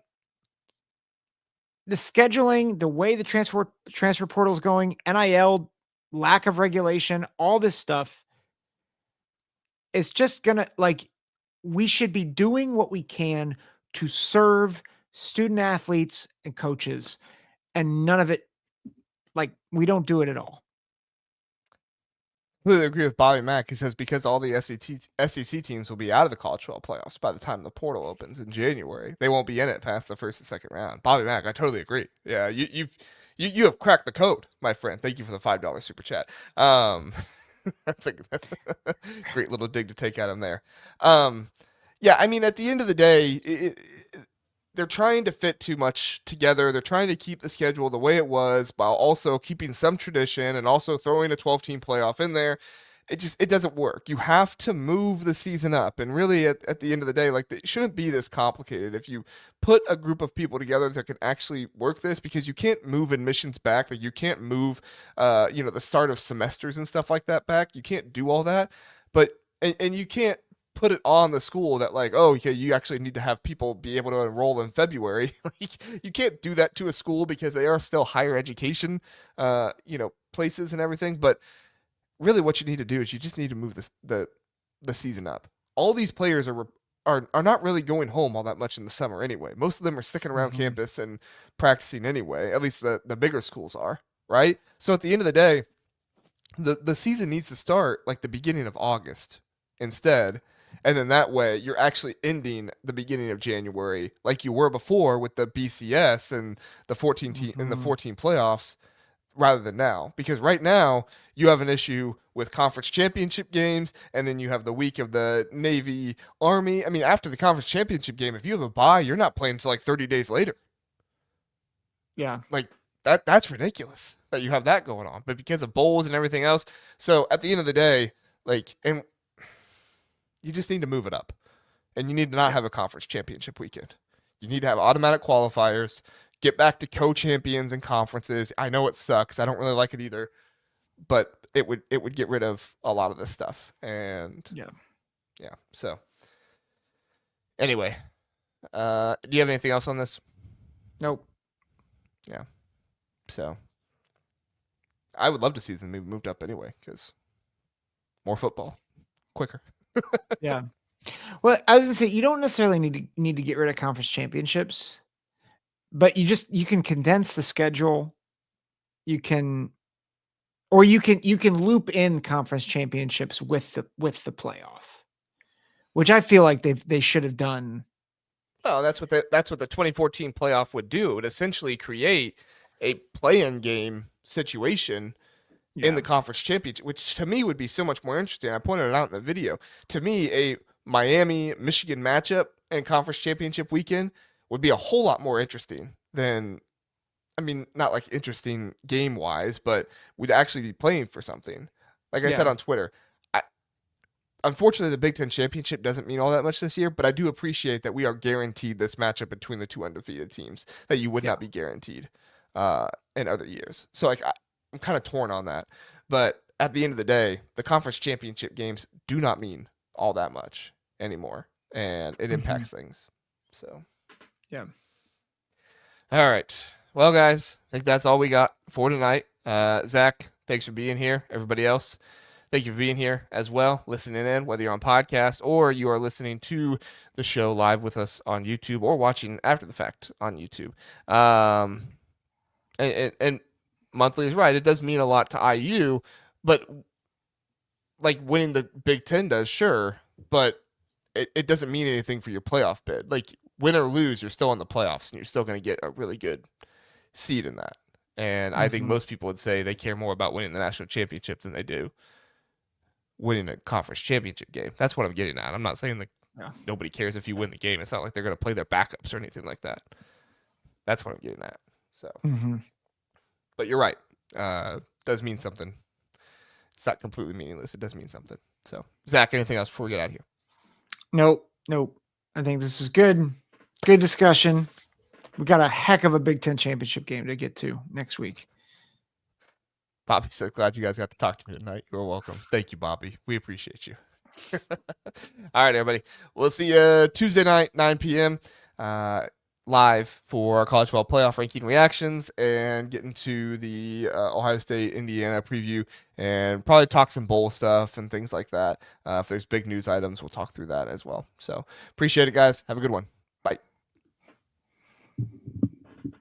the scheduling, the way the transfer portal is going, NIL, lack of regulation, all this stuff. It's just gonna like we should be doing what we can to serve student athletes and coaches, and none of it, like we don't do it at all. I completely agree with Bobby Mack. He says because all the SEC teams will be out of the college football playoffs by the time the portal opens in January. They won't be in it past the first and second round. Bobby Mack, I totally agree. Yeah, you have cracked the code, my friend. Thank you for the $5 super chat. That's a great little dig to take at him there. Yeah, I mean, at the end of the day, they're trying to fit too much together. They're trying to keep the schedule the way it was while also keeping some tradition and also throwing a 12-team playoff in there. It doesn't work. You have to move the season up. And really at the end of the day, like it shouldn't be this complicated. If you put a group of people together that can actually work this, because you can't move admissions back. Like you can't move the start of semesters and stuff like that back. You can't do all that. But and you can't put it on the school that like, oh, okay, you actually need to have people be able to enroll in February. You can't do that to a school because they are still higher education, places and everything. But really, what you need to do is you just need to move the season up. All these players are not really going home all that much in the summer anyway. Most of them are sticking around campus and practicing anyway. At least the bigger schools are, right? So at the end of the day, the season needs to start like the beginning of August instead. And then that way you're actually ending the beginning of January like you were before with the BCS and the 14 team and the 14 playoffs rather than now. Because right now you have an issue with conference championship games, and then you have the week of the Navy Army. I mean, after the conference championship game, if you have a bye, you're not playing until like 30 days later. Yeah. Like that's ridiculous that you have that going on. But because of bowls and everything else, so at the end of the day, like, and you just need to move it up. And you need to not have a conference championship weekend. You need to have automatic qualifiers, get back to co-champions and conferences. I know it sucks. I don't really like it either, but it would get rid of a lot of this stuff. And yeah. So anyway, do you have anything else on this? Nope. Yeah. So I would love to see them moved up anyway, because more football, quicker. Yeah. Well, I was gonna say you don't necessarily need to get rid of conference championships, but you can condense the schedule. You can loop in conference championships with the playoff, which I feel like they should have done. Well, that's what the 2014 playoff would do. It would essentially create a play-in game situation in the conference championship, which to me would be so much more interesting. I pointed it out in the video. To me, a Miami-Michigan matchup and conference championship weekend would be a whole lot more interesting than, I mean, not like interesting game-wise, but we'd actually be playing for something. Like I said on Twitter, unfortunately, the Big Ten championship doesn't mean all that much this year, but I do appreciate that we are guaranteed this matchup between the two undefeated teams that you would not be guaranteed in other years. So, like, I'm kind of torn on that. But at the end of the day, the conference championship games do not mean all that much anymore, and it impacts things. So, yeah. All right. Well, guys, I think that's all we got for tonight. Zach, thanks for being here. Everybody else, thank you for being here as well, listening in, whether you're on podcast or you are listening to the show live with us on YouTube or watching after the fact on YouTube. And monthly is right. It does mean a lot to IU, but like winning the Big Ten does, sure, but it doesn't mean anything for your playoff bid. Like win or lose, you're still in the playoffs and you're still going to get a really good seed in that. And I think most people would say they care more about winning the national championship than they do winning a conference championship game. That's what I'm getting at. I'm not saying that Yeah. nobody cares if you win the game. It's not like they're going to play their backups or anything like that. That's what I'm getting at. So, but you're right. Does mean something. It's not completely meaningless. It does mean something. So, Zach, anything else before we get out of here? Nope. I think this is good. Good discussion. We got a heck of a Big Ten championship game to get to next week. Bobby, so glad you guys got to talk to me tonight. You're welcome. Thank you, Bobby. We appreciate you. All right, everybody. We'll see you Tuesday night, 9 p.m. Live for our college football playoff ranking reactions and get into the Ohio State Indiana preview and probably talk some bowl stuff and things like that. If there's big news items, we'll talk through that as well. So appreciate it, guys. Have a good one.